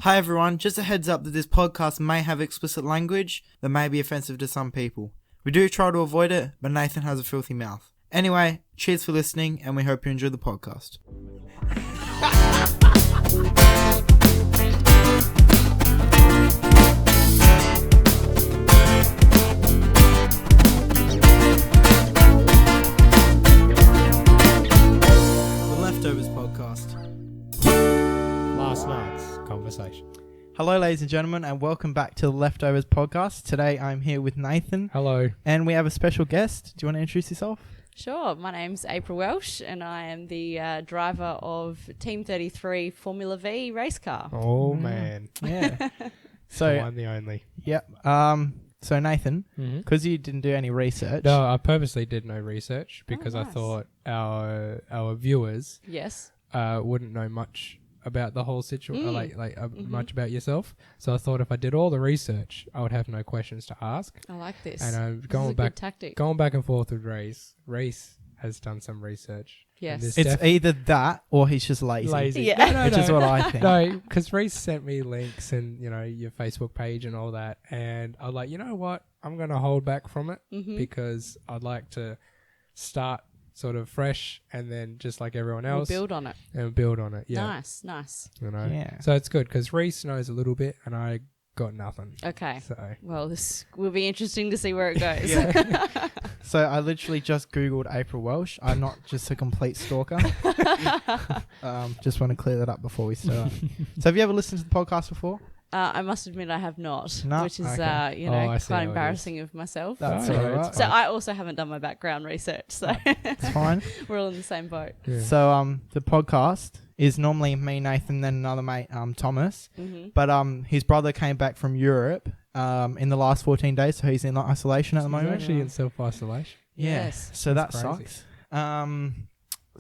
Hi everyone, just a heads up that this podcast may have explicit language that may be offensive to some people. We do try to avoid it, but Nathan has a filthy mouth. Anyway, cheers for listening and we hope you enjoy the podcast. The Leftovers Podcast. Last night's conversation. Hello ladies and gentlemen and welcome back to the Leftovers Podcast. Today I'm here with Nathan. Hello. And we have a special guest. Do you want to introduce yourself? Sure. My name's April Welsh and I am the driver of Team 33 Formula V race car. Oh, man. Yeah. The So, one, the only. yep. So Nathan, because you didn't do any research. No, I purposely did no research because I nice. thought our viewers Yes. wouldn't know much about the whole situation, much about yourself. So I thought if I did all the research, I would have no questions to ask. I like this. And I'm This is going a back, good tactic. going back and forth with Rhys. Rhys has done some research. Yes. And this It's either that or he's just lazy. lazy. Yeah. No, Which is what I think. No, because Rhys sent me links and, you know, your Facebook page and all that. And I was like, you know what? I'm going to hold back from it because I'd like to start sort of fresh and then just like everyone We'll else build on it. and build on it. Yeah. Nice, nice. You know? Yeah. So it's good because Rhys knows a little bit and I got nothing. Okay. So Well, this will be interesting to see where it goes. So I literally just Googled April Welsh. I'm not just a complete stalker. Just want to clear that up before we start. So have you ever listened to the podcast before? I must admit I have not, No? which is, Okay. I see how it quite is. embarrassing of myself. That's Oh, all yeah, right. it's So fine. I also haven't done my background research, so It's fine. we're all in the same boat. Yeah. So the podcast is normally me, Nathan, then another mate, Thomas. Mm-hmm. But his brother came back from Europe in the last 14 days, so he's in isolation at the He's moment. actually in self-isolation. Yeah. Yes. So that That's crazy. sucks.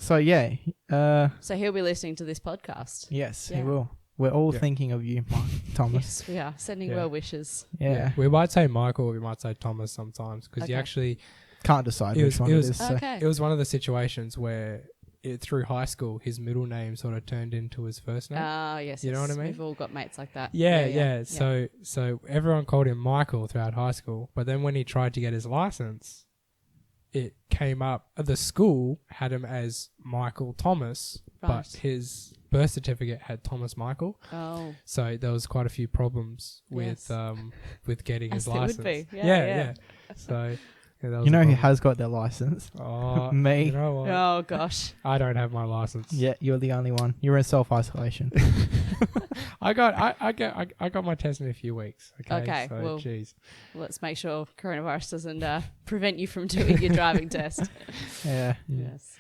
So yeah. So he'll be listening to this podcast. Yes, he Yeah. will. We're all Yeah. thinking of you, Mark, Thomas. Yes, we are. Sending Yeah. well wishes. Yeah. We might say Michael, or we might say Thomas sometimes because Okay. you actually Can't decide It which was- one it it was- is. So. Okay. it was one of the situations where through high school his middle name sort of turned into his first name. Yes. You know yes. what I mean? We've all got mates like that. Yeah. So everyone called him Michael throughout high school, but then when he tried to get his license, it came up. The school had him as Michael Thomas, but Right. his birth certificate had Thomas Michael. Oh, So there was quite a few problems with Yes. with getting As his there would license. be. Yeah. So yeah, that was You know a who problem. has got their license? Oh, Me. You know what? Oh gosh. I don't have my license. Yeah, you're the only one. You're in self-isolation. I got my test in a few weeks. Okay, So, well- geez. Let's make sure coronavirus doesn't prevent you from doing your driving test. Yeah. Yes.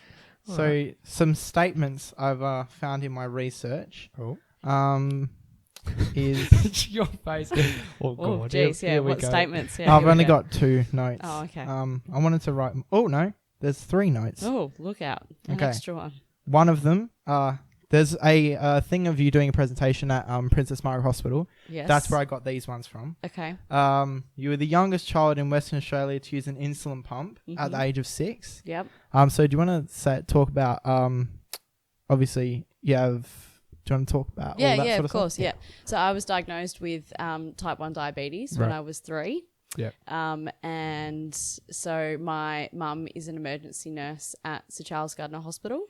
So some statements I've found in my research Oh. is Your face. Oh, Oh, God. geez. Here Yeah. we What go. statements? Yeah. I've here we only go. got 2 notes. Oh, okay. I wanted to write. Oh no, there's 3 notes. Oh, look out! An Okay. extra one. One of them, there's a thing of you doing a presentation at Princess Margaret Hospital. Yes. That's where I got these ones from. Okay. You were the youngest child in Western Australia to use an insulin pump at the Mhm. age of 6. Yep. So do you want to talk about obviously you have. Do you want to talk about Yeah. all that Yeah. sort Of course. Yeah. So I was diagnosed with type 1 diabetes when Right. I was 3. Yep. And so my mum is an emergency nurse at Sir Charles Gardner Hospital.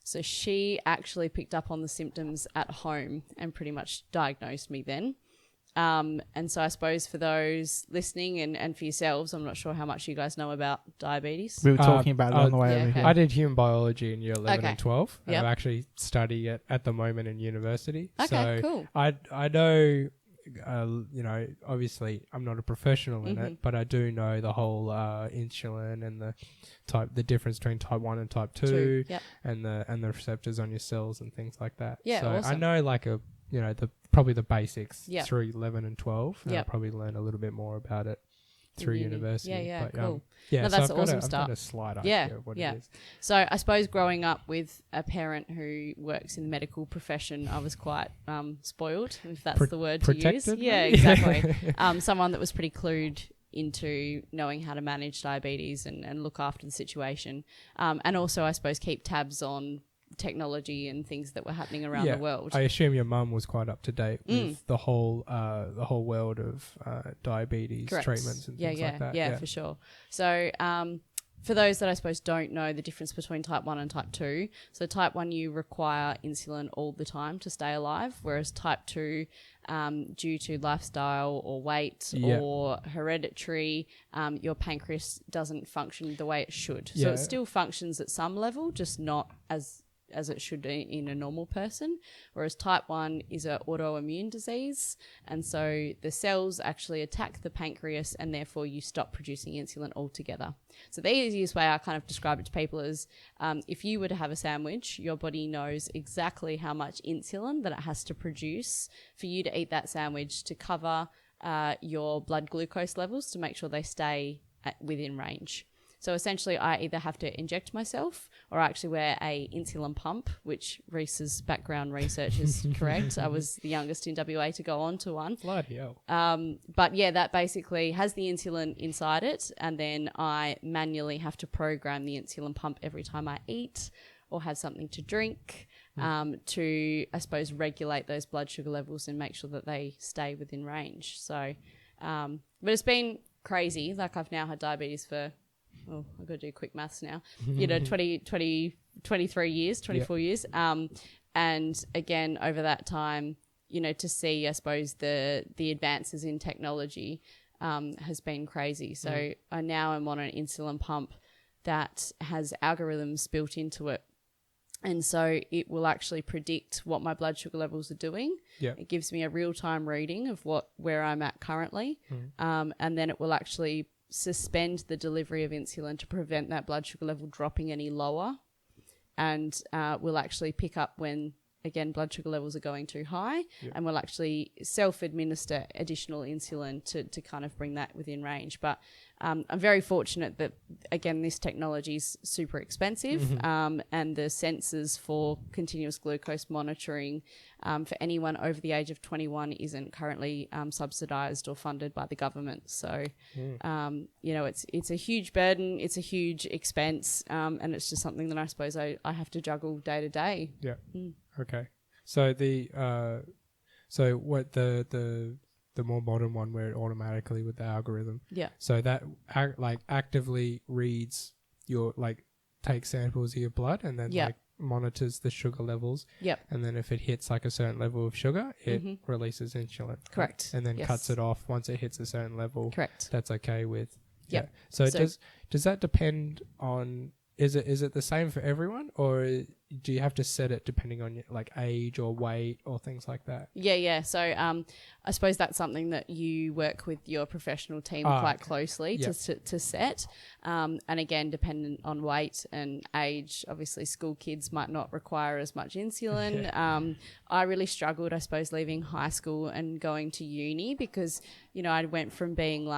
So she actually picked up on the symptoms at home and pretty much diagnosed me then. And so I suppose for those listening and for yourselves, I'm not sure how much you guys know about diabetes. We were talking about it on the way yeah, over okay. here. I did human biology in year 11 Okay. and 12. And Yep. I actually study it at the moment in university. Okay, so cool. I know, you know, obviously I'm not a professional in it, but I do know the whole insulin and the difference between type 1 and type 2 Yep. and the receptors on your cells and things like that. Yeah, so I awesome. know like probably the basics Yep. through 11 and 12. And Yep. I'll probably learn a little bit more about it through uni. university. Yeah, but, cool. Yeah, No, so that's I've got awesome I've stuff. got a slight Yeah, idea of what yeah. it is. So I suppose growing up with a parent who works in the medical profession, I was quite spoiled, if that's the word to use. Protected, Yeah, maybe? exactly. Someone that was pretty clued into knowing how to manage diabetes and look after the situation. And also, I suppose, keep tabs on technology and things that were happening around the world. I assume your mum was quite up to date with the whole world of diabetes treatments and things like that. Yeah, for sure. So for those that I suppose don't know the difference between type 1 and type 2, so type 1 you require insulin all the time to stay alive, whereas type 2 due to lifestyle or weight or hereditary, your pancreas doesn't function the way it should. So it still functions at some level, just not as it should in a normal person, whereas type 1 is an autoimmune disease, and so the cells actually attack the pancreas and therefore you stop producing insulin altogether. So the easiest way I kind of describe it to people is if you were to have a sandwich, your body knows exactly how much insulin that it has to produce for you to eat that sandwich to cover your blood glucose levels to make sure they stay within range. So essentially, I either have to inject myself or I actually wear a insulin pump, which Rhys's background research is correct. I was the youngest in WA to go on to one. Bloody hell. But yeah, that basically has the insulin inside it, and then I manually have to program the insulin pump every time I eat or have something to drink to, I suppose, regulate those blood sugar levels and make sure that they stay within range. So, but it's been crazy. Like I've now had diabetes for... Oh, I've got to do quick maths now, 23 years, 24 years. And again, over that time, to see, I suppose, the advances in technology has been crazy. So I now am on an insulin pump that has algorithms built into it. And so it will actually predict what my blood sugar levels are doing. Yeah. It gives me a real-time reading of where I'm at currently. And then it will actually suspend the delivery of insulin to prevent that blood sugar level dropping any lower, and will actually pick up when, again, blood sugar levels are going too high, and will actually self-administer additional insulin to kind of bring that within range. But I'm very fortunate that, again, this technology is super expensive, and the sensors for continuous glucose monitoring for anyone over the age of 21 isn't currently subsidised or funded by the government. So, it's a huge burden, it's a huge expense, and it's just something that I suppose I have to juggle day to day. Yeah. Okay. So what the more modern one where it automatically with the algorithm. Yeah. So that actively reads your, takes samples of your blood and then monitors the sugar levels. Yep. And then if it hits a certain level of sugar, it releases insulin. Correct. And then cuts it off once it hits a certain level. Correct. That's okay with. Yep. Yeah. So does that depend on, is it the same for everyone, or do you have to set it depending on your age or weight or things like that? Yeah. So I suppose that's something that you work with your professional team quite closely to set. And again, dependent on weight and age, obviously school kids might not require as much insulin. I really struggled, I suppose, leaving high school and going to uni because, I went from being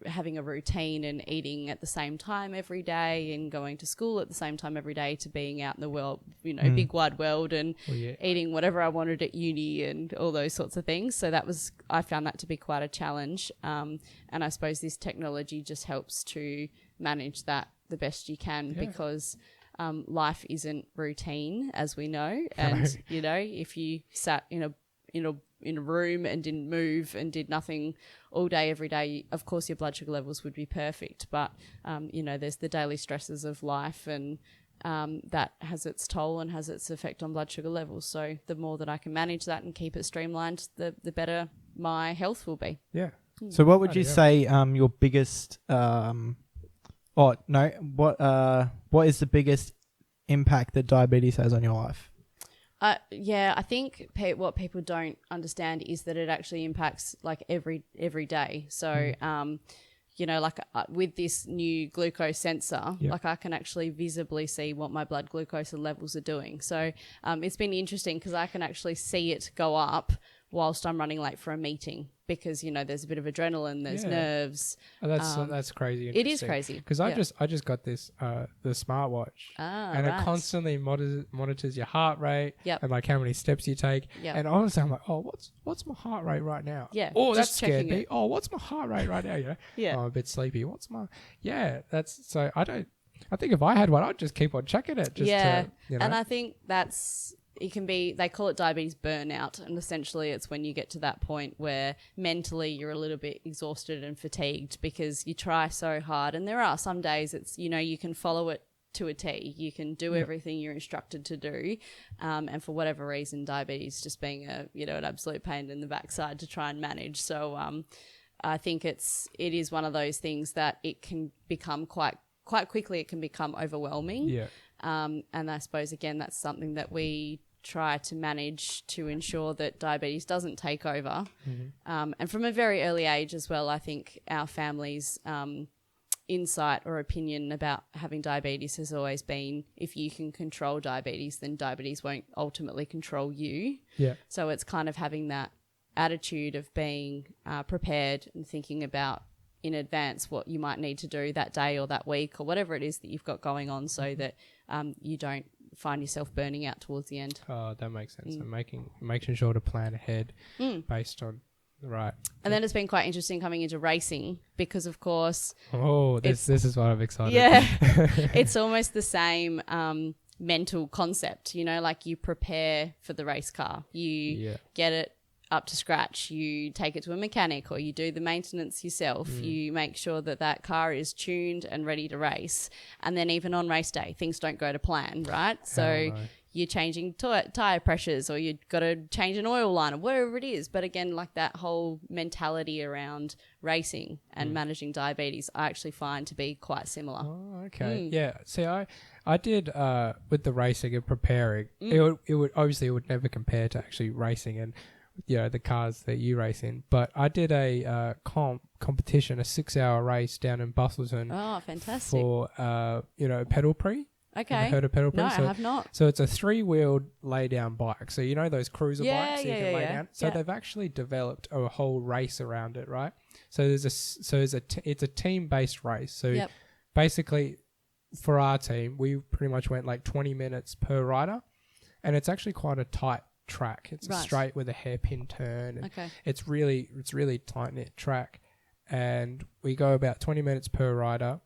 having a routine and eating at the same time every day and going to school at the same time every day to being out in the world, big wide world and eating whatever I wanted at uni and all those sorts of things. So I found that to be quite a challenge. And I suppose this technology just helps to manage that the best you can because life isn't routine, as we know. And, if you sat in a room and didn't move and did nothing all day, every day, of course your blood sugar levels would be perfect. But, there's the daily stresses of life and that has its toll and has its effect on blood sugar levels. So the more that I can manage that and keep it streamlined, the better my health will be. Yeah. So what would you say your biggest what is the biggest impact that diabetes has on your life? I think what people don't understand is that it actually impacts every day. So, with this new glucose sensor, I can actually visibly see what my blood glucose levels are doing. So, it's been interesting because I can actually see it go up whilst I'm running late for a meeting because, there's a bit of adrenaline, there's nerves. Oh, that's crazy. It is crazy. Because I just got this, the smartwatch and it constantly monitors your heart rate and how many steps you take. Yep. And honestly, I'm like, oh, what's my heart rate right now? Yeah. Oh, that scared me. Oh, what's my heart rate right now? Yeah. Oh, I'm a bit sleepy. So I don't, I think if I had one, I'd just keep on checking it. Just yeah. to, you know. And I think it can be, they call it diabetes burnout. And essentially it's when you get to that point where mentally you're a little bit exhausted and fatigued because you try so hard. And there are some days it's, you can follow it to a T. You can do everything you're instructed to do. And for whatever reason, diabetes just being an absolute pain in the backside to try and manage. So I think it is one of those things that it can become quite quickly, it can become overwhelming. Yeah. And I suppose, again, that's something that we try to manage to ensure that diabetes doesn't take over. Mm-hmm. And from a very early age as well, I think our family's insight or opinion about having diabetes has always been, if you can control diabetes, then diabetes won't ultimately control you. Yeah. So it's kind of having that attitude of being prepared and thinking about in advance what you might need to do that day or that week or whatever it is that you've got going on, so that you don't find yourself burning out towards the end. Oh, that makes sense. And making sure to plan ahead based on right. And then it's been quite interesting coming into racing because, of course, this is what I'm excited. Yeah, it's almost the same mental concept. Like you prepare for the race car, you get it up to scratch, you take it to a mechanic or you do the maintenance yourself, you make sure that car is tuned and ready to race. And then even on race day, things don't go to plan, right? So you're changing tire pressures or you've got to change an oil line or whatever it is. But again, like that whole mentality around racing and managing diabetes, I actually find to be quite similar. Oh, okay. Yeah. See, I did with the racing and preparing, it would never compare to actually racing and the cars that you race in, but I did a competition, a 6-hour race down in Busselton. Oh, fantastic! For pedal pre. Okay, have you heard of pedal pre? No, I have not. So it's a 3-wheeled lay down bike. So those cruiser bikes you can lay down. So they've actually developed a whole race around it, right? So it's a team based race. So basically, for our team, we pretty much went like 20 minutes per rider, and it's actually quite a tight track. It's a straight with a hairpin turn, and it's really tight knit track, and we go about 20 minutes per rider,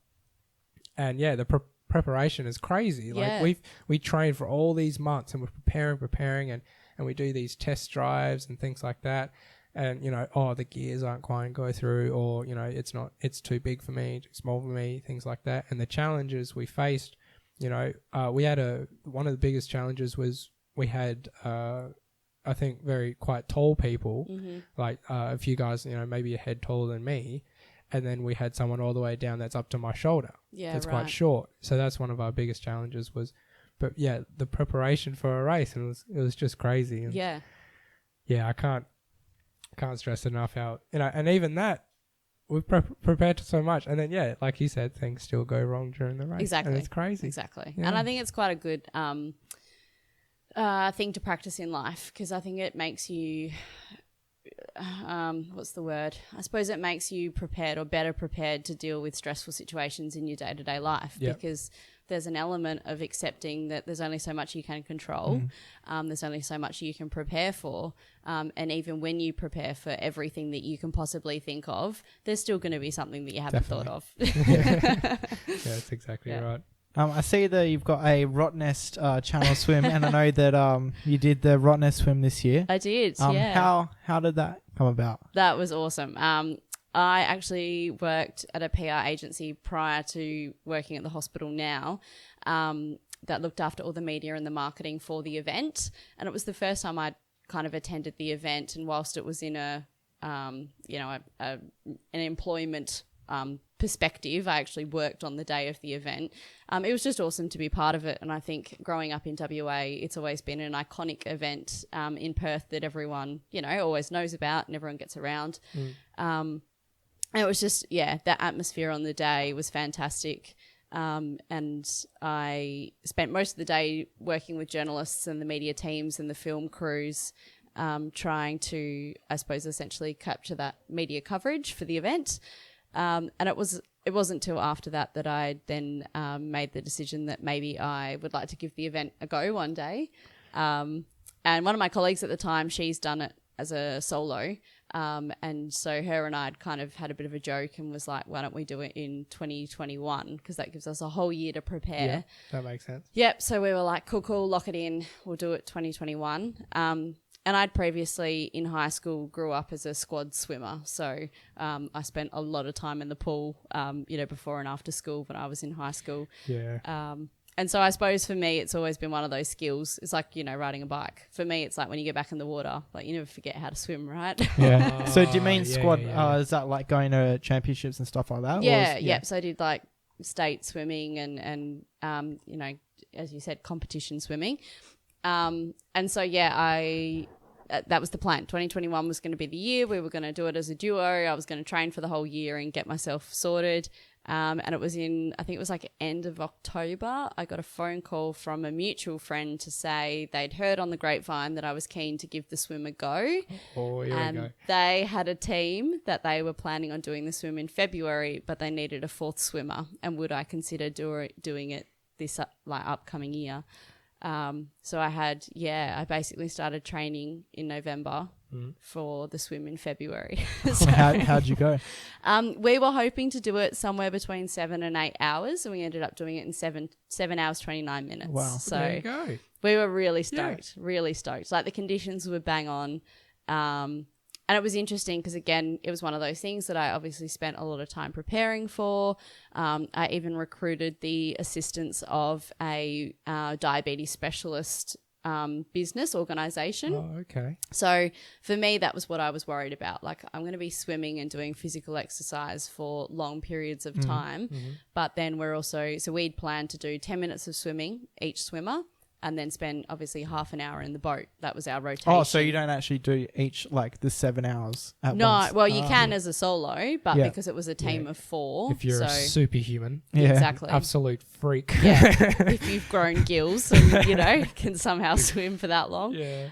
and the preparation is crazy. Like we train for all these months, and we're preparing, and we do these test drives and things like that, and the gears aren't quite go through, or it's too big for me, too small for me, things like that. And the challenges we faced, we had one of the biggest challenges was we had, I think, quite tall people, like a few guys, maybe a head taller than me. And then we had someone all the way down that's up to my shoulder. Yeah, that's quite short. So that's one of our biggest challenges but the preparation for a race, and it was just crazy. And I can't stress enough how, and even that, we've prepared so much. And then, like you said, things still go wrong during the race. Exactly. And it's crazy. Exactly. Yeah. And I think it's quite a good thing to practice in life, because I think it makes you, what's the word? I suppose it makes you prepared or better prepared to deal with stressful situations in your day-to-day life, because there's an element of accepting that there's only so much you can control. There's only so much you can prepare for. And even when you prepare for everything that you can possibly think of, there's still going to be something that you haven't thought of. That's exactly right. I see that you've got a Rottnest channel swim, and I know that you did the Rottnest swim this year. I did, How did that come about? That was awesome. I actually worked at a PR agency prior to working at the hospital now, that looked after all the media and the marketing for the event. And it was the first time I'd kind of attended the event, and whilst it was in an employment perspective, I actually worked on the day of the event. It was just awesome to be part of it, and I think growing up in WA, it's always been an iconic event in Perth that everyone always knows about and everyone gets around. And it was just that atmosphere on the day was fantastic. And I spent most of the day working with journalists and the media teams and the film crews, trying to, I suppose, essentially capture that media coverage for the event. And it wasn't till after that I then made the decision that maybe I would like to give the event a go one day. And one of my colleagues at the time, she's done it as a solo. And so her and I had kind of had a bit of a joke and was like, why don't we do it in 2021? Because that gives us a whole year to prepare. Yeah, that makes sense. Yep. So we were like, cool, lock it in. We'll do it 2021. And I'd previously in high school grew up as a squad swimmer. So I spent a lot of time in the pool, before and after school when I was in high school. Yeah. And so I suppose for me, it's always been one of those skills. It's like, riding a bike. For me, it's like when you get back in the water, like you never forget how to swim, right? Yeah. So do you mean yeah, squad? yeah. Is that like going to championships and stuff like that? Yeah. So I did like state swimming and as you said, competition swimming. And so, that was the plan. 2021 was going to be the year. We were going to do it as a duo. I was going to train for the whole year and get myself sorted. And it was I think it was like end of October, I got a phone call from a mutual friend to say they'd heard on the grapevine that I was keen to give the swim a go. Oh, here we go. They had a team that they were planning on doing the swim in February, but they needed a fourth swimmer. And would I consider doing it this upcoming year? So I basically started training in November for the swim in February. So, how'd you go? we were hoping to do it somewhere between 7 and 8 hours, and we ended up doing it in 7 hours, 29 minutes. Wow. So There you go. we were really stoked. Like the conditions were bang on. And it was interesting because, again, it was one of those things that I obviously spent a lot of time preparing for. I even recruited the assistance of a diabetes specialist business organisation. Oh, okay. So for me, that was what I was worried about. Like, I'm going to be swimming and doing physical exercise for long periods of time. But then we'd planned to do 10 minutes of swimming, each swimmer, and then spend obviously half an hour in the boat. That was our rotation. Oh, so you don't actually do each like the 7 hours at once? No, well, you can as a solo, but because it was a team of 4. If you're a superhuman. Yeah. Exactly. Absolute freak. Yeah. If you've grown gills and, can somehow swim for that long. Yeah.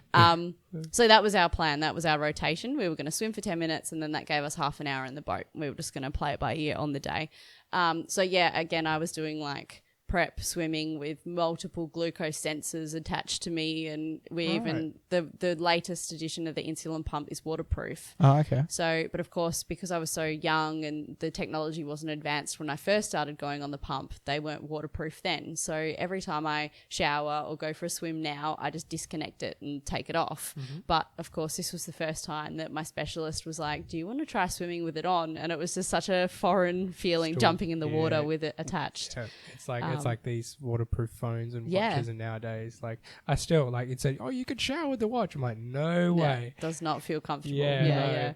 So that was our plan. That was our rotation. We were going to swim for 10 minutes and then that gave us half an hour in the boat. We were just going to play it by ear on the day. Again, I was doing like prep swimming with multiple glucose sensors attached to me, and the latest edition of the insulin pump is waterproof. Oh, okay. So, but of course, because I was so young and the technology wasn't advanced when I first started going on the pump, they weren't waterproof then. So every time I shower or go for a swim now, I just disconnect it and take it off. But of course, this was the first time that my specialist was like, do you want to try swimming with it on? And it was just such a foreign feeling jumping in the water with it attached. Yeah. It's like these waterproof phones and watches, and nowadays, like, I still like it said, oh, you could shower with the watch. I'm like, no way. Does not feel comfortable. Yeah.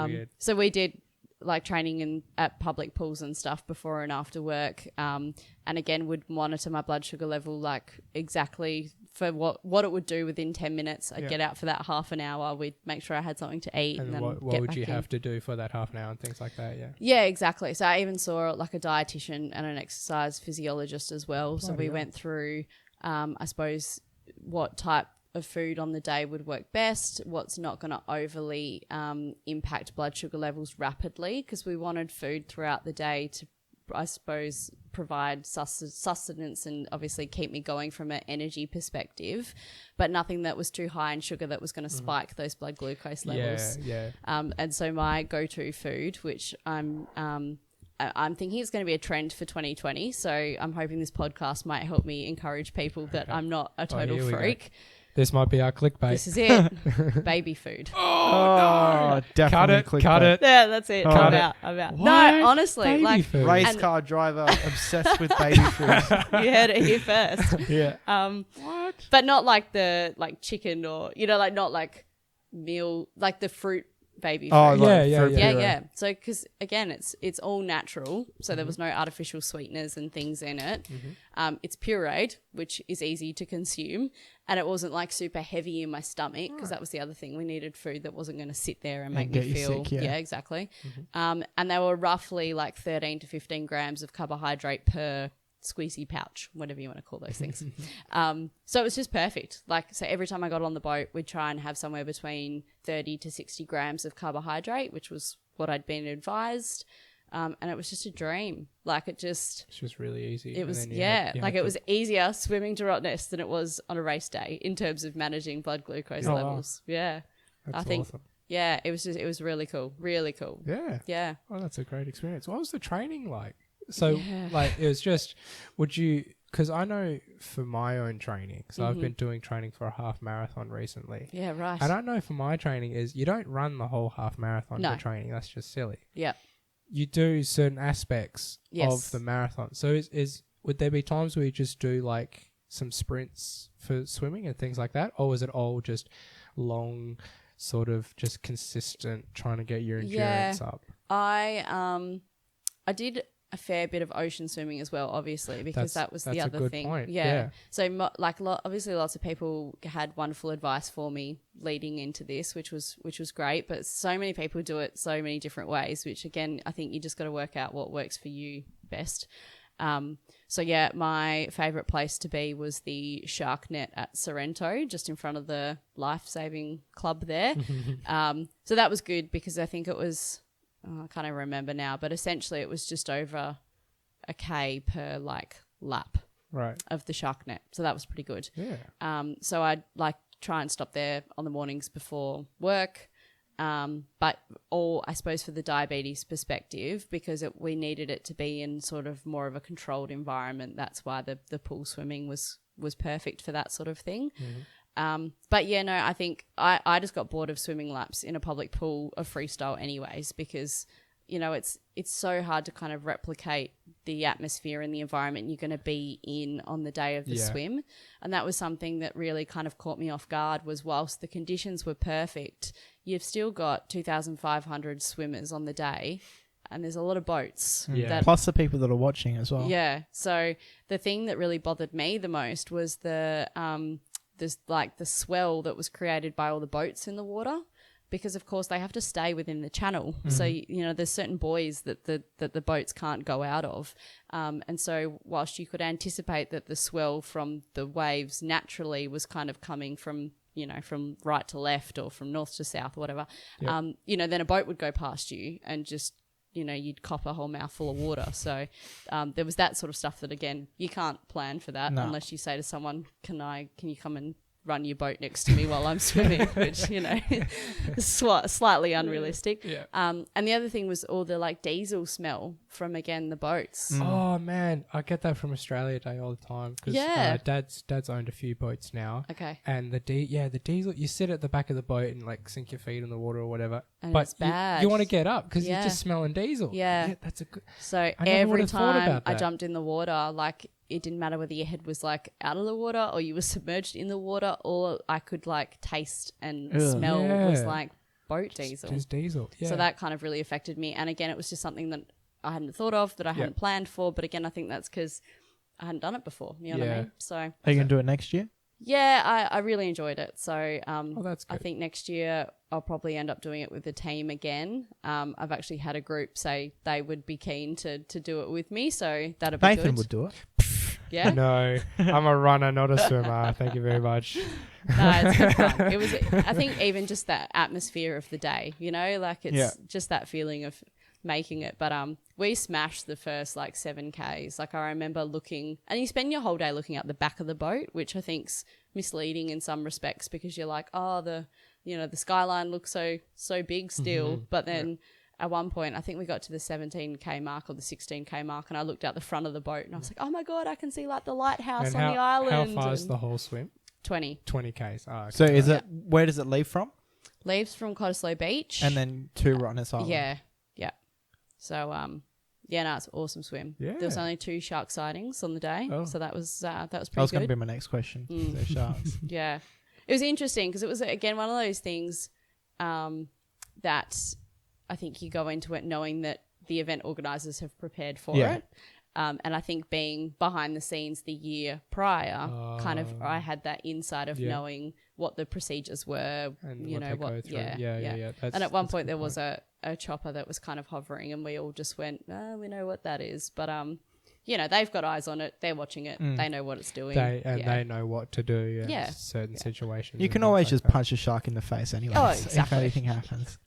Weird. So we did like training at public pools and stuff before and after work, and again would monitor my blood sugar level like exactly for what it would do within 10 minutes. I'd get out for that half an hour. We'd make sure I had something to eat. And then what would you have to do for that half an hour and things like that? Yeah, exactly. So I even saw like a dietitian and an exercise physiologist as well. So we went through, I suppose, what type of food on the day would work best, what's not going to overly impact blood sugar levels rapidly, because we wanted food throughout the day to, I suppose, provide sustenance and obviously keep me going from an energy perspective, but nothing that was too high in sugar that was going to spike those blood glucose levels. And so my go-to food, which I'm thinking it's going to be a trend for 2020, so I'm hoping this podcast might help me encourage people that I'm not a total freak. This might be our clickbait. This is it. Baby food. Oh, definitely. Cut it. Yeah, that's it. I'm out. What? No, honestly, Baby like food. Race car driver obsessed with baby food. You heard it here first. Yeah. What? But not like the chicken or like not like meal, like the fruit baby food. Oh, yeah. So because again, it's all natural, so there was no artificial sweeteners and things in it. It's pureed, which is easy to consume, and it wasn't like super heavy in my stomach, because that was the other thing. We needed food that wasn't going to sit there and make me feel sick, yeah. Exactly. And they were roughly like 13 to 15 grams of carbohydrate per squeezy pouch, whatever you want to call those things. So it was just perfect. Like, so every time I got on the boat, we'd try and have somewhere between 30 to 60 grams of carbohydrate, which was what I'd been advised. And it was just a dream. Like, it's just really easy. It was, it was easier swimming to Rottnest than it was on a race day in terms of managing blood glucose levels. Wow. Yeah. That's I think, awesome. yeah, it was really cool. Really cool. Yeah. Yeah. Oh, that's a great experience. What was the training like? So, Yeah. like, it was just, because I know for my own training, so I've Mhm. been doing training for a half marathon recently. Yeah, right. And I know for my training is you don't run the whole half marathon No. for training. That's just silly. Yeah. You do certain aspects Yes. of the marathon. So would there be times where you just do like some sprints for swimming and things like that? Or is it all just long, sort of just consistent trying to get your endurance up? I did a fair bit of ocean swimming as well, obviously, because that was the other thing. Point. Yeah. So obviously lots of people had wonderful advice for me leading into this, which was great, but so many people do it so many different ways, which again, I think you just got to work out what works for you best. So yeah, my favorite place to be was the shark net at Sorrento, just in front of the life-saving club there. So that was good because I think it was, I can't even remember now, but essentially it was just over a K per like lap Right. of the shark net. So that was pretty good. Yeah. So I'd like try and stop there on the mornings before work. But all, I suppose, for the diabetes perspective, because we needed it to be in sort of more of a controlled environment. That's why the pool swimming was perfect for that sort of thing. But yeah, no, I think I just got bored of swimming laps in a public pool of freestyle anyways, because, you know, it's so hard to kind of replicate the atmosphere and the environment you're going to be in on the day of the swim. And that was something that really kind of caught me off guard, was whilst the conditions were perfect, you've still got 2,500 swimmers on the day, and there's a lot of boats. Yeah. Plus the people that are watching as well. Yeah. So the thing that really bothered me the most was the swell that was created by all the boats in the water, because of course they have to stay within the channel. So, you know, there's certain buoys that the boats can't go out of. And so whilst you could anticipate that the swell from the waves naturally was kind of coming from, you know, from right to left or from north to south or whatever, you know, then a boat would go past you and just, you know, you'd cop a whole mouthful of water. So there was that sort of stuff that, again, you can't plan for that unless you say to someone, can you come and run your boat next to me while I'm swimming, which, you know, is slightly unrealistic. Yeah. And the other thing was all the like diesel smell from, again, the boats. Oh man, I get that from Australia Day all the time because Dad's owned a few boats now. Okay. And the diesel, you sit at the back of the boat and like sink your feet in the water or whatever. And but it's bad. You want to get up because you're just smelling diesel. Yeah. That's a good. So every time I jumped in the water, like, it didn't matter whether your head was like out of the water or you were submerged in the water, all I could like taste and smell was like boat diesel. Just diesel. Yeah. So that kind of really affected me. And again, it was just something that I hadn't thought of, that I hadn't planned for. But again, I think that's because I hadn't done it before. You know what I mean? So are you going to do it next year? Yeah, I really enjoyed it. So that's good. I think next year I'll probably end up doing it with the team again. I've actually had a group say they would be keen to do it with me. So that'll be good. Nathan would do it. Yeah. No, I'm a runner, not a swimmer. Thank you very much. No, it's good fun. It was, I think, even just that atmosphere of the day, you know, like it's just that feeling of making it. But we smashed the first like 7Ks. Like I remember looking, and you spend your whole day looking out the back of the boat, which I think's misleading in some respects, because you're like, oh, the skyline looks so big still, but then. At one point, I think we got to the 17K mark or the 16K mark, and I looked out the front of the boat and I was like, oh my God, I can see like the lighthouse on the island. How far is the whole swim? 20. 20Ks. Oh, okay. So is it, where does it leave from? Leaves from Cottesloe Beach. And then to Rottnest Island. Yeah. So, no, it's an awesome swim. Yeah. There was only 2 shark sightings on the day. Oh. So that was pretty good. That was going to be my next question. So sharks. Yeah. It was interesting because it was, again, one of those things that I think you go into it knowing that the event organisers have prepared for it. And I think being behind the scenes the year prior, kind of, I had that insight of knowing what the procedures were, and you know, what, yeah. And at one point there was a chopper that was kind of hovering, and we all just went, we know what that is. But, you know, they've got eyes on it. They're watching it. They know what it's doing. They know what to do in certain situations. You can always just punch a shark in the face anyway. Oh, exactly. If anything happens.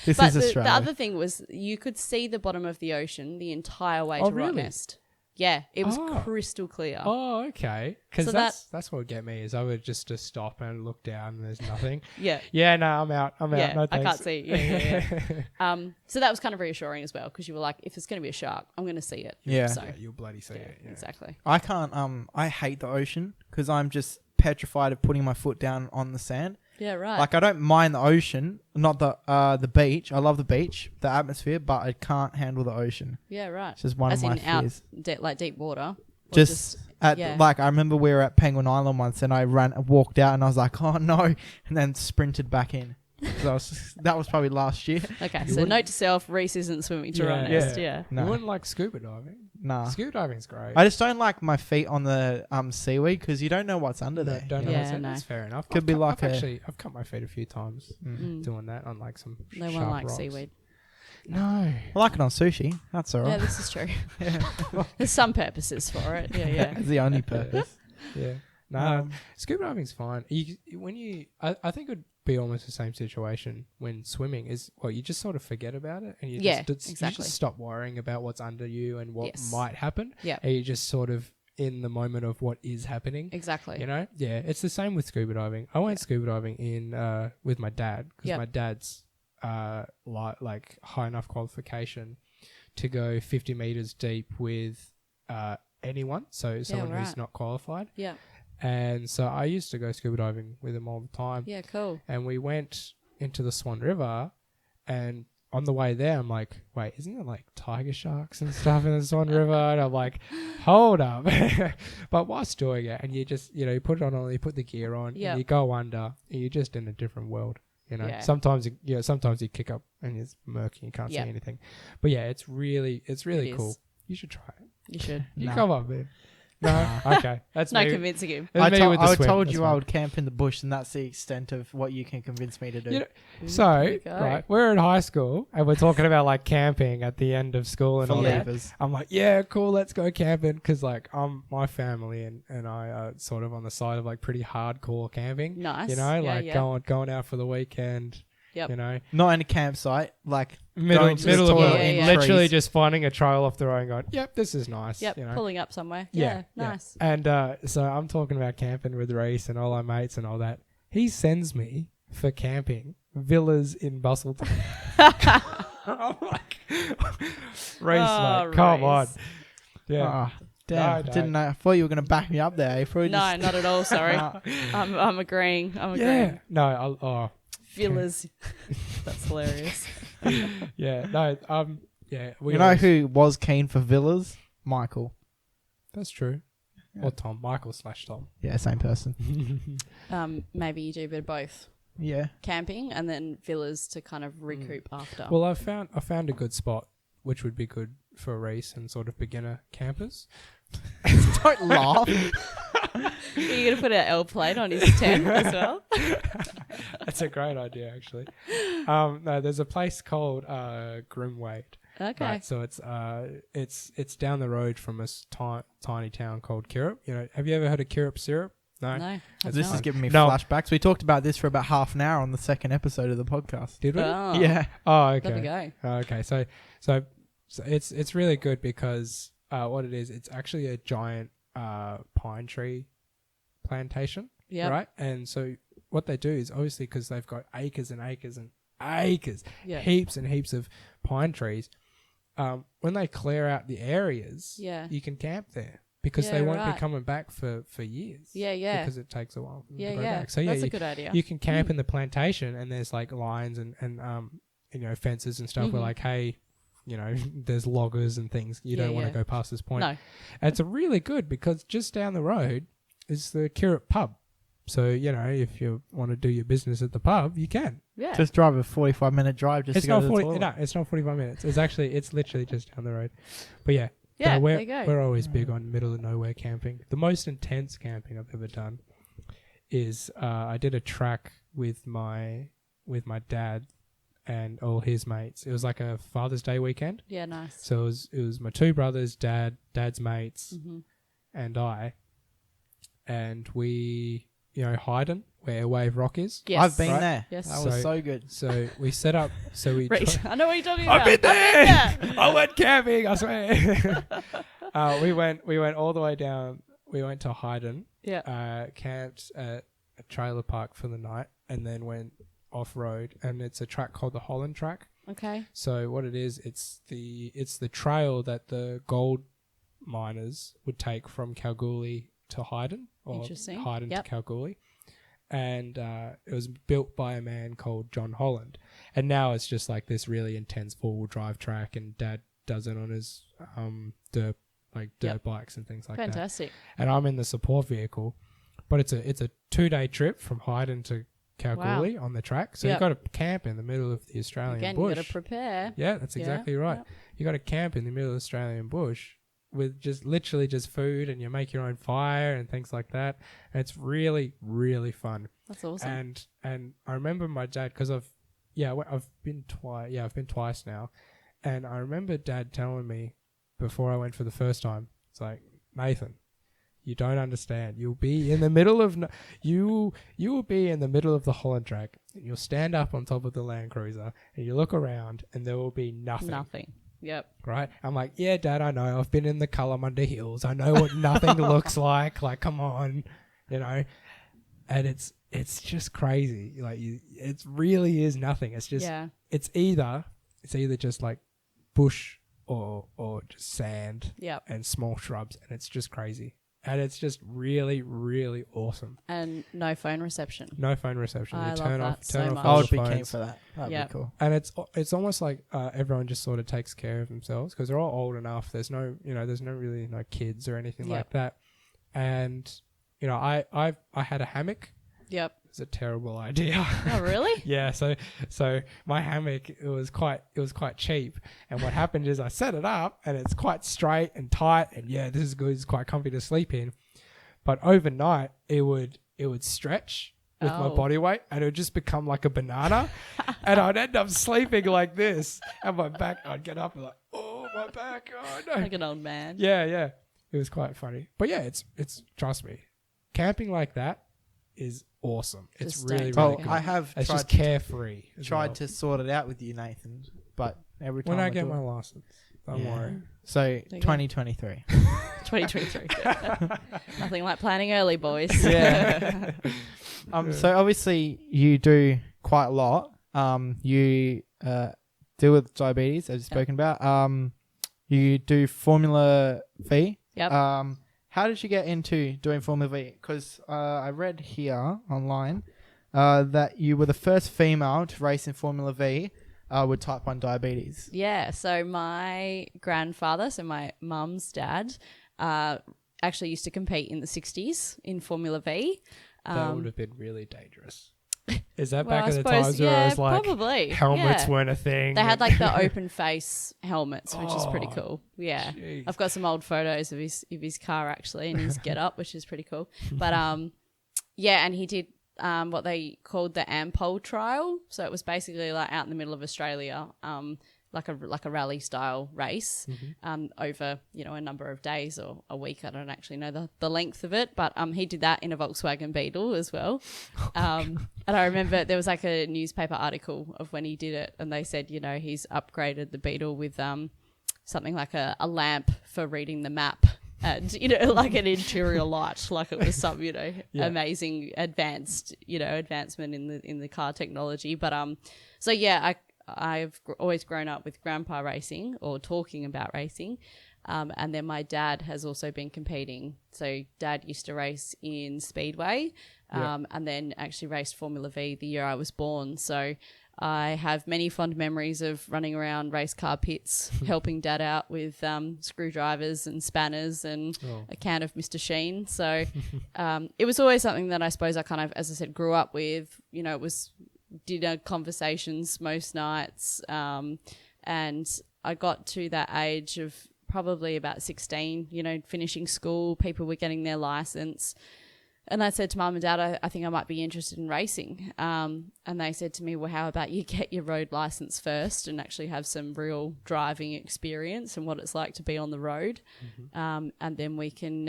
This but is Australia. the other thing was you could see the bottom of the ocean the entire way to Rottnest. Yeah, it was Oh. crystal clear. Oh, okay. Because So that's what would get me is I would just to stop and look down and there's nothing. Yeah. Yeah, no, I'm out. Yeah, No, I thanks. can't see. Yeah. So that was kind of reassuring as well because you were like, if it's going to be a shark, I'm going to see it. Yeah. So Yeah, you'll bloody see it. Yeah. exactly. I can't. I hate the ocean because I'm just petrified of putting my foot down on the sand. Yeah, right. Like I don't mind the ocean, not the beach. I love the beach, the atmosphere, but I can't handle the ocean. yeah, right. It's just one As of my in out, fears. like deep water. Or Just at yeah. like I remember we were at Penguin Island once, and I walked out, and I was like, oh no, and then sprinted back in. So that was probably last year. Okay, You so wouldn't- note to self: Rhys isn't swimming to Yeah. honest. Yeah. You No, wouldn't like scuba diving? nah. Scuba diving's great. I just don't like my feet on the seaweed because you don't know what's under No, there. don't you know know? what's Yeah, in. no. That's fair enough. Could be like I've cut my feet a few times Mm. doing that on like some No one sharp likes rocks. seaweed. No. I like it on sushi. That's Yeah, alright. this is true. There's some purposes for it. Yeah, yeah. That's the only purpose. Yeah. No, Um, scuba diving's fine. I think it would be almost the same situation when swimming is, well, you just sort of forget about it and you Yeah, just exactly. stop worrying about what's under you and what Yes. might happen. Yeah. And you just sort of in the moment of what is happening. Exactly. You know? Yeah, it's the same with scuba diving. I went scuba diving with my dad because Yep. my dad's like high enough qualification to go 50 meters deep with anyone, so someone right. who's not qualified. Yeah. And so I used to go scuba diving with him all the time. Yeah, cool. And we went into the Swan River, and on the way there, I'm like, wait, isn't there like tiger sharks and stuff in the Swan River? And I'm like, hold up. But whilst doing it, and you just, you put it on, you put the gear on, Yep. and you go under, and you're just in a different world. Yeah. Sometimes you kick up and it's murky, you can't Yep. see anything. But yeah, it's really It cool. is. You should try it. You should. You Nah. come on, man. No, okay, that's No me. convincing him. That's me with the swim. told That's you fine. I would camp in the bush, and that's the extent of what you can convince me to do. You know, There So, you go. right, we're in high school and we're talking about like camping at the end of school and For all that. leavers. I'm like, yeah, cool, let's go camping because like my family and I are sort of on the side of like pretty hardcore camping. Nice. You know, Yeah, like yeah. going out for the weekend. Yep. You know, Not in a campsite, like middle going to the of toilet Yeah, in yeah. literally trees. just finding a trail off the road and going, yep, this is nice. Yep. You know? Pulling up somewhere. Yeah, Yeah. Nice. And so I'm talking about camping with Rhys and all our mates and all that. He sends me for camping villas in Bustleton. I'm like, Rhys, Oh, mate, come on. Rhys. Yeah. Ah, damn, No, didn't know. I thought you were going to back me up there, April. No, Just- not at all. Sorry. Nah. I'm agreeing. I'm Yeah. agreeing. No, Villas. That's hilarious. yeah. No, yeah. You know who was keen for villas? Michael. That's true. Yeah. Or Tom. Michael/Tom. Yeah, same person. Maybe you do a bit of both. Yeah. Camping and then villas to kind of recoup after. Well, I found a good spot, which would be good for Rhys and sort of beginner campers. Don't laugh. Are you going to put an L plate on his tent as well? That's a great idea, actually. No, there's a place called Grimwade. Okay. Right, so it's down the road from a tiny town called Kirrup. Have you ever heard of Kirrup syrup? No. No. This is giving me No. flashbacks. We talked about this for about half an hour on the second episode of the podcast. Did we? Oh, Yeah. Oh, There we okay. go. Okay, so it's really good because what it is, it's actually a giant pine tree plantation. Yeah. Right, and so what they do is obviously because they've got acres and acres and acres, Yeah. heaps and heaps of pine trees. When they clear out the areas, Yeah. you can camp there because Yeah, they won't right. be coming back for years. Yeah, yeah. Because it takes a while for them Yeah, to go yeah. back. So yeah, That's a you, good idea. you can camp in the plantation, and there's like lines and fences and stuff. Where Mhm. like, hey, there's loggers and things. You Yeah, don't want to yeah. go past this point. No. And it's really good because just down the road is the Kirrup pub. So, if you want to do your business at the pub, you can. Yeah. Just drive a 45-minute drive just It's to go not to the 40. toilet. No, it's not 45 minutes. It's literally just down the road. But yeah, Yeah, we're there you go. we're always big on middle of nowhere camping. The most intense camping I've ever done is I did a track with my dad and all his mates. It was like a Father's Day weekend. Yeah, nice. So it was my two brothers, dad's mates, Mm-hmm. and I, and we Hyden, where Wave Rock is. Yes. I've been Right? there. Yes. That was So- so good. So we set up. So we. Rhys, I know what you're talking about. I've been there. there. I went camping. I swear. We went all the way down. We went to Hyden. Yeah. Camped at a trailer park for the night, and then went off road. And it's a track called the Holland Track. Okay. So what it is, it's the trail that the gold miners would take from Kalgoorlie to Hyden, or Interesting. Hyden Yep. to Kalgoorlie. And it was built by a man called John Holland. And now it's just like this really intense four-wheel drive track, and Dad does it on his dirt Yep. bikes and things like that. Fantastic. And I'm in the support vehicle, but it's a 2-day trip from Hyden to Kalgoorlie on the track. So Yep. you've got to camp in the middle of the Australian Again, bush. you got to prepare. Yeah, that's exactly right. Yep. You got to camp in the middle of the Australian bush with just literally just food, and you make your own fire and things like that. And it's really, really fun. That's awesome. And I remember my dad, because I've been twice. Yeah, I've been twice now. And I remember Dad telling me before I went for the first time, it's like, Nathan, you don't understand. You'll be in the middle of you will be in the middle of the Holland Track, and you'll stand up on top of the Land Cruiser, and you look around, and there will be nothing. Nothing. Yep. Right? I'm like, yeah, Dad, I know. I've been in the Kalamunda Hills. I know what nothing looks like. Like, come on, And it's just crazy. Like, it really is nothing. It's just, it's either just like bush or just sand Yep. and small shrubs, and it's just crazy. And it's just really, really awesome. And no phone reception. No phone reception. I You love turn that off so much. all I the would be phones. keen for that. That'd Yep. be cool. And it's almost like everyone just sort of takes care of themselves, because they're all old enough. There's no really no kids or anything Yep. like that. And I had a hammock. Yep. It's a terrible idea. Oh, really? Yeah, so my hammock, it was quite cheap, and what happened is I set it up, and it's quite straight and tight, and yeah, this is good. It's quite comfy to sleep in. But overnight, it would stretch with my Oh. body weight, and it would just become like a banana, and I'd end up sleeping like this, and my back, I'd get up and like, oh, my back, oh no. Like an old man. Yeah, it was quite funny. But yeah, it's trust me, camping like that is awesome. It's Just really, don't really Well, good. I have It's tried just carefree. as tried well. to sort it out with you, Nathan, but every time when I get do my it- license. Don't Yeah. worry. So you go. 2023. 2023. Nothing like planning early, boys. Yeah. So obviously you do quite a lot. You deal with diabetes, as you've spoken about. You do Formula V. Yep. How did you get into doing Formula V? Because I read here online that you were the first female to race in Formula V with type 1 diabetes. Yeah, so my grandfather, so my mum's dad, actually used to compete in the 60s in Formula V. That would have been really dangerous. Is that Well, back I in the suppose, times where it was like probably. helmets Yeah. weren't a thing? They had like the open face helmets, which is pretty Oh, cool. Yeah. jeez. I've got some old photos of his car actually and his get up, which is pretty cool. But yeah, and he did what they called the Ampol trial. So it was basically like out in the middle of Australia, like a rally style race over, a number of days or a week. I don't actually know the length of it, but he did that in a Volkswagen Beetle as well. And I remember there was like a newspaper article of when he did it, and they said, he's upgraded the Beetle with something like a lamp for reading the map. And, like an interior light, like it was some, amazing advancement in the car technology. But, so yeah, I've always grown up with grandpa racing or talking about racing. And then my dad has also been competing. So dad used to race in Speedway, and then actually raced Formula V the year I was born. So I have many fond memories of running around race car pits, helping dad out with screwdrivers and spanners and a can of Mr. Sheen. So it was always something that I suppose I kind of, as I said, grew up with. It was dinner conversations most nights. And I got to that age of probably about 16, finishing school. People were getting their license. And I said to mum and dad, I think I might be interested in racing. And they said to me, well, how about you get your road license first and actually have some real driving experience and what it's like to be on the road. And then we can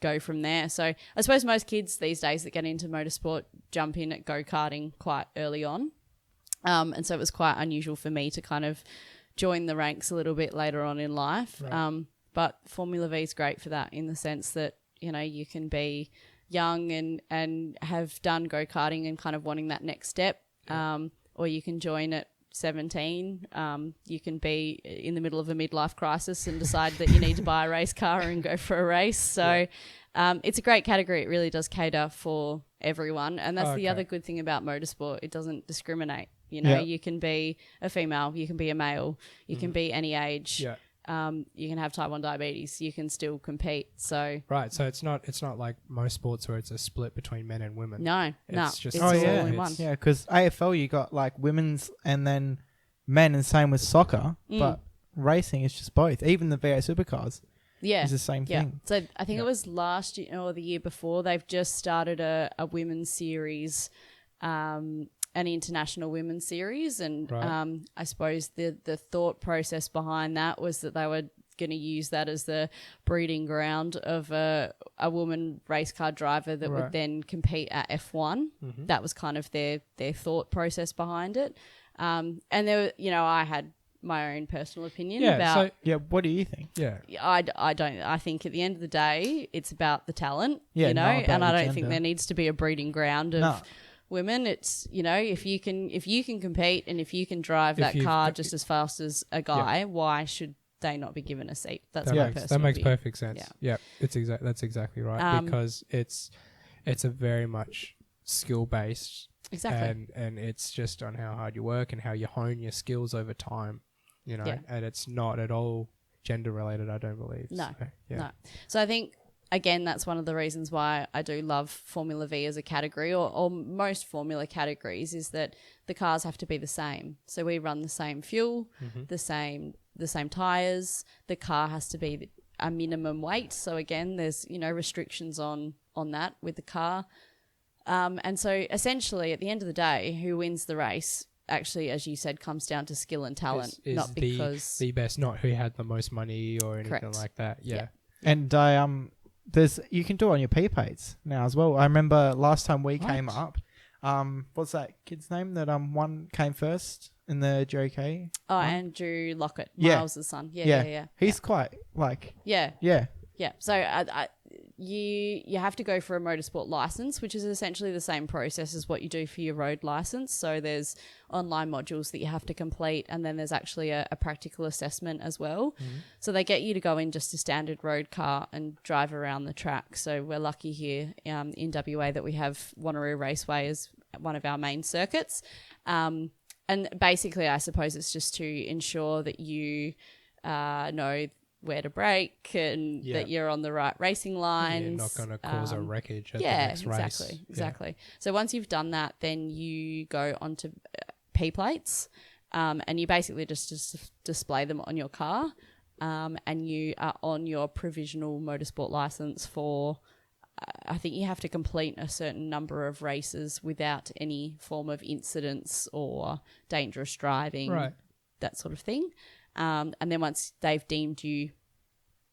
go from there. So I suppose most kids these days that get into motorsport jump in at go-karting quite early on. And so it was quite unusual for me to kind of join the ranks a little bit later on in life. Right. But Formula V is great for that in the sense that, you know, you can be young and have done go-karting and kind of wanting that next step, or you can join at 17. You can be in the middle of a midlife crisis and decide that you need to buy a race car and go for a race. So it's a great category. It really does cater for everyone, and that's the other good thing about motorsport. It doesn't discriminate. You know, you can be a female, you can be a male, you can be any age. Yeah. You can have type 1 diabetes, you can still compete. So right, so it's not like most sports where it's a split between men and women. No, it's just all in one. Yeah, because AFL you got like women's and then men, and same with soccer, but racing is just both. Even the V8 supercars, is the same thing. So I think it was last year or the year before they've just started a women's series. An international women's series, and I suppose the thought process behind that was that they were going to use that as the breeding ground of a woman race car driver that would then compete at F1. That was kind of their thought process behind it. And there were, you know, I had my own personal opinion about. So, what do you think? I think at the end of the day, it's about the talent, you know, and I don't think there needs to be a breeding ground of women. It's, you know, if you can compete and if you can drive that car just as fast as a guy, why should they not be given a seat? That's my personal that makes view. Perfect sense. Yeah, that's exactly right, because it's a very much skill based. Exactly. And it's just on how hard you work and how you hone your skills over time, you know, and it's not at all gender related, I don't believe. No. So, No. So I think, again, that's one of the reasons why I do love Formula V as a category, or most Formula categories, is that the cars have to be the same. So we run the same fuel, the same tyres. The car has to be a minimum weight. So again, there's, you know, restrictions on that with the car. And so essentially, at the end of the day, who wins the race actually, as you said, comes down to skill and talent, is not because the best, not who had the most money or anything like that. Yeah. And you can do it on your P-plates now as well. I remember last time we came up, what's that kid's name that one came first in the JK? Oh, Andrew Lockett, Miles' son. Yeah. He's quite like... Yeah. So you have to go for a motorsport license, which is essentially the same process as what you do for your road license. So there's online modules that you have to complete, and then there's actually a practical assessment as well. So they get you to go in just a standard road car and drive around the track. So we're lucky here in WA that we have Wanneroo Raceway as one of our main circuits. And basically, I suppose it's just to ensure that you know where to brake and that you're on the right racing lines. You're not going to cause a wreckage at the next race. Exactly. So once you've done that, then you go onto P-plates, and you basically just display them on your car, and you are on your provisional motorsport license for, I think you have to complete a certain number of races without any form of incidents or dangerous driving, that sort of thing. And then once they've deemed you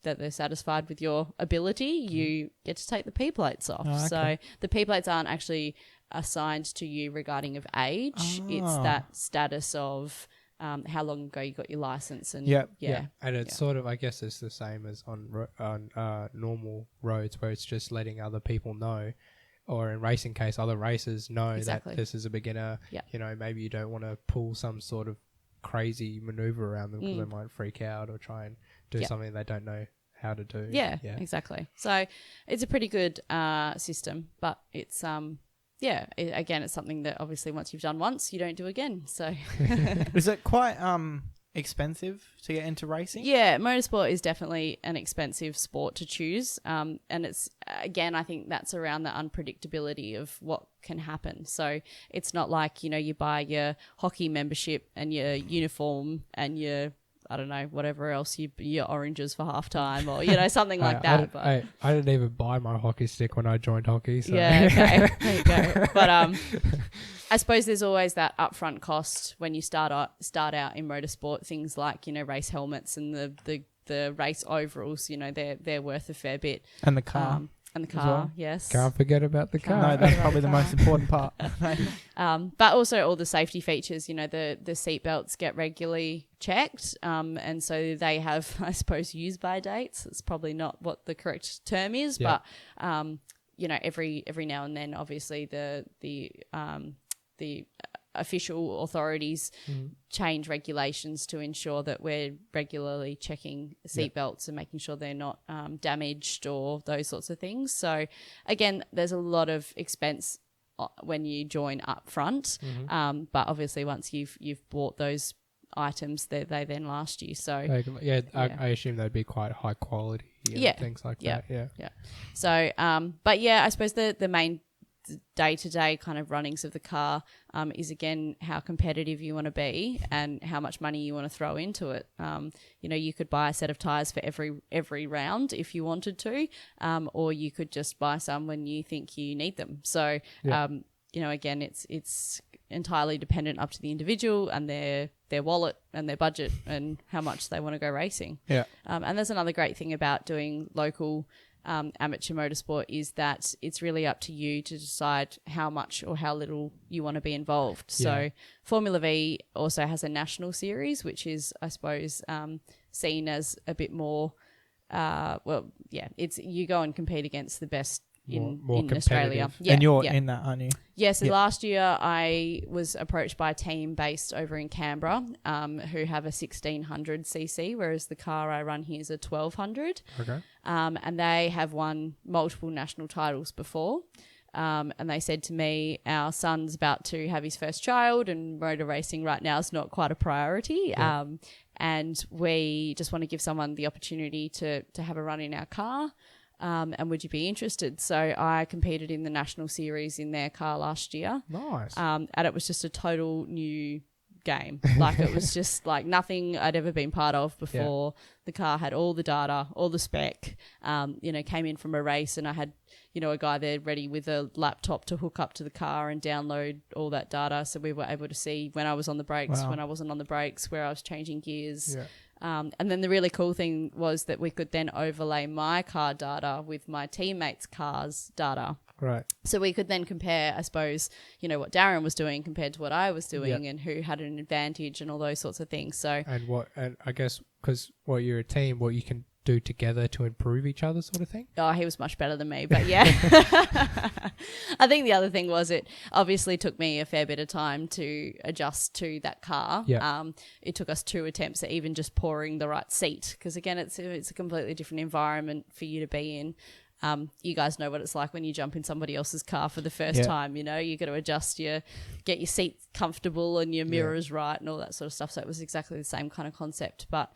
that they're satisfied with your ability, you get to take the P-plates off. So the P-plates aren't actually assigned to you regarding of age. It's that status of how long ago you got your license. And And it's sort of, I guess it's the same as on normal roads, where it's just letting other people know, or in racing case, other racers know that this is a beginner. You know, maybe you don't want to pull some sort of crazy maneuver around them because they might freak out or try and do something they don't know how to do. Exactly. So it's a pretty good system, but it's again, it's something that obviously once you've done once, you don't do again. So is it quite expensive to get into racing? Yeah, motorsport is definitely an expensive sport to choose, and it's, again, I think that's around the unpredictability of what can happen. So it's not like, you know, you buy your hockey membership and your uniform and your I don't know, whatever else, your oranges for half-time or, something like that. I didn't even buy my hockey stick when I joined hockey. So. Yeah, okay. There you go. But I suppose there's always that upfront cost when you start out in motorsport, things like, race helmets and the race overalls, they're worth a fair bit. And the car. And the car, yes. Can't forget about the car. No, that's probably the most important part. But also all the safety features, the seat belts get regularly checked. And so they have, I suppose, use by dates. It's probably not what the correct term is, but, every now and then, obviously the official authorities change regulations to ensure that we're regularly checking seatbelts and making sure they're not damaged or those sorts of things. So, again, there's a lot of expense when you join up front, but obviously once you've bought those items, they then last you. So I assume they'd be quite high quality and things like that. Yeah. So, but yeah, I suppose the main day-to-day kind of runnings of the car is, again, how competitive you want to be and how much money you want to throw into it. You could buy a set of tyres for every round if you wanted to, or you could just buy some when you think you need them. So, again, it's entirely dependent up to the individual and their wallet and their budget and how much they want to go racing. Yeah. And there's another great thing about doing local amateur motorsport is that it's really up to you to decide how much or how little you want to be involved. So Formula V also has a national series, which is, I suppose, seen as a bit more, it's you go and compete against the best in Australia. Yeah, and you're in that, aren't you? Yeah, so last year I was approached by a team based over in Canberra who have a 1600cc, whereas the car I run here is a 1200. Okay. And they have won multiple national titles before. And they said to me, our son's about to have his first child and motor racing right now is not quite a priority. Yeah. And we just want to give someone the opportunity to have a run in our car. And would you be interested? So I competed in the national series in their car last year. Nice. And it was just a total new game. Like, it was just like nothing I'd ever been part of before. Yeah. The car had all the data, all the spec, came in from a race and I had, a guy there ready with a laptop to hook up to the car and download all that data. So we were able to see when I was on the brakes, when I wasn't on the brakes, where I was changing gears. Yeah. And then the really cool thing was that we could then overlay my car data with my teammates' cars data. Right. So we could then compare, I suppose, what Darren was doing compared to what I was doing and who had an advantage and all those sorts of things. So and I guess because you're a team, what you can do together to improve each other sort of thing? Oh, he was much better than me, but yeah. I think the other thing was it obviously took me a fair bit of time to adjust to that car. Yeah. It took us 2 attempts at even just pouring the right seat because, again, it's a completely different environment for you to be in. You guys know what it's like when you jump in somebody else's car for the first time, you got to adjust get your seat comfortable and your mirrors right and all that sort of stuff. So it was exactly the same kind of concept, but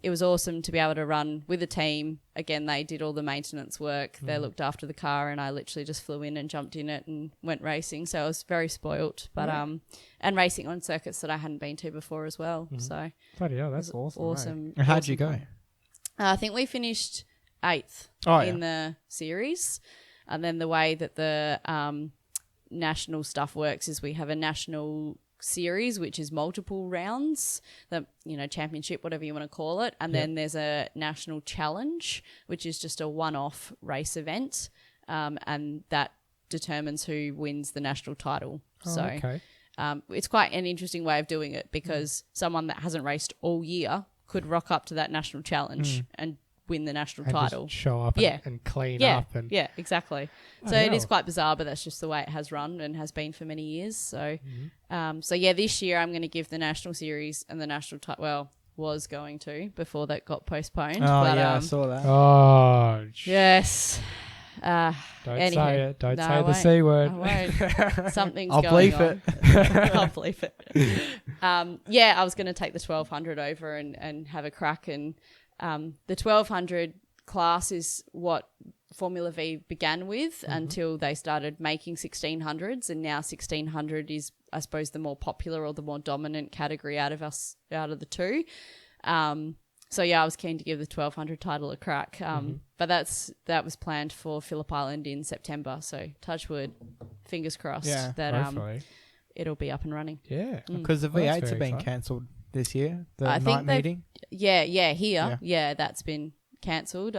it was awesome to be able to run with a team. Again, they did all the maintenance work. They looked after the car and I literally just flew in and jumped in it and went racing. So I was very spoilt, but, and racing on circuits that I hadn't been to before as well. So bloody hell, that's awesome. Right? How'd you go? I think we finished 8th in the series. And then the way that the national stuff works is we have a national series, which is multiple rounds, the championship, whatever you want to call it. And then there's a national challenge, which is just a one-off race event. And that determines who wins the national title. It's quite an interesting way of doing it because someone that hasn't raced all year could rock up to that national challenge and win the national title. Just show up and clean up. And yeah, exactly. So it is quite bizarre, but that's just the way it has run and has been for many years. So, this year I'm going to give the national series and the national title. Was going to before that got postponed. I saw that. Oh, yes. Don't say it. Don't say the C word. I won't. Something's I'll going bleep on. it. I'll bleep it. I was going to take the 1200 over and have a crack. And the 1200 class is what Formula V began with until they started making 1600s, and now 1600 is, I suppose, the more popular or the more dominant category out of the two. So yeah, I was keen to give the 1200 title a crack. But that was planned for Phillip Island in September. So touch wood, fingers crossed that hopefully. It'll be up and running. Yeah, Because the Well, that's V8s have very been exciting. cancelled this year. The I night think they've- meeting. Here, that's been cancelled.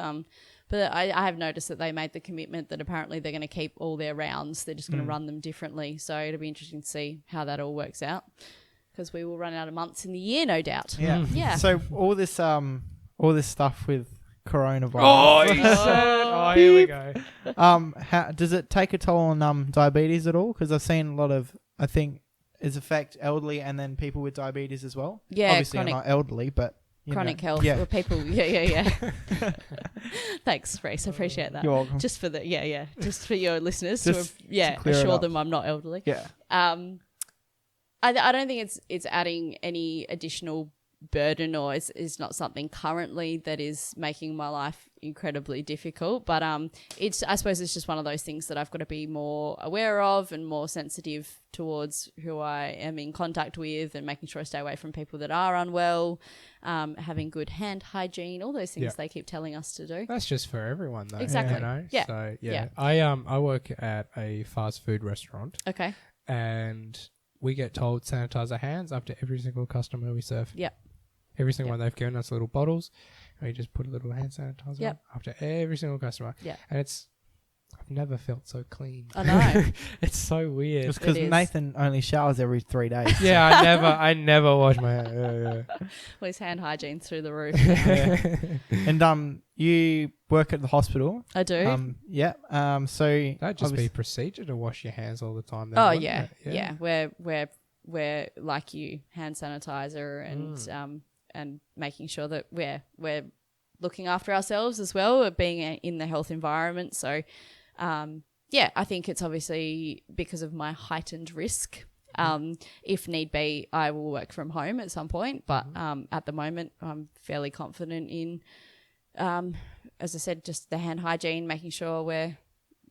But I have noticed that they made the commitment that apparently they're going to keep all their rounds. They're just going to run them differently. So it'll be interesting to see how that all works out, because we will run out of months in the year, no doubt. Yeah. Yeah. So all this stuff with coronavirus. Oh, you said. Oh, here we go. How does it take a toll on diabetes at all? Because I've seen a lot of, I think, it's affect elderly and then people with diabetes as well. Yeah, Obviously, chronic- I'm not elderly, but Chronic health. Yeah. Well, people. Yeah. Thanks, Rhys. I appreciate that. You're welcome. Just for just for your listeners Just to to clear it assure up. them I'm not elderly. Yeah. I don't think it's adding any additional burden, or it's not something currently that is making my life incredibly difficult. But I suppose it's just one of those things that I've got to be more aware of and more sensitive towards who I am in contact with, and making sure I stay away from people that are unwell, having good hand hygiene, all those things they keep telling us to do. That's just for everyone, though. Exactly. You know? Yeah. So Yeah. I work at a fast food restaurant, Okay. and we get told sanitize our hands after every single customer we serve. Yep. Every single one, they've given us little bottles, and we just put a little hand sanitizer Yep. on after every single customer. Yeah. And I've never felt so clean. I know. It's so weird. Just because It is. Nathan only showers every 3 days. Yeah, I never wash my hands. Well, his hand hygiene through the roof. And you work at the hospital. I do. So That'd just be obviously- procedure to wash your hands all the time. Then, Oh wouldn't yeah, it? yeah. We're like you, hand sanitizer and making sure that we're looking after ourselves as well, being in the health environment. So, I think it's obviously because of my heightened risk. If need be, I will work from home at some point, but at the moment, I'm fairly confident in, as I said, just the hand hygiene, making sure we're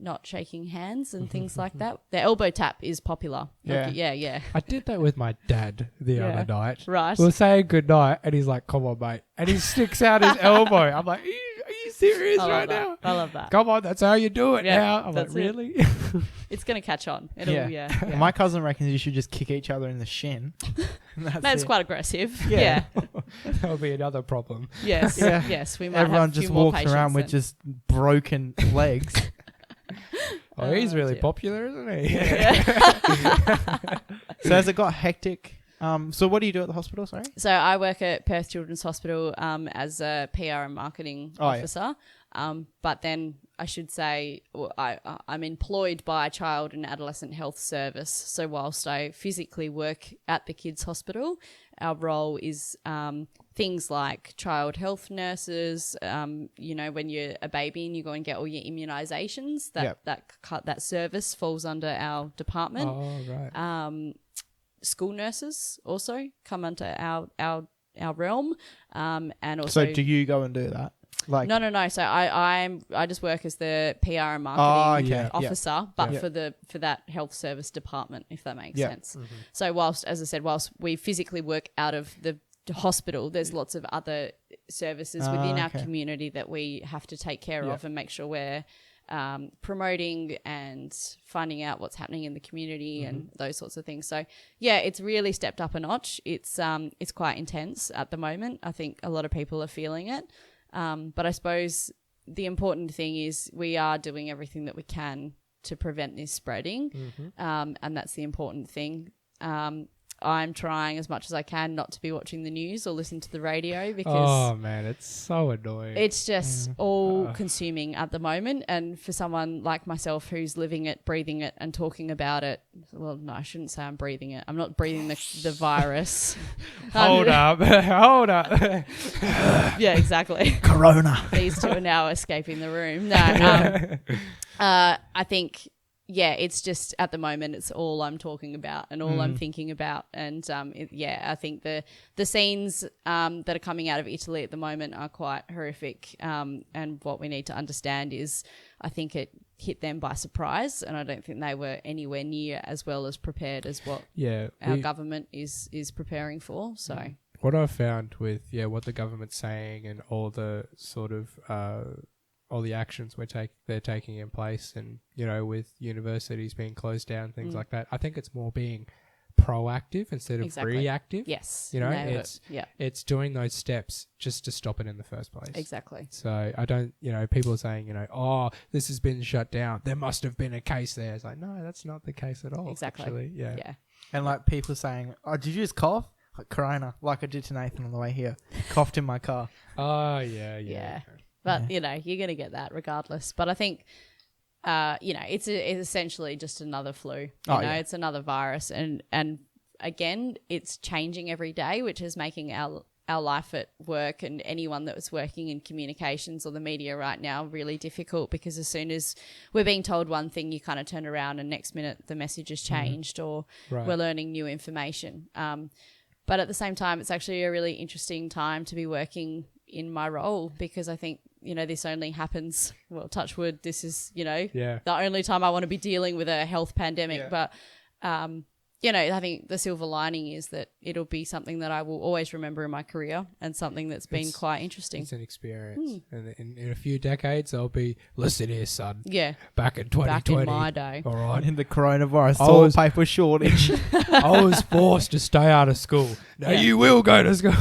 not shaking hands and things like that. The elbow tap is popular. Yeah. I did that with my dad the other night. Right. We were saying goodnight, and he's like, "Come on, mate," and he sticks out his elbow. I'm like, "Are you serious right now? I love that. Come on, that's how you do it Yeah, now." I'm like, that's it. "Really?" It's going to catch on. It'll, yeah. My cousin reckons you should just kick each other in the shin. That's it. quite aggressive. Yeah. That'll be another problem. Yes. Yeah. Yes. We might Everyone have a few just more walks around with patience just broken legs. Oh, he's really dear. popular, isn't he? So has it got hectic? So what do you do at the hospital? Sorry. then. So I work at Perth Children's Hospital as a PR and marketing officer. But then I should say I'm employed by Child and Adolescent Health Service. So whilst I physically work at the kids' hospital, our role is things like child health nurses. When you're a baby and you go and get all your immunisations, that service falls under our department. Oh, right. School nurses also come under our realm, and also. So do you go and do that? Like No. So I just work as the PR and marketing okay. officer, but Yeah. for that health service department, if that makes Yeah. sense. So whilst we physically work out of the hospital, there's lots of other services within our okay. community that we have to take care of and make sure we're promoting and finding out what's happening in the community and those sorts of things. So yeah, it's really stepped up a notch. It's quite intense at the moment. I think a lot of people are feeling it. But I suppose the important thing is we are doing everything that we can to prevent this spreading. And that's the important thing. I'm trying as much as I can not to be watching the news or listen to the radio because Oh man, it's so annoying. it's just all consuming at the moment. And for someone like myself who's living it, breathing it and talking about it, well, no, I shouldn't say I'm breathing it. I'm not breathing the virus. Hold up. Yeah, exactly. Corona. These two are now escaping the room. No, I think, it's just at the moment it's all I'm talking about and all I'm thinking about. And I think the scenes that are coming out of Italy at the moment are quite horrific. And what we need to understand is I think it hit them by surprise, and I don't think they were anywhere near as well as prepared as what our government is preparing for. So what I've found with what the government's saying and all the sort of all the actions they're taking in place, and with universities being closed down, things like that. I think it's more being proactive instead of reactive. Yes. It's doing those steps just to stop it in the first place. Exactly. So I don't, people are saying, oh, this has been shut down, there must have been a case there. It's like, no, that's not the case at all. Exactly. Actually. Yeah. And like people saying, oh, did you just cough? Like Corona, like I did to Nathan on the way here. Coughed in my car. Oh, yeah. But, you're going to get that regardless. But I think, it's essentially just another flu. It's another virus. And again, it's changing every day, which is making our life at work and anyone that was working in communications or the media right now really difficult, because as soon as we're being told one thing, you kind of turn around and next minute the message has changed or we're learning new information. But at the same time, it's actually a really interesting time to be working in my role, because I think, this only happens, well, touch wood, this is, the only time I want to be dealing with a health pandemic. But, I think the silver lining is that it'll be something that I will always remember in my career and something that's been quite interesting. It's an experience. And in a few decades, I'll be, listen here, son. Yeah. Back in 2020. Back in my day. All right. In the coronavirus toilet paper shortage. I was forced to stay out of school. Now you will go to school.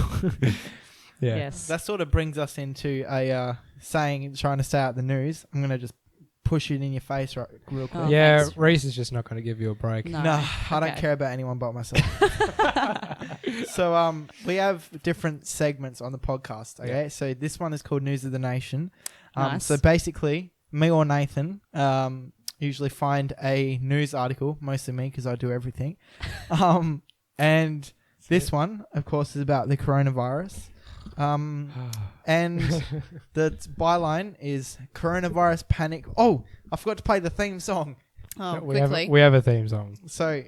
Yeah. Yes. That sort of brings us into a saying, trying to stay out the news. I'm going to just push it in your face real quick. Thanks. Rhys is just not going to give you a break. No, I don't care about anyone but myself. So we have different segments on the podcast, okay? So this one is called News of the Nation. Nice. So basically, me or Nathan usually find a news article, mostly me because I do everything. And this one, of course, is about the coronavirus. And the byline is coronavirus panic. Oh, I forgot to play the theme song. Oh, we have a theme song. So,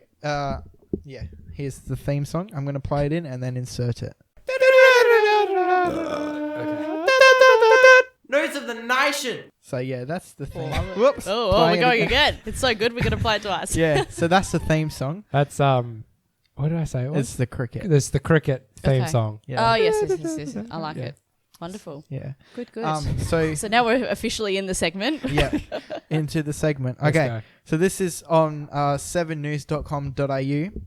here's the theme song. I'm going to play it in and then insert it. News of the Nation. So, that's the theme. Whoops. Oh, we're going again. It's so good, we're going to play it twice. Yeah, so that's the theme song. That's, what did I say? It's the cricket. It's the cricket theme song. Yeah. Oh, yes. I like it. Wonderful. Yeah. Good. So now we're officially in the segment. Yeah, into the segment. Okay, so this is on 7news.com.au.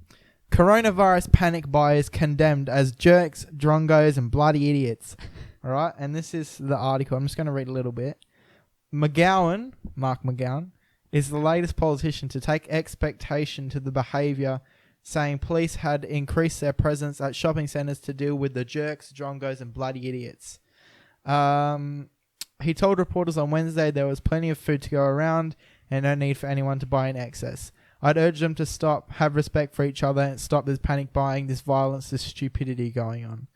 Coronavirus panic buyers condemned as jerks, drongos, and bloody idiots. All right, and this is the article. I'm just going to read a little bit. Mark McGowan, is the latest politician to take expectation to the behaviour, saying police had increased their presence at shopping centres to deal with the jerks, drongos, and bloody idiots. He told reporters on Wednesday there was plenty of food to go around and no need for anyone to buy in excess. I'd urge them to stop, have respect for each other, and stop this panic buying, this violence, this stupidity going on.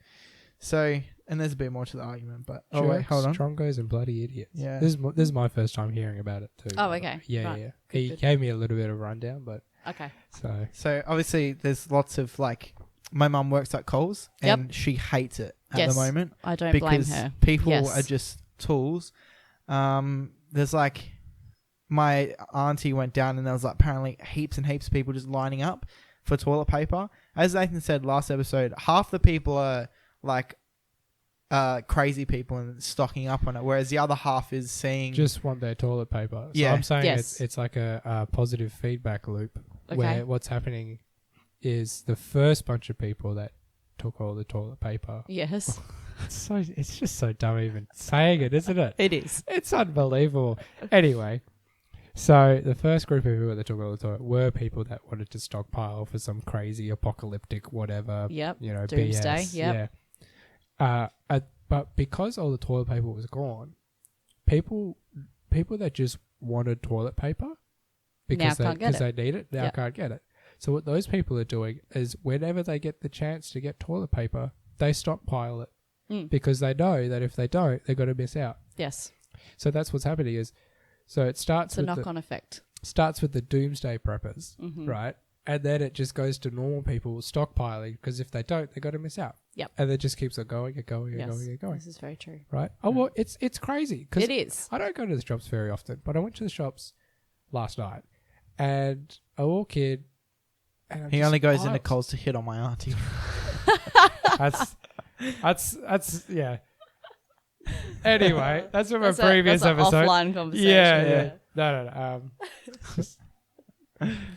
So, and there's a bit more to the argument, but... Jerks, wait, hold on. Drongos and bloody idiots. Yeah. This is my first time hearing about it too. Oh, okay. Yeah, right. yeah. He gave me a little bit of rundown, but... Okay. So obviously there's lots of my mum works at Coles and she hates it at the moment. I don't blame her. People are just tools. There's my auntie went down and there was apparently heaps and heaps of people just lining up for toilet paper. As Nathan said last episode, half the people are crazy people and stocking up on it, whereas the other half is seeing just want their toilet paper. So I'm saying it's like a positive feedback loop where what's happening is the first bunch of people that took all the toilet paper. Yes. It's just so dumb even saying it, isn't it? It is. It's unbelievable. Anyway, so the first group of people that took all the toilet were people that wanted to stockpile for some crazy apocalyptic whatever. Yep. Doomsday. BS. Yep. Yeah. But because all the toilet paper was gone, people that just wanted toilet paper because they need it now can't get it. So what those people are doing is whenever they get the chance to get toilet paper, they stockpile it because they know that if they don't, they're going to miss out. Yes. So that's what's happening is, so it starts with a knock-on effect. Starts with the doomsday preppers, right? And then it just goes to normal people stockpiling because if they don't, they're going to miss out. Yep. And it just keeps on going and going and going and going. This is very true. Right? Oh, well, it's crazy. Cause it is. I don't go to the shops very often, but I went to the shops last night and I walk in and he only goes into Coles to hit on my auntie. That's yeah. Anyway, that's from a That's previous an episode. offline conversation. Yeah. No.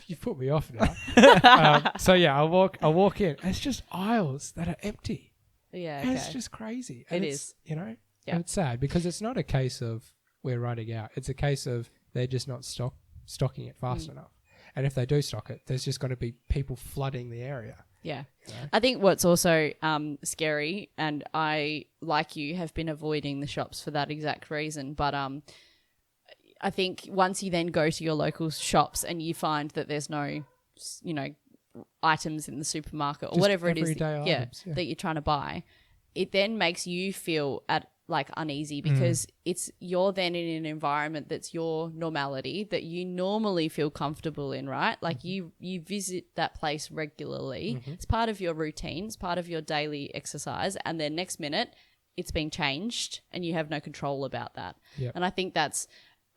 You put me off now. So yeah, I'll walk in. And it's just aisles that are empty. Yeah, And okay. it's just crazy. And It it's, is. You know, Yeah. and it's sad because it's not a case of we're running out. It's a case of they're just not stocking it fast enough. And if they do stock it, there's just going to be people flooding the area. Yeah. You know? I think what's also scary, and I, like you, have been avoiding the shops for that exact reason, but I think once you then go to your local shops and you find that there's no, items in the supermarket or Just whatever it is everyday items, that you're trying to buy, it then makes you feel uneasy because you're then in an environment that's your normality, that you normally feel comfortable in, right? Like you visit that place regularly. It's part of your routine, it's part of your daily exercise, and then next minute it's being changed and you have no control about that. Yep. And I think that's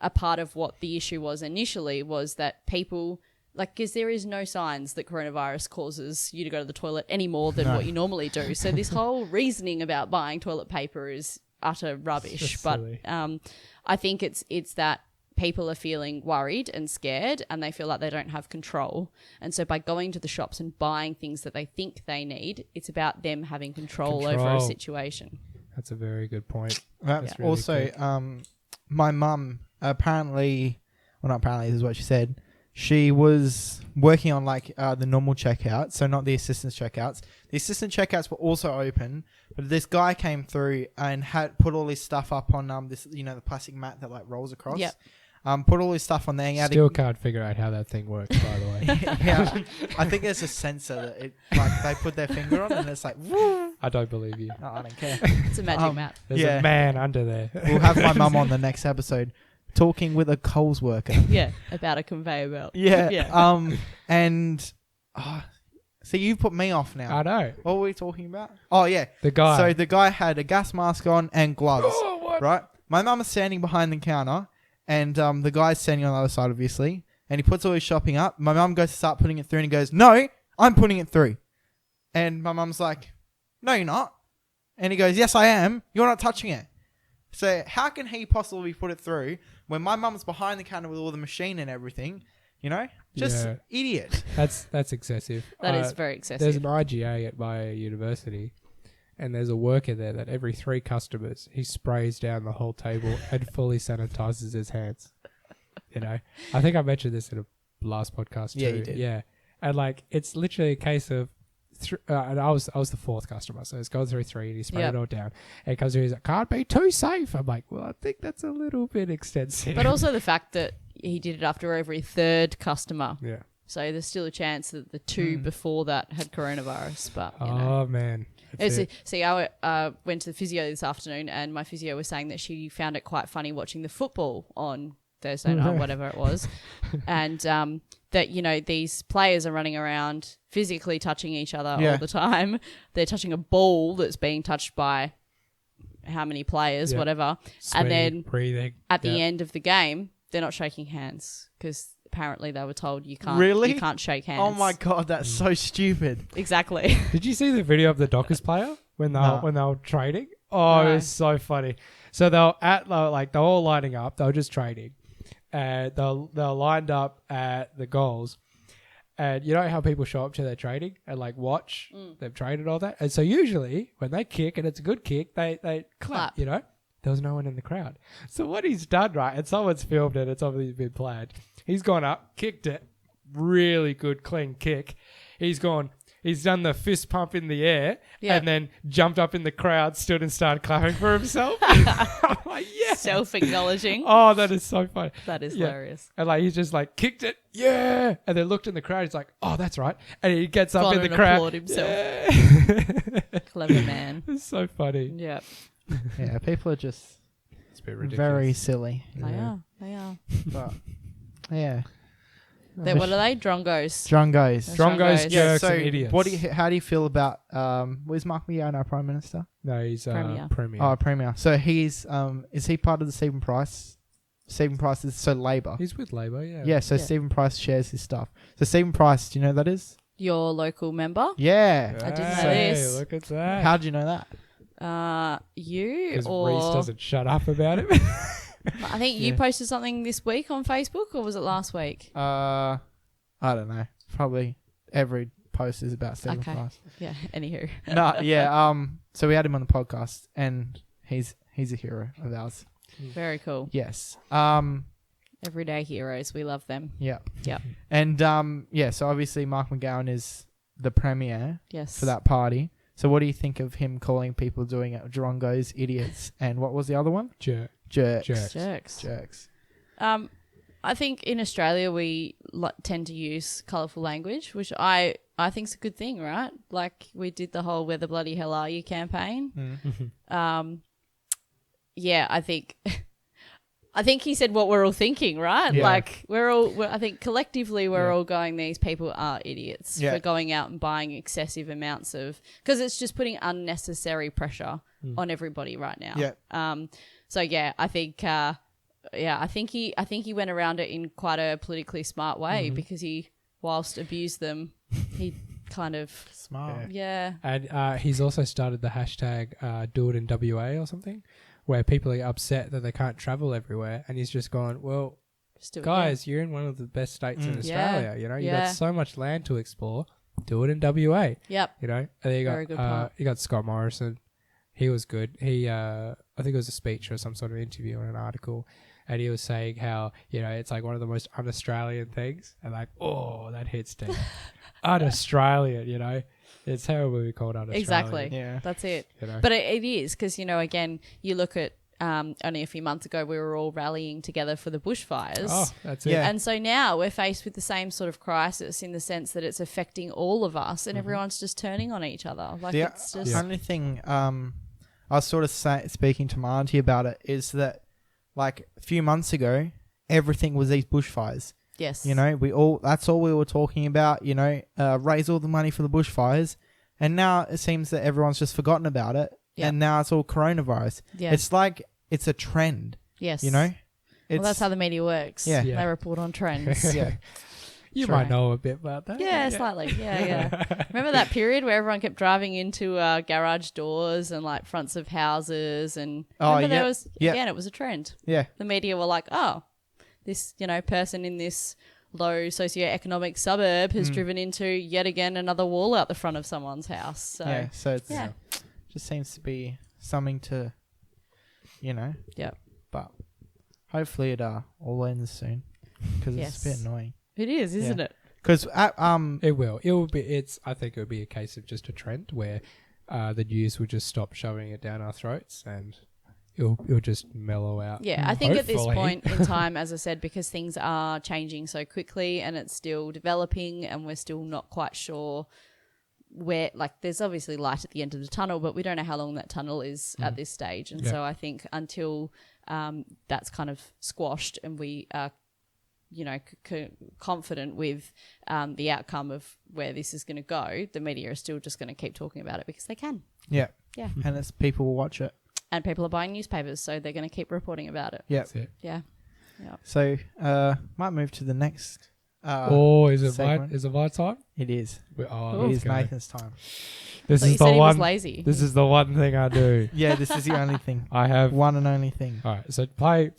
a part of what the issue was initially, was that people, because there is no signs that coronavirus causes you to go to the toilet any more than what you normally do. So this whole reasoning about buying toilet paper is utter rubbish. But I think it's that people are feeling worried and scared and they feel like they don't have control. And so by going to the shops and buying things that they think they need, it's about them having control over a situation. That's a very good point. That's really also, my mum apparently, well, not apparently, this is what she said. She was working on the normal checkout, so not the assistance checkouts. The assistant checkouts were also open, but this guy came through and had put all his stuff up on this, the plastic mat that rolls across. Yep. Put all his stuff on there. Still can't figure out how that thing works, by the way. Yeah, I think there's a sensor that they put their finger on and it's like, woo. I don't believe you. No, I don't care. It's a magic map. There's a man under there. We'll have my mum on the next episode talking with a Coles worker. Yeah, about a conveyor belt. Yeah. Yeah. So you've put me off now. I know. What were we talking about? Oh, yeah. The guy. So the guy had a gas mask on and gloves. Oh, what? Right? My mum is standing behind the counter and the guy's standing on the other side, obviously. And he puts all his shopping up. My mum goes to start putting it through and he goes, "No, I'm putting it through." And my mum's like, "No, you're not." And he goes, "Yes, I am. You're not touching it." So how can he possibly put it through when my mum's behind the counter with all the machine and everything? Just idiot. That's excessive. That is very excessive. There's an IGA at my university, and there's a worker there that every 3 customers, he sprays down the whole table and fully sanitizes his hands. I think I mentioned this in a last podcast too. Yeah, you did. Yeah, and it's literally a case of. And I was the 4th customer, so it's gone through 3 and he sprayed it all down. And it comes through, he's like, "Can't be too safe." I'm like, well, I think that's a little bit extensive. But also the fact that he did it after every 3rd customer. Yeah. So there's still a chance that the 2 before that had coronavirus. But Oh man. See, I went to the physio this afternoon, and my physio was saying that she found it quite funny watching the football on Thursday night, whatever it was, and that these players are running around physically touching each other all the time. They're touching a ball that's being touched by how many players, whatever, Sweaty, and then breathing at the end of the game, they're not shaking hands because apparently they were told you can't. Really? You can't shake hands. Oh my God, that's so stupid. Exactly. Did you see the video of the Dockers player when they were trading? Oh, No. it was so funny. So they're all lining up. They were just trading. They're lined up at the goals. And you know how people show up to their trading and watch them trade and all that? And so usually when they kick and it's a good kick, they clap. There was no one in the crowd. So what he's done, right, and someone's filmed it, it's obviously been planned. He's gone up, kicked it, really good, clean kick. He's done the fist pump in the air and then jumped up in the crowd, stood and started clapping for himself. I'm like, yeah. Self-acknowledging. Oh, that is so funny. That is hilarious. And he's just kicked it, yeah. And then looked in the crowd. He's like, "Oh, that's right." And he gets up in the crowd. Applaud himself. Yeah. Clever man. It's so funny. Yeah. Yeah, people are just It's a bit ridiculous. very silly. They are. But yeah, What are they? Drongos. Drongos. Drongos, jerks, so and idiots. how do you feel about was Mark Mayon our Prime Minister? No, he's Premier. Premier. Oh, Premier. So he's is he part of the Stephen Price? Stephen Price is Labour. He's with Labour, yeah. Yeah, so Yeah. Stephen Price shares his stuff. So Stephen Price, do you know who that is? your local member. Yeah. I didn't know Hey, this. look at that. How'd you know that? You Because or Rhys doesn't shut up about it. I think you posted something this week on Facebook, or was it last week? I don't know. Probably every post is about 7 Okay. plus. Yeah. Anywho. No, yeah. So we had him on the podcast, and he's a hero of ours. Very cool. Yes. Everyday heroes. We love them. Yeah. Yep. And so obviously Mark McGowan is the premier Yes. for that party. So what do you think of him calling people doing it Drongos idiots? And what was the other one? Jerks. Jerks. I think in Australia we tend to use colourful language, which I think is a good thing, right? Like we did the whole "Where the bloody hell are you" campaign. Yeah, I think he said what we're all thinking, right? Yeah. Like I think collectively we're all going, these people are idiots for going out and buying excessive amounts because it's just putting unnecessary pressure on everybody right now. Yeah. So yeah, I think I think he went around it in quite a politically smart way because he, whilst abused them, he kind of Smart. yeah. And he's also started the hashtag Do It in WA or something, where people are upset that they can't travel everywhere, and he's just gone, well, Just do it, guys, you're in one of the best states in Australia. Yeah. You know, you Yeah. got so much land to explore. Do it in WA. Yep. You know, and then Very good point. you got Scott Morrison. He was good. He, I think it was a speech or some sort of interview or an article, and he was saying how, you know, it's like one of the most un-Australian things, and like, oh, that hits deep. Un-Australian, you know, it's terrible to be called un-Australian. Exactly. Yeah. That's it. You know? But it is because, you know, again, you look at only a few months ago we were all rallying together for the bushfires. Oh, that's it. Yeah. And so now we're faced with the same sort of crisis in the sense that it's affecting all of us and everyone's just turning on each other. Like it's just The only thing I was sort of speaking to my auntie about it is that, like, a few months ago, everything was these bushfires. yes. You know, that's all we were talking about, you know, raise all the money for the bushfires. And now it seems that everyone's just forgotten about it. Yeah. And now it's all coronavirus. Yeah. It's like, it's a trend, yes. you know? Well, that's how the media works. Yeah. Yeah. They report on trends. Yeah. You That's might right. know a bit about that. Yeah, slightly. Yeah. Remember that period where everyone kept driving into garage doors and like fronts of houses and remember there was again it was a trend. Yeah. The media were like, "Oh, this, you know, person in this low socioeconomic suburb has driven into yet again another wall out the front of someone's house." So Yeah. So it's yeah. just seems to be something to, you know. Yeah. But hopefully it all ends soon because it's a bit annoying. It is, isn't it? Because It will. It will be. I think it would be a case of just a trend where the news will just stop shoving it down our throats and it'll just mellow out. Yeah, I think at this Hopefully. point in time, as I said, because things are changing so quickly and it's still developing and we're still not quite sure where, like, there's obviously light at the end of the tunnel, but we don't know how long that tunnel is at this stage. And so I think until that's kind of squashed and we are, you know, confident with the outcome of where this is going to go, the media are still just going to keep talking about it because they can. yeah. Yeah. And it's people will watch it. And people are buying newspapers, so they're going to keep reporting about it. Yeah. That's it. Yeah. So might move to the next. Is it segment. Is it my time? It is. It Let's is go. Nathan's time. This But you is the said he was one. lazy. This is the one thing I do. Yeah, this is the only thing. I have. One and only thing. All right. So play.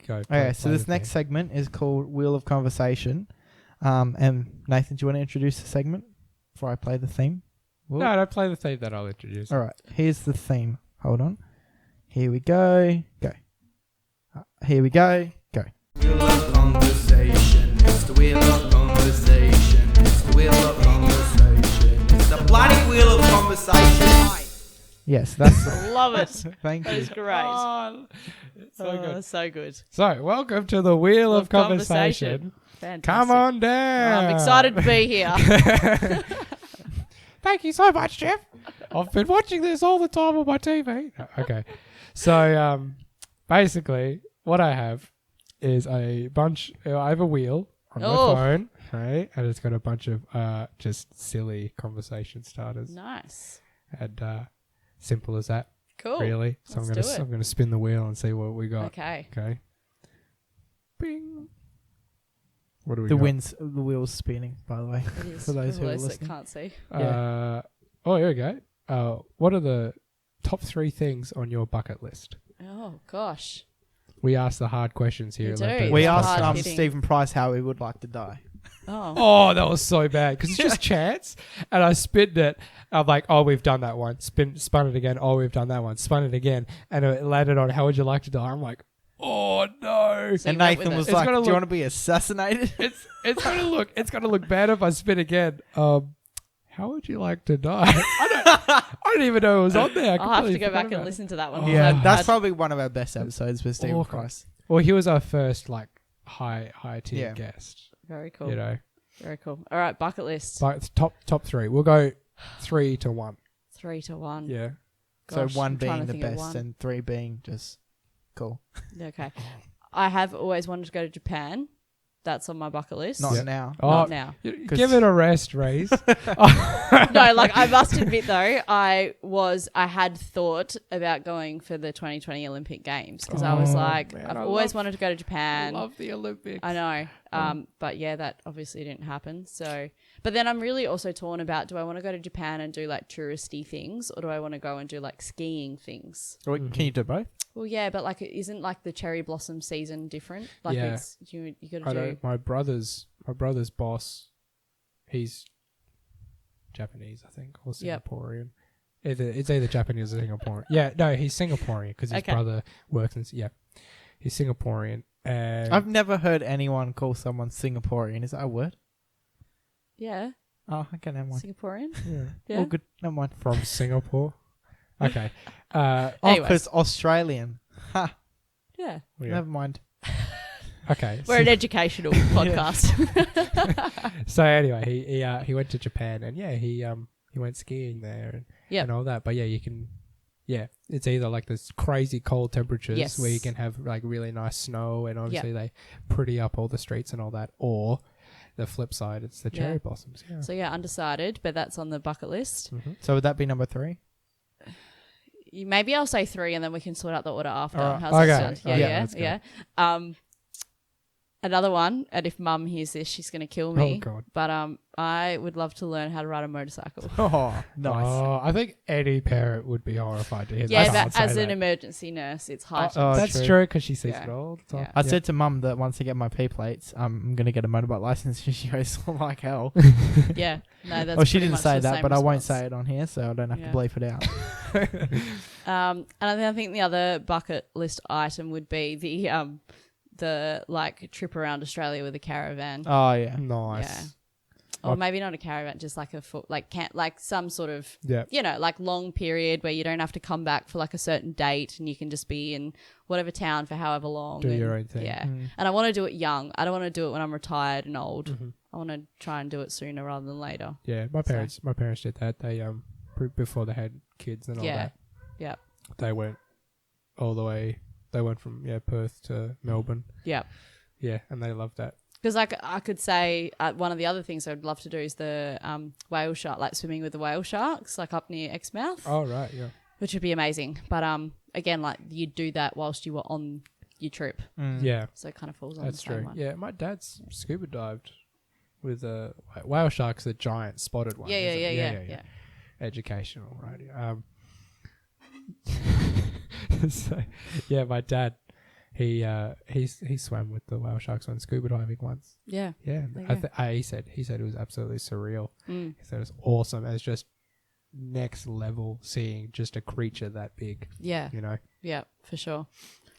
Go. Okay, so this next segment is called Wheel of Conversation. And Nathan, do you want to introduce the segment before I play the theme? No, don't play the theme that I'll introduce. All right, here's the theme. Hold on. Here we go. Go. Here we go. Go. Wheel of conversation. It's the wheel of conversation. It's the wheel of conversation. It's the bloody wheel of conversation. Yes, that's Love it. Thank That you. is great. Oh, it's so good. So good. So, welcome to the Wheel of Conversation. Fantastic. Come on down. I'm excited to be here. Thank you so much, Jeff. I've been watching this all the time on my TV. Okay. So, basically, what I have is I have a wheel on my Oh. phone, okay, and it's got a bunch of just silly conversation starters. Nice. And simple as that, Cool. really. So Let's do it. I'm gonna spin the wheel and see what we got. Okay. Okay. Bing. What do we The got? the wheels spinning, by the way. It is For those who are that listening. can't see. Oh, here we go. What are the top 3 things on your bucket list? Oh gosh. We ask the hard questions here. We at do. Left Beat. We It's asked hard-hitting. Stephen Price how he would like to die. Oh. Oh, that was so bad because it's just chance, and I spinned it. I'm like, oh, we've done that one. Spun it again. Oh, we've done that one. Spun it again, and it landed on how would you like to die? I'm like, oh no. So you And went Nathan with was it. like, gonna "Do you look- want to be assassinated?" It's gonna look bad if I spin again. How would you like to die? I don't even know it was on there. I I'll have to completely go forgot back and about it. listen to that one. Oh, Yeah, I've that's had- probably one of our best episodes with Stephen Okay. Price. Well, he was our first like high tier Yeah. guest. very cool. You know, Very cool. All right, bucket list. but it's top 3. We'll go 3 to 1. 3 to 1. Yeah. Gosh, so one I'm trying being to the think of best one. and 3 being just cool. Okay. I have always wanted to go to Japan. That's on my bucket list. Not Yeah. now. Oh, Not now. give it a rest, Rhys. No, like I must admit though, I had thought about going for the 2020 Olympic Games because I was Oh, like, man, I've I always love- wanted to go to I Japan. love the Olympics. I know. But yeah, that obviously didn't happen. So, but then I'm really also torn about, do I want to go to Japan and do like touristy things or do I want to go and do like skiing things? Can you do both? Well, yeah, but like, isn't like the cherry blossom season different? Like Yeah. it's, you got I to do. don't. My brother's boss, he's Japanese, I think, or Yep. Singaporean. It's either Japanese or Singaporean. Yeah, no, he's Singaporean because his Okay. brother works in. Yeah, he's Singaporean, and I've never heard anyone call someone Singaporean. Is that a word? Yeah. Oh, okay, never mind. Singaporean? yeah, Yeah. Oh, good. Never mind. from Singapore. Okay. Oh, Anyways. because Australian. Ha. Yeah. Yeah. Never mind. Okay. We're an educational podcast. So anyway, he went to Japan and yeah, he went skiing there and, Yep. and all that. But yeah, you can, yeah, it's either like this crazy cold temperatures Yes. where you can have like really nice snow and obviously they pretty up all the streets and all that, or the flip side, it's the cherry Yeah. blossoms. Yeah. So yeah, undecided, but that's on the bucket list. So would that be number 3? Maybe I'll say 3 and then we can sort out the order after. Alright. How's Okay. that sound? Okay, Yeah, let's go. yeah. Another one, and if Mum hears this, she's gonna kill me. Oh god. But I would love to learn how to ride a motorcycle. Oh, nice. Oh, I think any parent would be horrified to hear Yeah, that. but as an emergency nurse, it's heightened. Oh, that's true. true because she sees Yeah. it all the time. Yeah. I said to Mum that once I get my P plates, I'm going to get a motorbike license. She goes, like hell. Yeah, no, that's. Well, she pretty didn't much say the that, same but I won't response. say it on here, so I don't have Yeah. to bleep it out. And I think the other bucket list item would be the like trip around Australia with a caravan. Oh, yeah. Nice. Yeah. Or maybe not a caravan, just like like some sort of, Yeah. like long period where you don't have to come back for like a certain date and you can just be in whatever town for however long. Do and, your own thing. Yeah. Mm. And I want to do it young. I don't want to do it when I'm retired and old. Mhm. I want to try and do it sooner rather than later. Yeah, my parents did that. They before they had kids and all Yeah. that. Yeah. They went all the way. They went from Perth to Melbourne. Yeah. Yeah, and they loved that. Because I could say one of the other things I'd love to do is the whale shark, like swimming with the whale sharks, like up near Exmouth, Oh right, yeah. which would be amazing. But again, like you'd do that whilst you were on your trip, Mm. Yeah, so it kind of falls on that's the same true. one. Yeah, my dad's scuba dived with whale sharks, the giant spotted one. Yeah, isn't it? yeah. Educational, right? So yeah, my dad, he swam with the whale sharks on scuba diving once. Yeah. Yeah, There you he said it was absolutely surreal. Mm. He said it was awesome. It's just next level seeing just a creature that big. Yeah. You know. Yeah, for sure.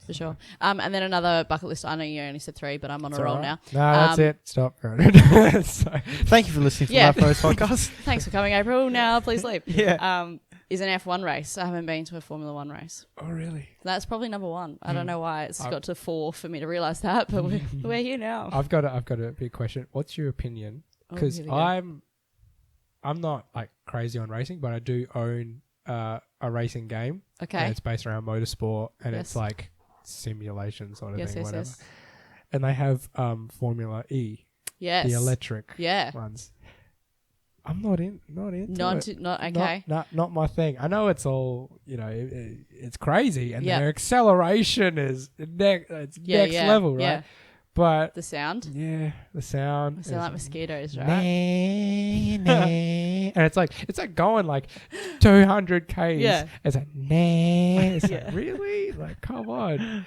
For sure. And then another bucket list. I know you only said 3, but I'm on a roll now. No, that's it. Stop. So, Thank you for listening to Yeah. my first podcast. Thanks for coming, April. Now please leave. Yeah. Is an F1 race. I haven't been to a Formula 1 race. oh really? That's probably number 1. I don't know why it's I've- got to 4 for me to realise that, but we're here now. I've got a big question. What's your opinion? Oh, Because here we go. I'm not like crazy on racing, but I do own a racing game. Okay. And it's based around motorsport, and Yes. it's like simulation sort of Yes, thing, yes, whatever. yes. And they have Formula E, Yes. the electric Yeah. ones. I'm not into it. Not okay. Not my thing. I know it's all, it's crazy, and Yeah. their acceleration is next Yeah, level, right? yeah. But The sound. yeah, the sound. They sound like mosquitoes, right? And it's like going like 200 k's. Yeah. It's like It's Yeah. like, really? Like, come on.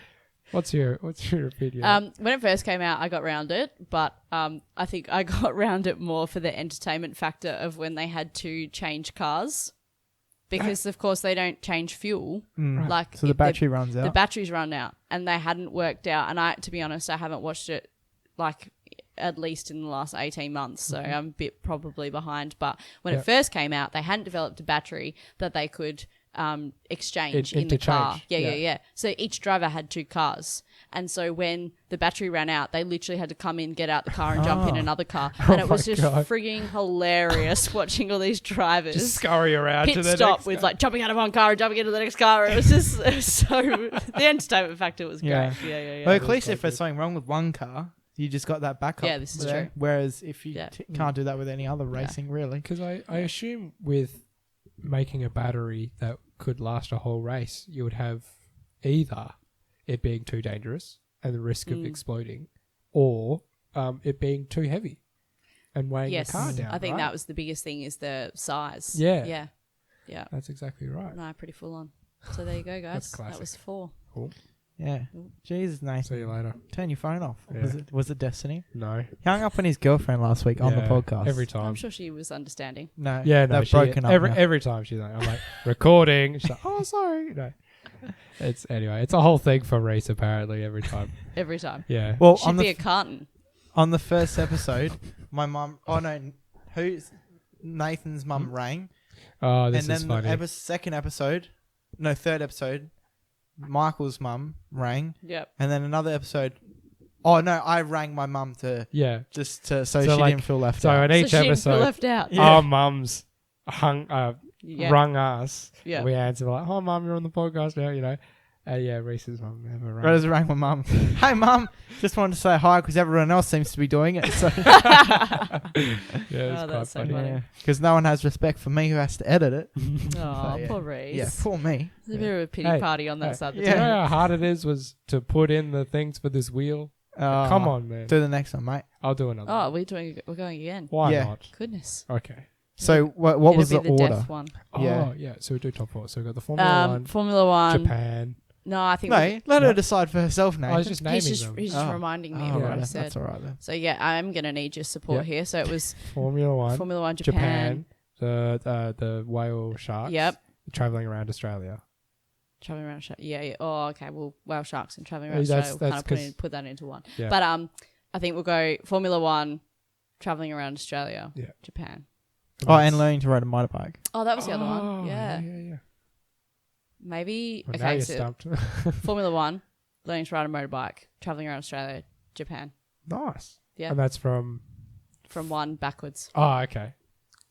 What's your opinion? When it first came out, I got round it, but I think I got round it more for the entertainment factor of when they had to change cars, because of course they don't change fuel. Like So the battery runs out. The batteries run out, and they hadn't worked out. And to be honest, I haven't watched it like at least in the last 18 months, so I'm a bit probably behind. But when it first came out, they hadn't developed a battery that they could exchange in the car. Yeah. So each driver had 2 cars. And so when the battery ran out, they literally had to come in, get out the car and jump in another car. And it was just frigging hilarious watching all these drivers Just scurry around pit to the stop next with car. like jumping out of one car and jumping into the next car. It was so the entertainment factor was great. Yeah. Yeah. Well, at least if there's something wrong with one car, you just got that backup. Yeah, this is there. true. Whereas if you Yeah. can't do that with any other racing, really. Because I assume with making a battery that could last a whole race, you would have either it being too dangerous and the risk of exploding, or it being too heavy and weighing the car down. I think right? that was the biggest thing, is the size. Yeah. Yeah. That's exactly right. No, pretty full on. So there you go, guys. That's classic. That was 4. Cool. Yeah. Jesus, Nathan. See you later. Turn your phone off. Yeah. Was it Destiny? No. He hung up on his girlfriend last week on the Yeah, podcast. every time. I'm sure she was understanding. No. Yeah, no, they've she, broken up. now. every time she's like, I'm like recording. She's like, oh, sorry. No, it's a whole thing for Rhys apparently every time. Every time. Yeah. Well, Should on be the a carton. on the first episode, my mum. Oh no, Nathan's mum rang, Oh, this and is then funny. the third episode, Michael's mum rang, Yep. and then another episode. Oh no, I rang my mum so yeah. she like, didn't feel left So out. in each so she didn't feel episode, left out. our mums Yeah. rung us. Yeah. We answered like, "Oh, mum, you're on the podcast now," you know. Yeah, Rhys's mum never rang. Rose rang my mum. Hey mum, just wanted to say hi because everyone else seems to be doing it. So Yeah, it's Oh, quite that's so funny. funny. yeah, because no one has respect for me who has to edit it. Oh, yeah. poor Rhys. Yeah, poor me. There's a bit of a pity Hey, party on that hey, side. Do you know how hard it is was to put in the things for this wheel? Come on, man. Do the next one, mate. I'll do another. Oh, we're going again. Why Yeah. not? Goodness. Okay. So what It'll was be the order? death one. Oh, yeah. So we do top 4. So we got the Formula 1, Formula 1. Japan. No, I think No, let her No. decide for herself now. I was just naming he's them. just Oh. reminding me Oh, of right, what I that's said. all right then. So yeah, I'm gonna need your support here. So it was Formula 1, Formula 1 Japan. the whale sharks. Yep. Traveling around Australia. Traveling around. Yeah. Oh, okay. Well, whale sharks and traveling around Yeah, that's- Australia. We'll that's kind of put that into one. Yeah. But I think we'll go Formula 1, traveling around Australia. Yeah. Japan. Oh, and learning to ride a motorbike. Oh, that was the other one. Oh, Yeah. yeah. Maybe. Well, now Okay. you're So stumped. Formula 1, learning to ride a motorbike, traveling around Australia, Japan. Nice. Yeah. And that's from... From 1 backwards. Oh, okay.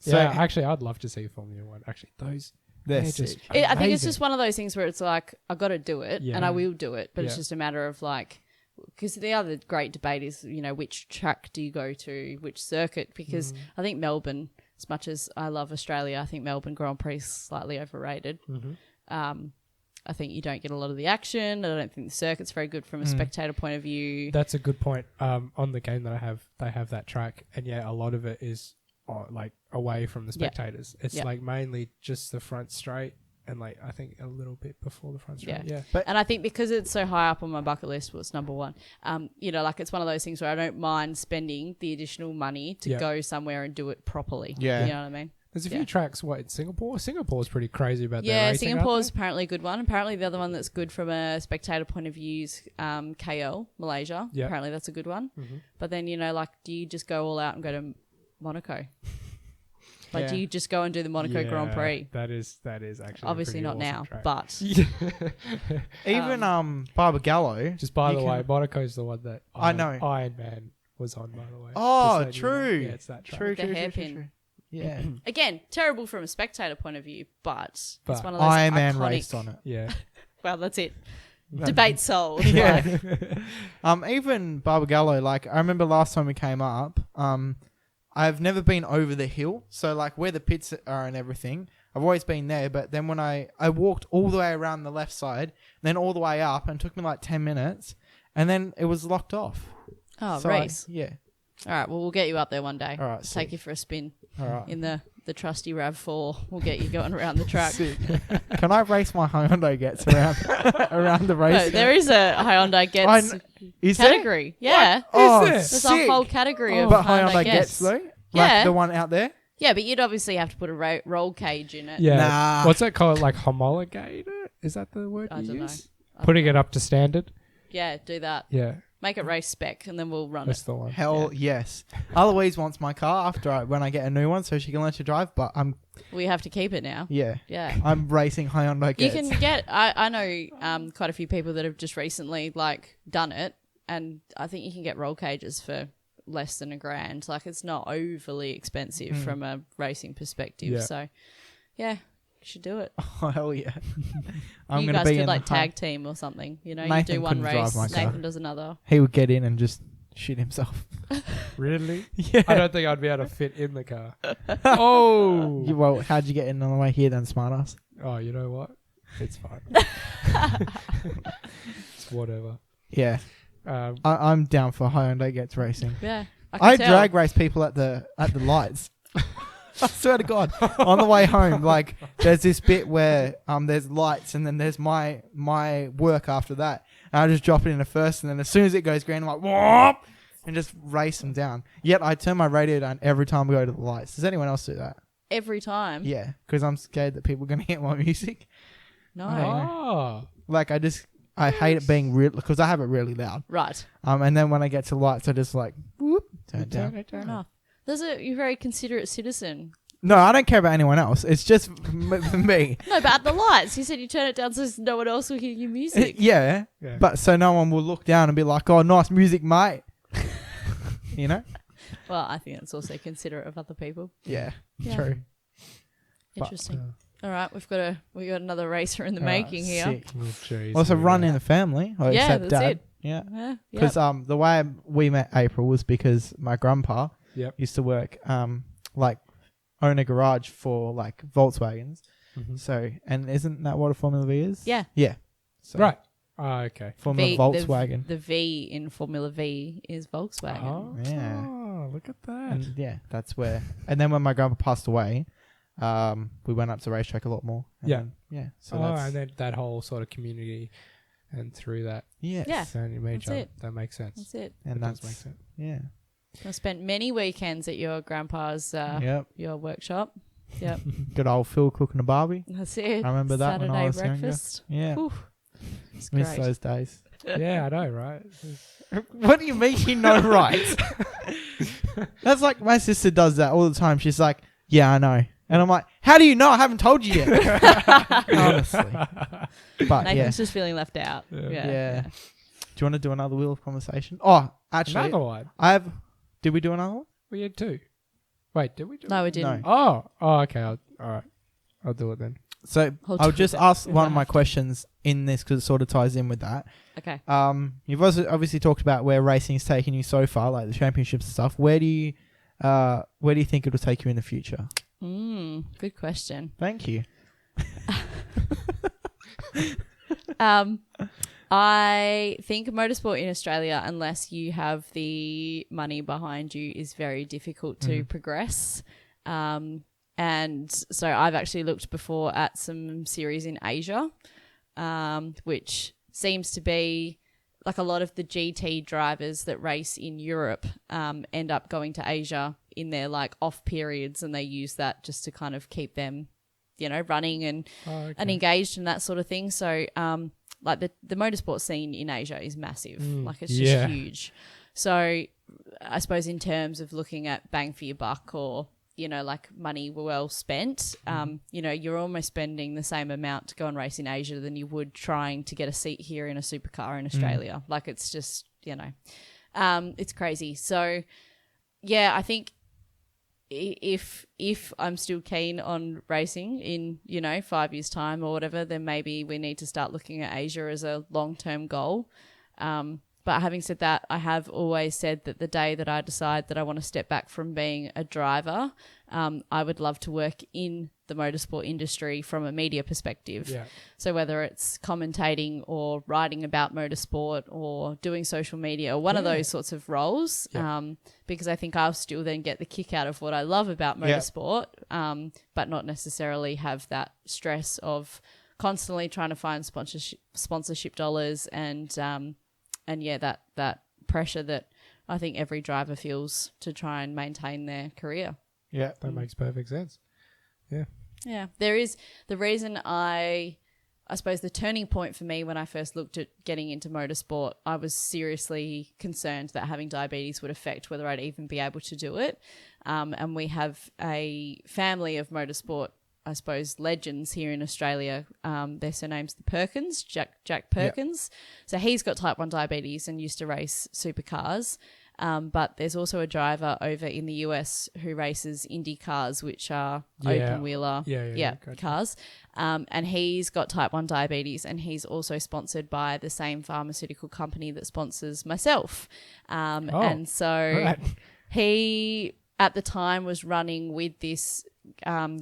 So- Yeah, actually, I'd love to see Formula 1. Actually, those... They're they're just sick. I think it's amazing. just one of those things where it's like, I got to do it and I Yeah. will do it. But it's Yeah. just a matter of like, because the other great debate is, which track do you go to, which circuit? Because I think Melbourne, as much as I love Australia, I think Melbourne Grand Prix is slightly overrated. I think you don't get a lot of the action. I don't think the circuit's very good from a spectator point of view. That's a good point. On the game that I have, they have that track. And yeah, a lot of it is like away from the spectators. It's like mainly just the front straight and like I think a little bit before the front straight. Yeah. And I think because it's so high up on my bucket list, well, it's number 1. Like it's one of those things where I don't mind spending the additional money to go somewhere and do it properly. Yeah. You know what I mean? There's a few tracks, in Singapore? Singapore's pretty crazy about their Yeah, racing, Singapore's aren't apparently a good one. Apparently the other one that's good from a spectator point of view is KL, Malaysia. Yep. Apparently that's a good one. But then, do you just go all out and go to Monaco? Like, do you just go and do the Monaco Grand Prix? That is actually Obviously a not pretty now, awesome track. but Even Barbagallo. Just by you the can- way, Monaco's the one that I know. Iron Man was on, by the way. Oh, Just so you know. true. Yeah, it's that track. True, The true, true, hairpin. true. Yeah. again, terrible from a spectator point of view, but it's But one of those Iron Man iconic... raced on it. Yeah. Well, that's it. Debate solved. Yeah. Like, Even Barbagallo, like I remember last time we came up, I've never been over the hill. So like where the pits are and everything, I've always been there. But then when I walked all the way around the left side, then all the way up, and it took me like 10 minutes, and then it was locked off. Oh, So Rhys. yeah. All right, well, we'll get you up there one day. All right, Take you for a spin All right. in the trusty RAV4. We'll get you going around the track. Sick. Can I race my Hyundai Getz around around the race? No, there is a Hyundai Getz Is there? category. Yeah. Oh, there? There's sick. a whole category of But Hyundai Hyundai Getz though? Yeah. Like the one out there? Yeah, but you'd obviously have to put a roll cage in it. Yeah. Nah. What's that called? Like homologator? Is that the word I you don't know. use? Putting it up to standard. Yeah, do that. Yeah, Make it race spec, and then we'll run that's it. the one. Hell yes. Eloise wants my car when I get a new one so she can learn to drive, but We have to keep it now. yeah. Yeah. I'm racing Hyundai You Getz. can get. I know quite a few people that have just recently done it, and I think you can get roll cages for less than $1,000. Like, it's not overly expensive from a racing perspective. Yeah. So, yeah, you should do it. Oh, hell yeah. I'm You going to guys be could in the tag team or something. You know, you Nathan do one couldn't drive race, my car. Nathan does another. He would get in and just shoot himself. Really? Yeah. I don't think I'd be able to fit in the car. Oh. Well, how'd you get in on the way here then, smartass? Oh, you know what? It's fine. It's whatever. Yeah. I'm down for Hyundai Getz racing. Yeah, I can tell. drag race people at the lights. I swear to God, on the way home, like there's this bit where there's lights and then there's my work after that, and I just drop it in the first, and then as soon as it goes green, I'm like whoop, and just race them down. Yet I turn my radio down every time we go to the lights. Does anyone else do that? Every time. Yeah, because I'm scared that people are gonna hear my music. No. Oh. Like I hate it being real because I have it really loud. Right. And then when I get to lights, I just like whoop, turn it down. Fair enough. You're a very considerate citizen. No, I don't care about anyone else. It's just for me. No, but at the lights, you said you turn it down so no one else will hear your music. Yeah, Yeah. but so no one will look down and be like, "Oh, nice music, mate." You know? Well, I think that's also considerate of other people. Yeah, Yeah. true. Interesting. All right, we got another racer in the All right, making here. sick. Oh, jeez. Also, Here we run go. in the family. Yeah, Except that's Dad. it. Yeah, Yeah. because the way we met April was because my grandpa Yep. used to work like own a garage for like Volkswagens. Mhm. So, and isn't that what a Formula V is? Yeah. Yeah. So, Right. Oh, okay. Formula Volkswagen. The V in Formula V is Volkswagen. Oh, Yeah. look at that. And yeah, that's where. And then when my grandpa passed away, we went up to racetrack a lot more. And Yeah. then, yeah. So Oh, that's and then that whole sort of community, and through that, yes. Yeah. so you made That's sure it. that makes sense. That's it. And That does that's make sense. yeah. I spent many weekends at your grandpa's Yep. your workshop. Yep. Good old Phil cooking a barbie. That's it. I remember that Saturday when I was breakfast. younger. Yeah. Whew. It's Miss great. those days. Yeah, I know, right? What do you mean you know right? That's like my sister does that all the time. She's like, "Yeah, I know," and I'm like, "How do you know? I haven't told you yet." Honestly, but Nathan's just feeling left out. Yeah. yeah. Do you want to do another wheel of conversation? Oh, actually, Another one. I have. Did we do another one? We had two. Wait, did we do No, it? we didn't. No. Oh, okay. All right. I'll do it then. So Hold I'll on. just ask If one I of my have to. questions in this because it sort of ties in with that. Okay. You've also obviously talked about where racing's taken you so far, like the championships and stuff. Where do you think it'll take you in the future? Good question. Thank you. I think motorsport in Australia, unless you have the money behind you, is very difficult to progress. And so I've actually looked before at some series in Asia, which seems to be like a lot of the GT drivers that race in Europe end up going to Asia in their like off periods, and they use that just to kind of keep them, running and engaged and that sort of thing. So like the motorsport scene in Asia is massive. Like it's just huge. So I suppose in terms of looking at bang for your buck or, like money well spent, you're almost spending the same amount to go and race in Asia than you would trying to get a seat here in a supercar in Australia. Like it's just, it's crazy. So yeah, I think if I'm still keen on racing in 5 years time or whatever, then maybe we need to start looking at Asia as a long-term goal. But having said that, I have always said that the day that I decide that I want to step back from being a driver, I would love to work in the motorsport industry from a media perspective. Yeah. So whether it's commentating or writing about motorsport or doing social media or one of those sorts of roles, because I think I'll still then get the kick out of what I love about motorsport, but not necessarily have that stress of constantly trying to find sponsorship dollars and that pressure that I think every driver feels to try and maintain their career. Yeah, that makes perfect sense. Yeah. Yeah, there is the reason I suppose the turning point for me when I first looked at getting into motorsport, I was seriously concerned that having diabetes would affect whether I'd even be able to do it. And we have a family of motorsport, I suppose, legends here in Australia. Their surname's the Perkins, Jack Perkins. So he's got type 1 diabetes and used to race supercars. But there's also a driver over in the US who races Indy cars, which are open-wheeler gotcha. Cars. And he's got type 1 diabetes, and he's also sponsored by the same pharmaceutical company that sponsors myself. And so he, at the time, was running with this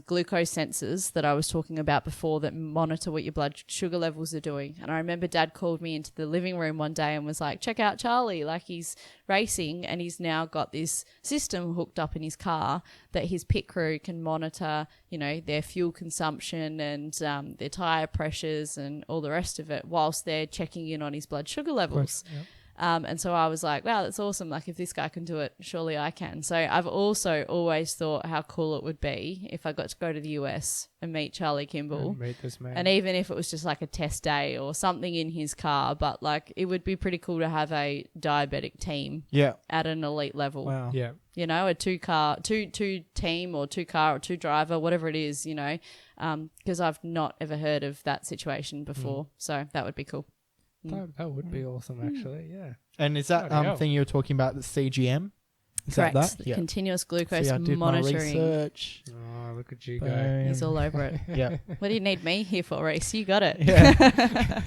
glucose sensors that I was talking about before that monitor what your blood sugar levels are doing. And I remember Dad called me into the living room one day and was like, check out Charlie, like he's racing and he's now got this system hooked up in his car that his pit crew can monitor, their fuel consumption and their tire pressures and all the rest of it whilst they're checking in on his blood sugar levels. Yep. And so I was like, wow, that's awesome. Like if this guy can do it, surely I can. So I've also always thought how cool it would be if I got to go to the US and meet Charlie Kimball. And meet this man. And even if it was just like a test day or something in his car, but like it would be pretty cool to have a diabetic team at an elite level. Wow. Yeah. A two team or two car or two driver, whatever it is, because I've not ever heard of that situation before. So that would be cool. That would be awesome, actually. Yeah. And is that thing you were talking about, the CGM? Is Correct. that that? The continuous glucose I did monitoring. my research. Oh, look at you go. Boom. He's all over it. Yeah. What do you need me here for, Rhys? You got it. Yeah.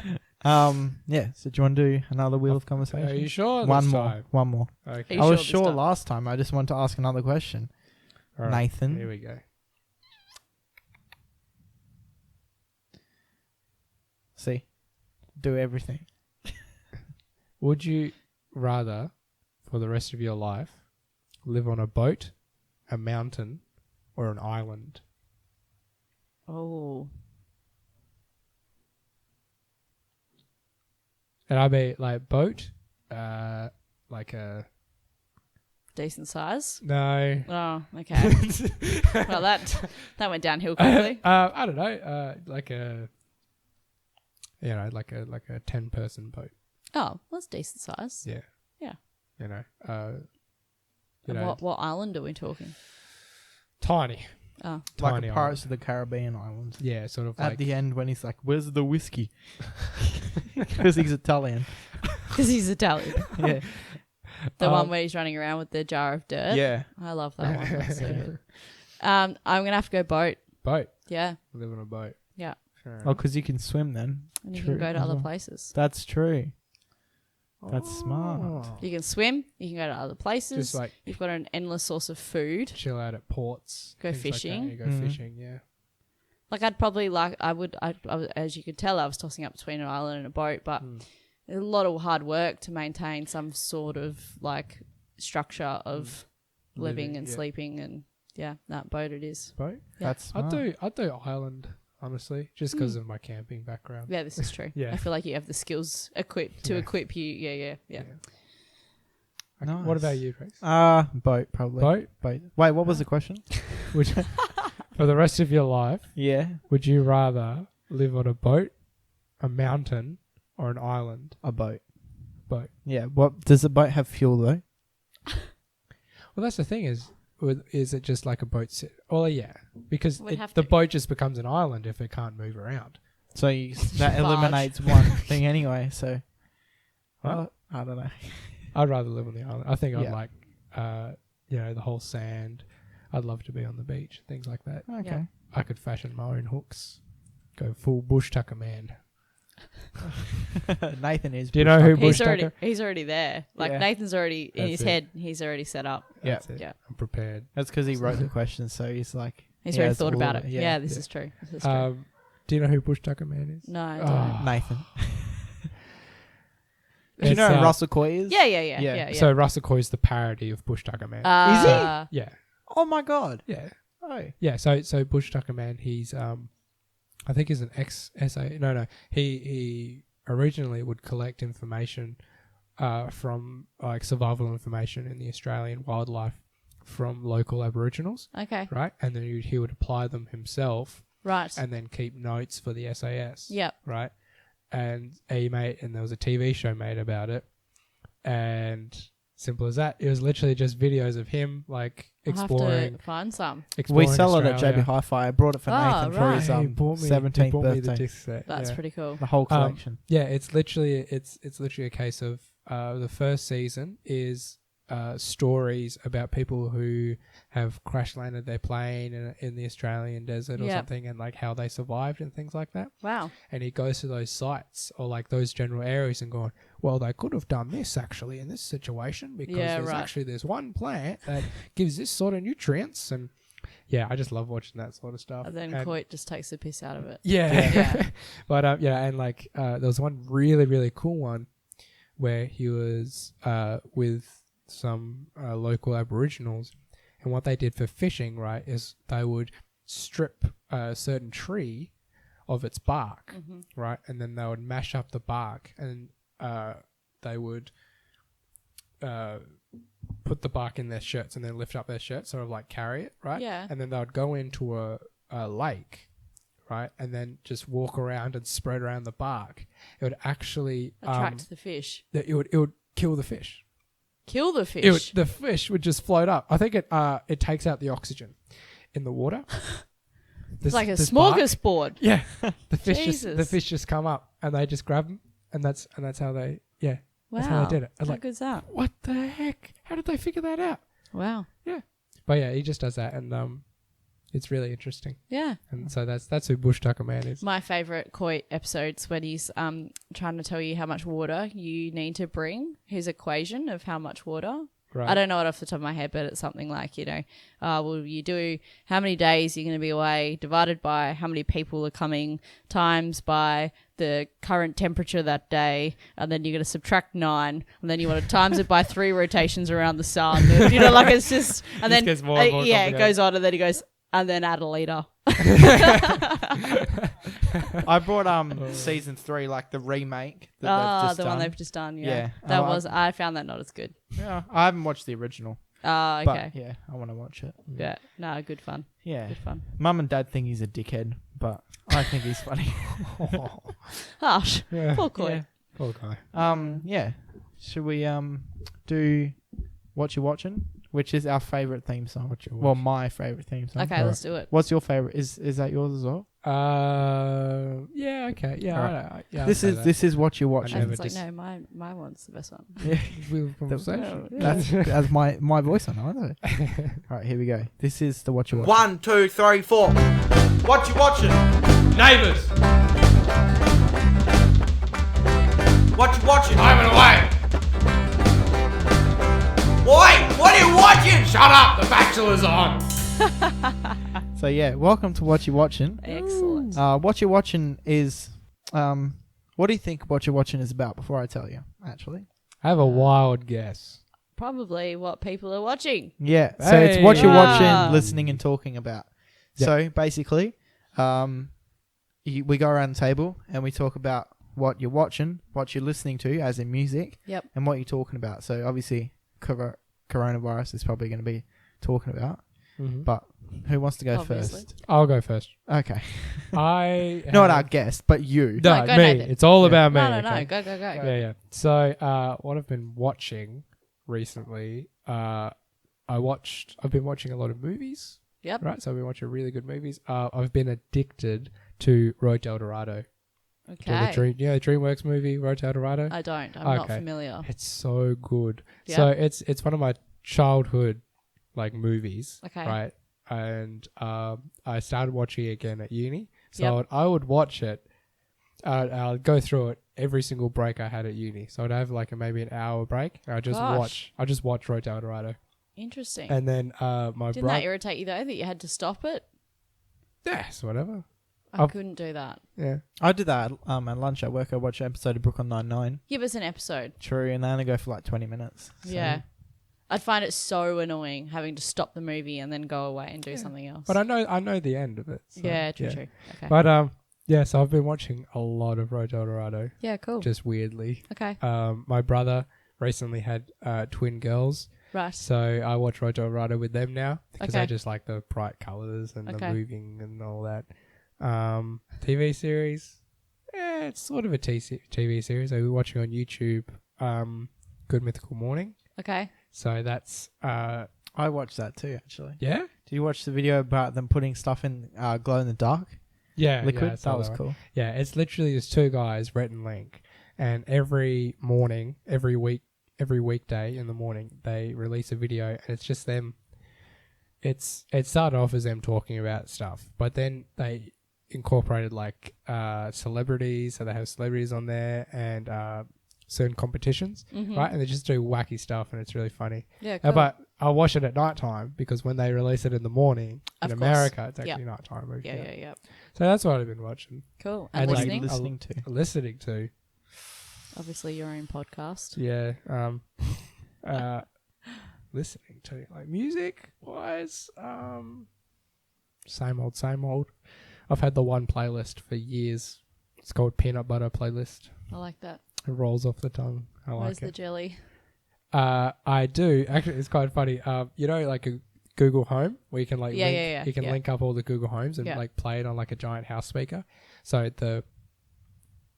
So do you want to do another wheel of conversation? Are you sure? One this more. time? One more. Okay. You I was this sure time? last time. I just wanted to ask another question. All right, Nathan. Here we go. See, do everything. Would you rather, for the rest of your life, live on a boat, a mountain, or an island? Oh. And I mean, like boat, like a Decent size? no. Oh, okay. Well, that went downhill quickly. I don't know. Like a, like a 10-person boat. Oh, that's decent size. Yeah. Yeah. And what island are we talking? Tiny. Oh. Like Tiny a Pirates island. of the Caribbean islands. Yeah, sort of At like the end when he's like, where's the whiskey? Because he's Italian. Because he's Italian. Yeah. The one where he's running around with the jar of dirt. Yeah. I love that one. That's so good. I'm going to have to go boat. boat. Yeah. Live on a boat. Yeah. Fair Oh, because you can swim then. And you True can go to as other well. places. That's true. That's smart. Oh. You can swim. You can go to other places. Just like You've got an endless source of food. chill out at ports. Go things like that. fishing. You go Mhm. fishing, yeah. Like I'd probably like, I was, as you could tell, I was tossing up between an island and a boat, but a lot of hard work to maintain some sort of like structure of living and yeah. sleeping and that boat it is. Boat? Yeah. That's smart. I'd do island, honestly, just because of my camping background. Yeah, this is true. Yeah. I feel like you have the skills equipped to Yeah. equip you. Yeah. Okay, Nice. what about you, Rhys? Boat probably. Boat? Boat. Wait, what was the question? Would for the rest of your life, Yeah. would you rather live on a boat, a mountain, or an island? A boat. Boat. Yeah. What does the boat have fuel though? Well, that's the thing is it just like a boat sit? Oh, yeah, because Would have the to. boat just becomes an island if it can't move around. So that Barge. eliminates one thing anyway. So Huh? I don't know. I'd rather live on the island. I think I'd Yeah. like, the whole sand. I'd love to be on the beach, things like that. Okay. I could fashion my own hooks, go full bush tucker man. Nathan is. Do you know who bush Bush He's tucker? already there. Like Yeah. Nathan's already in That's his it. head. He's already set up. Yeah. That's it. Yeah. I'm prepared. That's because he wrote the question, so he's like, He's Yeah, already it's thought all about of it. it, Yeah, yeah. this is true. This is true. Do you know who Bush Tucker Man is? No, I don't. Oh. Nathan. Do you It's, know who Russell Coy is? Yeah. So Russell Coy's the parody of Bush Tucker Man. Is he? Yeah. Oh my god. Yeah. Oh. Yeah, so Bush Tucker Man, he's I think he's an ex-SA. No. He originally would collect information from like survival information in the Australian wildlife from local Aboriginals, Okay. right? And then he would apply them himself Right. and then keep notes for the SAS. Yep. Right? And there was a TV show made about it. And simple as that. It was literally just videos of him like I'll exploring. have to find some. We exploring sell it at Australia. JB Hi-Fi. I brought it for Oh, Nathan for right. his He bought me 17th the birthday. disc set. That's yeah. pretty cool. The whole collection. Yeah, it's literally a case of the first season is stories about people who have crash landed their plane in the Australian desert or Yep. something, and like how they survived and things like that. Wow. And he goes to those sites or like those general areas and going, well, they could have done this actually in this situation because Yeah, there's right. actually this one plant that gives this sort of nutrients. And yeah, I just love watching that sort of stuff. And then And- Coit just takes the piss out of it. yeah. Yeah. But and like there was one really, really cool one where he was with some local Aboriginals, and what they did for fishing, right, is they would strip a certain tree of its bark, right, and then they would mash up the bark, and they would put the bark in their shirts and then lift up their shirts, sort of like carry it, right? Yeah. And then they would go into a lake, right, and then just walk around and spread around the bark. It would actually Attract the fish. it would kill the fish. Kill the fish. The fish would just float up. I think it takes out the oxygen in the water. It's like a this bark- smorgasbord. Yeah, the Jesus. fish just come up and they just grab them, and that's how they Wow. that's how they did it. I was How like, good's that? what the heck? How did they figure that out? Wow. But yeah, he just does that, and it's really interesting. Yeah. And so that's who Bush Tucker Man is. My favourite Coit episodes when he's trying to tell you how much water you need to bring, his equation of how much water. Right. I don't know it off the top of my head, but it's something like, well, you do how many days you're going to be away divided by how many people are coming times by the current temperature that day, and then you're going to subtract 9, and then you want to times it by 3 rotations around the sun. And, like it's just, and then gets more and more it complicated. goes on, and then he goes, and then add a litre. I brought season 3, like the remake that they've just the done. one they've just done. Yeah. I found that not as good. Yeah, I haven't watched the original, Okay. but yeah, I want to watch it. Yeah. No, good fun. Yeah. Good fun. Mum and Dad think he's a dickhead, but I think he's funny. Harsh. Yeah. Poor Coy. Yeah. Poor guy. Yeah. Should we do What You Watching, which is our favourite theme song? What You Well, Watching. my favourite theme song. Okay, let's do it. What's your favourite? Is that yours as well? Yeah, okay. Yeah, Alright. this This is What You're Watching. never It's like, just- no, my one's the best one. Yeah. Real conversation. That's my voice on it, isn't it? All right, here we go. This is the What You Watching. 1, 2, 3, 4. What you watching? Neighbours. What you watching? I'm away. Oi, what are you watching? Shut up, The Bachelor's on. So yeah, welcome to What You Watching. Excellent. What You're Watching is, what do you think What You're Watching is about? Before I tell you, actually. I have a wild guess. Probably what people are watching. Yeah, so it's what Hey. you're Wow. watching, listening, and talking about. Yep. So basically, we go around the table and we talk about what you're watching, what you're listening to, as in music, Yep. and what you're talking about. So obviously, coronavirus is probably going to be talking about. Mm-hmm. But who wants to go Obviously. first? I'll go first. Okay, I not have- our guest, but you. No, No, go, me. Nathan. It's all Yeah. about me. No, okay? go. Yeah. So, what I've been watching recently, I've been watching a lot of movies. Yep. Right. So I've been watching really good movies. I've been addicted to Road to El Dorado. Okay. The DreamWorks movie, Road to El Dorado. I don't. I'm not Okay. familiar. It's so good. Yeah. So it's one of my childhood like movies. Okay. Right. And I started watching it again at uni. So Yep. I would watch it. I'll go through it every single break I had at uni. So I'd have like maybe an hour break. I just Gosh. watch Road to El Dorado. Interesting. And then my Didn't brother. that irritate you though that you had to stop it? Yes, whatever. I couldn't do that. Yeah. I did that at lunch at work. I watched an episode of Brooklyn Nine-Nine. Give us an episode. True, and they only go for like 20 minutes. So. Yeah. I'd find it so annoying having to stop the movie and then go away and do something else. But I know the end of it. So, yeah, true. Okay. But so I've been watching a lot of Road to El Dorado. Yeah, cool. Just weirdly. Okay. My brother recently had twin girls. Right. So I watch Road to El Dorado with them now because Okay. I just like the bright colours and the Okay. moving and all that. TV series. Yeah, it's sort of a TV series. I was watching on YouTube Good Mythical Morning. Okay. So that's I watched that too, actually. yeah? Did you watch the video about them putting stuff in glow in the dark Yeah. liquid? Yeah, I saw that was one. cool. Yeah, it's literally just two guys, Rhett and Link, and every morning, every weekday in the morning, they release a video, and it's just them. It started off as them talking about stuff, but then they incorporated like celebrities, so they have celebrities on there and certain competitions, right? And they just do wacky stuff, and it's really funny. Yeah, cool. But I'll watch it at night time because when they release it in the morning Of in course. America, it's actually Yep. nighttime. Yeah. So that's what I've been watching. Cool. And And like listening? listening to. Listening to. Obviously your own podcast. Yeah. Listening to like music wise, same old. I've had the one playlist for years. It's called Peanut Butter Playlist. I like that. It rolls off the tongue. I Where's like the it. jelly? I do. Actually, it's quite funny. You know, like a Google Home where you can like Yeah, link, yeah, yeah, you can yeah. link up all the Google Homes and Yeah. like play it on like a giant house speaker. So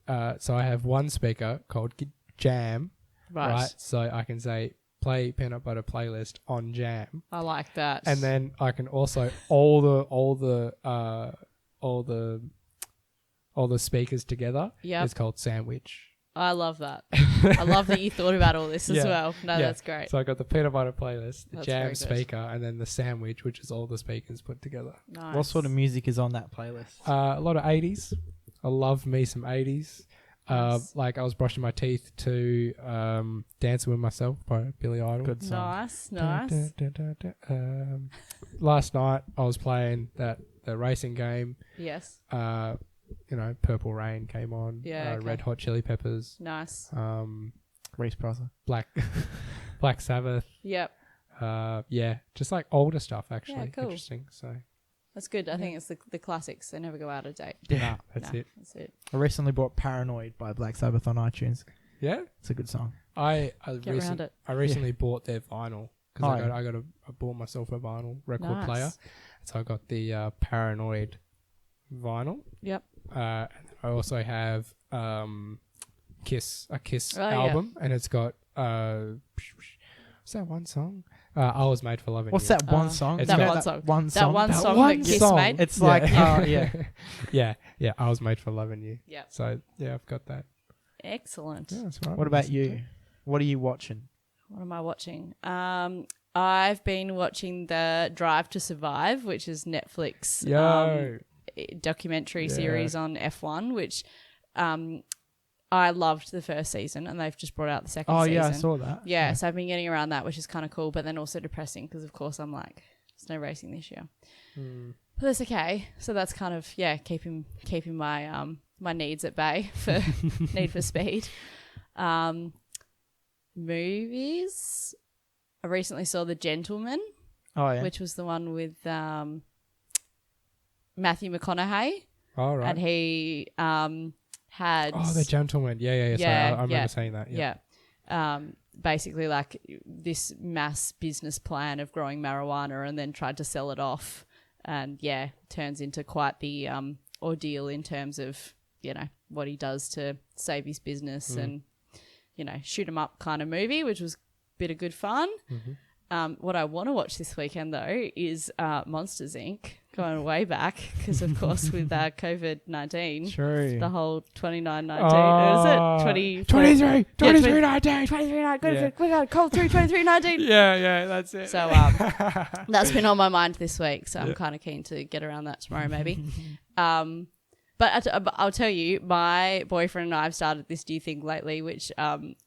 so I have one speaker called Jam, right? So I can say play Peanut Butter Playlist on Jam, I like that. and then I can also all the speakers together. Yep. It's called Sandwich. I love that. I love that you thought about all this as Yeah. well. No, Yeah. that's great. So I got the Peanut Butter Playlist, the That's Jam very good. speaker, and then the Sandwich, which is all the speakers put together. Nice. What sort of music is on that playlist? A lot of 80s. I love me some 80s. Nice. Like I was brushing my teeth to Dancing With Myself by Billy Idol. Good song. Nice. Last night I was playing the racing game. Yes. Purple Rain came on. Yeah, okay. Red Hot Chili Peppers. Nice. Reese Brother. Black Sabbath. Yep. Just like older stuff actually. Yeah, cool. Interesting. So That's good. I think it's the classics. They never go out of date. nah, that's Nah, it. That's it. I recently bought Paranoid by Black Sabbath on iTunes. Yeah. It's a good song. Get around it. I recently bought their vinyl because Oh, I bought myself a vinyl record Nice. player, so I got the Paranoid vinyl. Yep. And I also have a Kiss Oh, yeah. album, and it's got what's that one song? I Was Made for Loving What's You. that one song? It's that got one that song. one That song. one song one that Kiss song. made. It's like, yeah. yeah. I Was Made for Loving You. Yep. So yeah, I've got that. Excellent. Yeah, that's right. What about you? What are you watching? What am I watching? I've been watching the Drive to Survive, which is Netflix documentary Yeah. series on F1, which I loved the first season, and they've just brought out the second season. Yeah, I saw that. Yeah, so I've been getting around that, which is kind of cool, but then also depressing because, of course, I'm like, there's no racing this year. But that's okay. So that's kind of, keeping my my needs at bay for Need for Speed. Movies. I recently saw The Gentleman, Oh, yeah. which was the one with Matthew McConaughey, All right. and he had The Gentleman. Yeah. Sorry, I remember yeah, saying that. Yeah. basically like this mass business plan of growing marijuana and then tried to sell it off, and turns into quite the ordeal in terms of what he does to save his business and shoot 'em up kind of movie, which was a bit of good fun. What I want to watch this weekend though is Monsters Inc. Going way back because of course with COVID-19, True. the whole 2919, what is it? 23, 23, 19. 2319. We got a call through 2319. Yeah, that's it. So that's been on my mind this week. So I'm kind of keen to get around that tomorrow, maybe. But I'll tell you, my boyfriend and I have started this new thing lately, which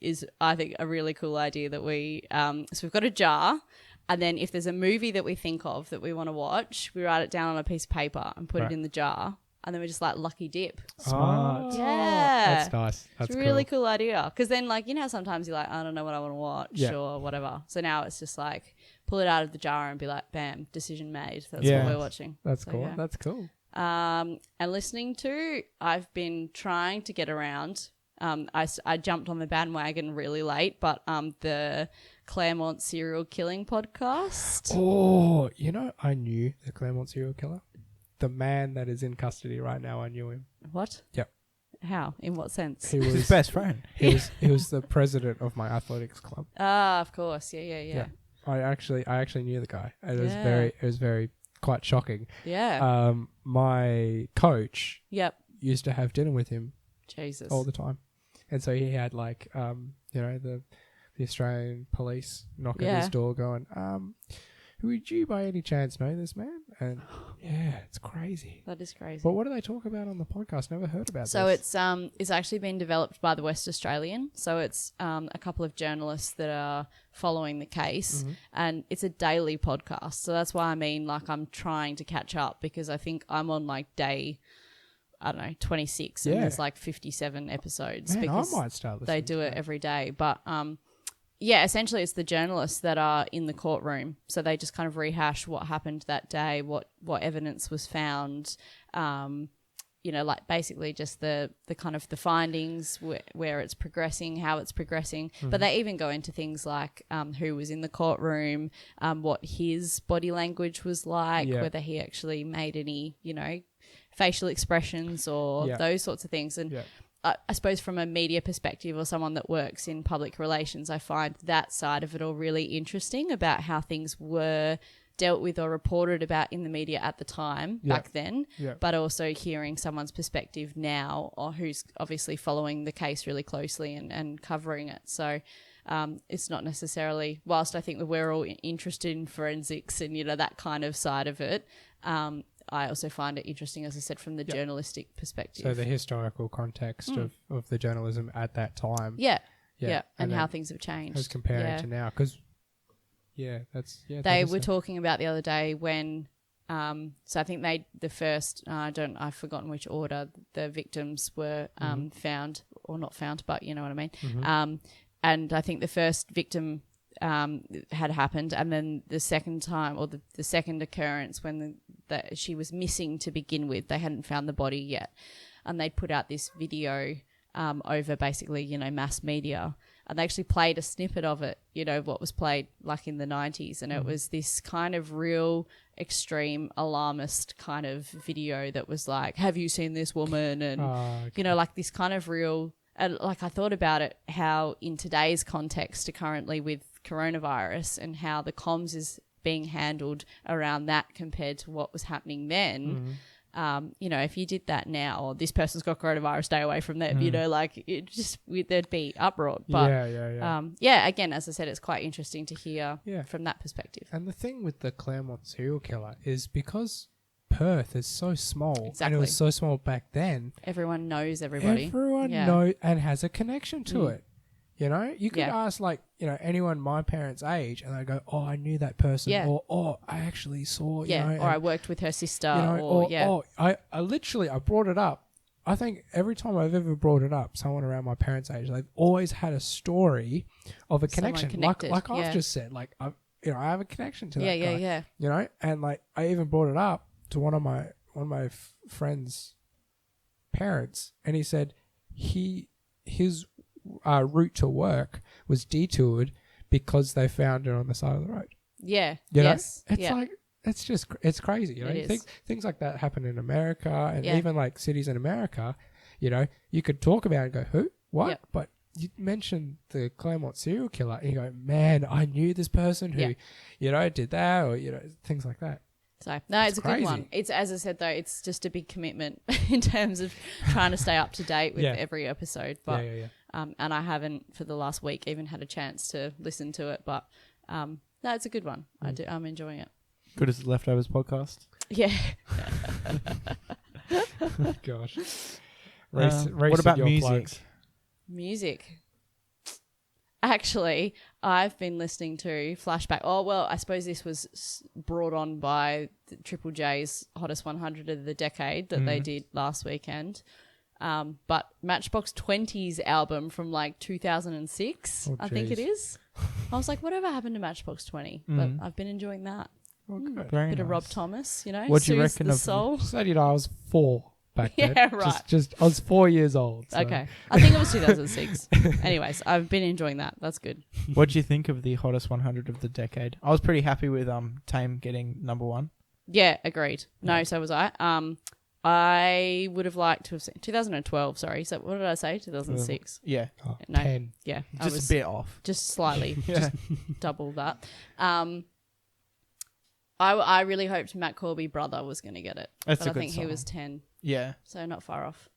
is, I think, a really cool idea that we... so we've got a jar And then if there's a movie that we think of that we want to watch, we write it down on a piece of paper and put it in the jar. And then we just like lucky dip. Smart. Yeah. That's nice. That's it's a really cool idea. Because then like, you know, sometimes you're like, I don't know what I want to watch or whatever. So now it's just like pull it out of the jar and be like, bam, decision made. That's what we're watching. That's so, cool. Yeah. That's cool. And listening to, I've been trying to get around. I jumped on the bandwagon really late, but the Claremont serial killing podcast. Oh, you know, I knew the Claremont serial killer. The man that is in custody right now, I knew him. What? Yep. How? In what sense? He was his best friend. He was the president of my athletics club. Ah, of course. Yeah. I actually knew the guy. It was very quite shocking. Yeah. My coach used to have dinner with him Jesus. all the time. And so he had like you know, the Australian police knock at his door going, would you by any chance know this man? And yeah, it's crazy. That is crazy. But what do they talk about on the podcast? Never heard about so this. it's actually been developed by the West Australian. So it's a couple of journalists that are following the case, and it's a daily podcast. So that's why I mean, like, I'm trying to catch up because I think I'm on like day, I don't know, 26, and there's like 57 episodes. Man, because I might start listening. they do it every day, but yeah, essentially it's the journalists that are in the courtroom. So they just kind of rehash what happened that day, what evidence was found, you know, like basically just the kind of the findings, where it's progressing, how it's progressing. But they even go into things like who was in the courtroom, what his body language was like, whether he actually made any, you know, facial expressions or those sorts of things. And I suppose from a media perspective or someone that works in public relations, I find that side of it all really interesting about how things were dealt with or reported about in the media at the time back then, but also hearing someone's perspective now, or who's obviously following the case really closely and covering it. So it's not necessarily, whilst I think that we're all interested in forensics and, you know, that kind of side of it, I also find it interesting, as I said, from the journalistic perspective. So the historical context of the journalism at that time. Yeah. And how things have changed. As comparing to now. Because, they were talking about the other day when, so I think the first, I've forgotten which order the victims were found, or not found, but you know what I mean. And I think the first victim had happened, and then the second time, or the second occurrence when she was missing to begin with, they hadn't found the body yet, and they'd put out this video over basically, you know, mass media, and they actually played a snippet of it, you know, what was played like in the 90s, and it was this kind of real extreme alarmist kind of video that was like, have you seen this woman? And you know, like this kind of real, and like I thought about it, how in today's context currently with coronavirus and how the comms is being handled around that compared to what was happening then. You know, if you did that now, or this person's got coronavirus, stay away from them, you know, like it just, there'd be uproar. But again, as I said, it's quite interesting to hear from that perspective. And the thing with the Claremont serial killer is because Perth is so small, and it was so small back then. Everyone knows everybody. Everyone knows and has a connection to it. You know, you could ask, like, you know, anyone my parents' age, and they go, "Oh, I knew that person," or "Oh, I actually saw," you know, or I worked with her sister, you know, I literally brought it up. I think every time I've ever brought it up, someone around my parents' age, they've always had a story of a connection, like I've just said, like I have a connection to that guy, you know, and like I even brought it up to one of my friends' parents, and he said his route to work was detoured because they found it on the side of the road. Yeah. You know? It's like, it's crazy. You know, things like that happen in America, and even like cities in America, you know, you could talk about it and go, who? What? Yep. But you mentioned the Claremont serial killer, and you go, man, I knew this person who, you know, did that, or, you know, things like that. So, no, it's a good one. It's, as I said, though, it's just a big commitment in terms of trying to stay up to date with every episode. But, and I haven't, for the last week, even had a chance to listen to it. But, no, it's a good one. I'm enjoying it. Good as the Leftovers podcast. Yeah. Gosh. What about music? Music. Actually, I've been listening to Flashback. Oh, well, I suppose this was brought on by Triple J's Hottest 100 of the Decade that they did last weekend. But Matchbox 20's album from like 2006, I think it is. I was like, whatever happened to Matchbox 20? But I've been enjoying that. Okay. Bit of Rob Thomas, you know. What do you soothes reckon the of- soul. So you know, I was 4 back then. Yeah, right. Just I was 4 years old. So. Okay. I think it was 2006. Anyways, I've been enjoying that. That's good. What do you think of the Hottest 100 of the Decade? I was pretty happy with Tame getting number 1. Yeah, agreed. No, so was I. I would have liked to have seen 2012. Sorry, so what did I say? 2006. Yeah, Oh, No. 10. Yeah, I just was a bit off. just slightly, Yeah. just double that. I really hoped Matt Corby brother was going to get it, That's but a I good think he song. was 10, Yeah, so not far off.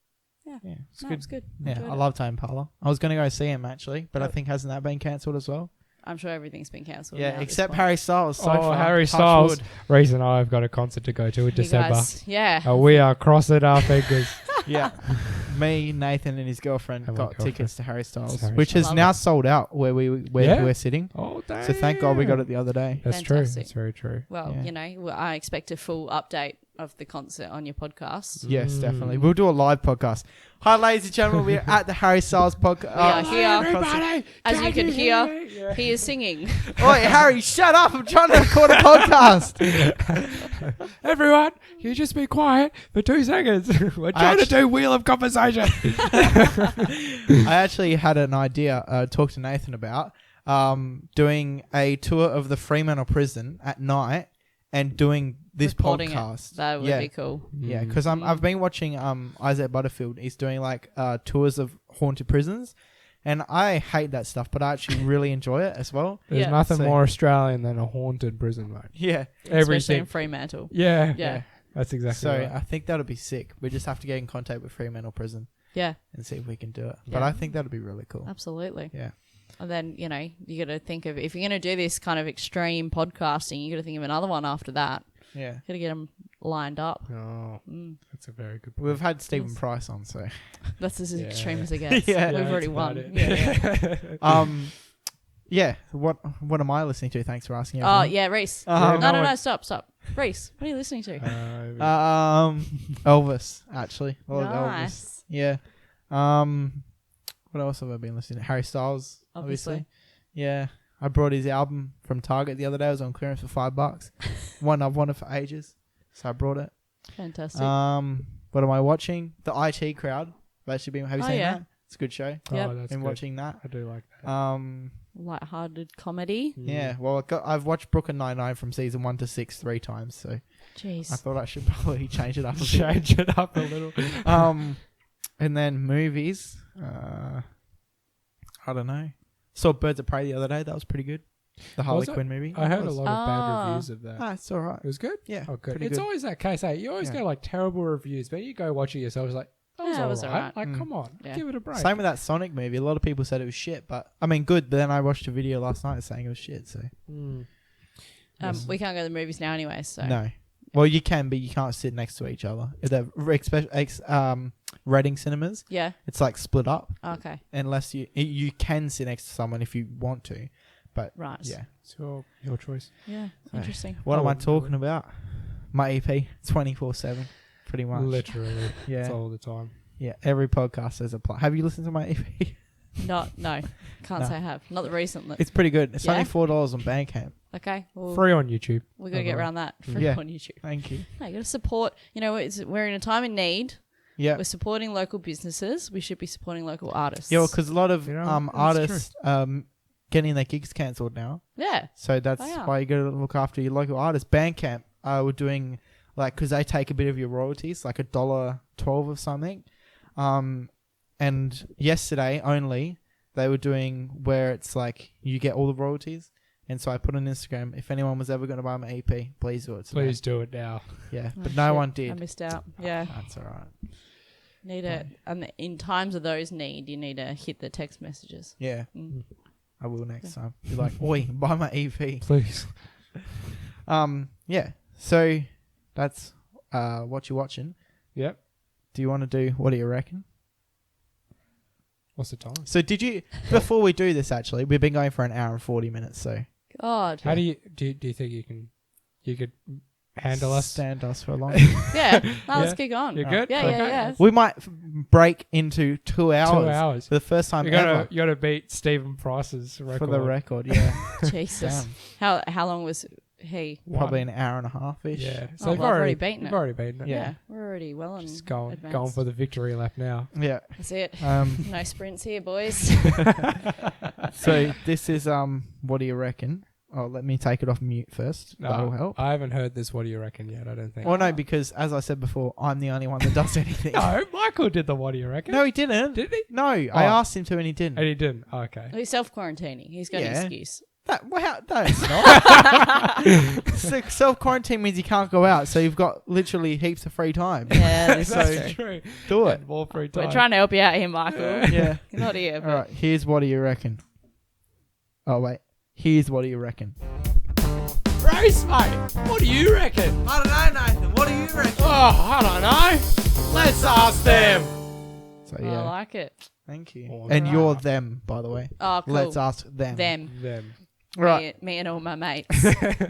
yeah, it's No, good. it's good. Yeah, Enjoyed I it. love Tame Impala. I was going to go see him actually, but I Oh. think hasn't that been cancelled as well? I'm sure everything's been cancelled. Yeah, now at this except point. Harry Styles. So Oh, far. Harry Touch Styles. wood. Rhys and I have got a concert to go to in You December. guys, yeah. We are crossing our fingers. Yeah, me, Nathan, and his girlfriend And my got tickets to Harry Styles, Harry which Styles. is Love now it. sold out where Yeah? we're sitting. Oh, damn. So thank God we got it the other day. That's true. Fantastic. That's very true. Well, Yeah. you know, I expect a full update of the concert on your podcast. Yes, definitely. We'll do a live podcast. Hi, ladies and gentlemen. We're at the Harry Styles podcast. We are here. Everybody, As you can hear, me? Yeah. he is singing. Oi, Harry, shut up! I'm trying to record a podcast. Everyone, you just be quiet for 2 seconds. We're trying to do Wheel of Conversation. I actually had an idea. Talk to Nathan about doing a tour of the Fremantle prison at night and doing this Recording podcast. it. That would be cool. Yeah, because I've been watching Isaac Butterfield. He's doing like tours of haunted prisons, and I hate that stuff, but I actually really enjoy it as well. There's Yeah. nothing So- more Australian than a haunted prison, mate. Yeah, Especially Everything. in Fremantle. Yeah. Yeah. That's exactly so right. I think that'll be sick. We just have to get in contact with Fremantle Prison Yeah, and see if we can do it. But Yeah. I think that'll be really cool. absolutely. Yeah. And then, you know, you got to think of, if you're going to do this kind of extreme podcasting, you got to think of another one after that. Yeah. Got to get them lined up. Oh, Mm. that's a very good point. We've had Stephen Yes. Price on, so That's as Yeah. extreme as it gets. Yeah. We've Yeah, already that's won. about Yeah. it. yeah. What am I listening to? Thanks for asking. Oh, everyone. yeah, Rhys. Uh-huh. Yeah, No, one- stop. Rhys, what are you listening to? Elvis, actually. A lot of Elvis. Nice. Yeah. What else have I been listening to? Harry Styles, obviously. Yeah. I brought his album from Target the other day. It was on clearance for $5. One I've wanted for ages, so I brought it. Fantastic. What am I watching? The IT Crowd. Have you Oh, seen yeah. that? It's a good show. Yep. Oh, that's Been good. watching that. I do like that. Light-hearted comedy. Yeah. Well, I've watched Brooklyn Nine-Nine from season 1 to 6 3 times, so I Jeez. thought I should probably change it up a bit. Change it up a little. And then movies. I don't know. Saw Birds of Prey the other day. That was pretty good. The Harley it? Quinn movie. I heard a was. lot of bad Ah. reviews of that. Ah, it's all right. It was good? Yeah. Oh, good. pretty It's good. always that case, eh? You always Yeah. get like terrible reviews, but you go watch it yourself, it's like, that was alright. Like, Mm. come on, Yeah. give it a break. Same with that Sonic movie. A lot of people said it was shit, but I mean, good. But then I watched a video last night saying it was shit. So Mm. Yes. We can't go to the movies now anyway, so. no. Well, you can, but you can't sit next to each other. The rating cinemas, Yeah. it's like split up. Okay. Unless you can sit next to someone if you want to, but Right. yeah. It's your choice. Yeah. So, Interesting. What I am I wouldn't do talking about? My EP 24/7, pretty much. Literally. Yeah. It's all the time. Yeah, every podcast has a plot. Have you listened to my EP? No. Can't No. say I have. Not recently. It's pretty good. It's Yeah? only $4 on Bandcamp. Okay. Well, Free on YouTube. we got to get around that. Free Yeah. on YouTube. Thank you. No, you got to support. You know, we're in a time of need. Yeah. We're supporting local businesses. We should be supporting local artists. Yeah, because a lot of You know, that's artists getting their gigs cancelled now. Yeah. So that's They are. why you got to look after your local artists. Bandcamp we're doing, like, because they take a bit of your royalties, like $1.12 or something. And yesterday only, they were doing where it's like you get all the royalties. And so I put on Instagram, if anyone was ever going to buy my EP, please do it today. Please do it now. Yeah, Oh, but no shit. one I did. missed out. Yeah. That's all right. Need it. And in times of those need, you need to hit the text messages. Yeah, Mm. I will next time. Be like, oi, buy my EP. Please. Yeah. So that's what you're watching. Yep. Do you want to do what do you reckon? What's the time? So did you, before we do this actually, we've been going for an hour and 40 minutes, so. God. How do you think you could handle us? Stand us for a long Yeah. No, let's keep going. You're good? Yeah, Okay. yeah. We might break into 2 hours. 2 hours. For the first time You ever. gotta beat Stephen Price's record. For the record, yeah. Jesus. Damn. How long was he? Probably an hour and a half-ish. Yeah. Oh, you've well, I've already beaten you've it. already beaten it. Yeah. We're already well on Just going advanced. for the victory lap now. Yeah. That's it. No sprints here, boys. So this is, what do you reckon? Oh, let me take it off mute first. That'll help. I haven't heard this. What do you reckon yet? I don't think. Well, no, because as I said before, I'm the only one that does anything. No, Michael did the what do you reckon? No, he didn't. Did he? No, I asked him to and he didn't. And he didn't. Oh, okay. He's self-quarantining. He's got an Yeah. excuse. That's not. Self-quarantine means you can't go out, so you've got literally heaps of free time. Yeah, that's That's true. true. Do it. And more free time. We're trying to help you out here, Michael. Yeah. You're not here. All But right, here's what do you reckon? Oh, wait. Here's what do you reckon? Race, mate. What do you reckon? I don't know, Nathan. What do you reckon? Oh, I don't know. Let's ask them. So, I yeah. like it. Thank you. All And right. you're them, by the way. Oh, cool. Let's ask them. Them. Them. Right. Me and all my mates.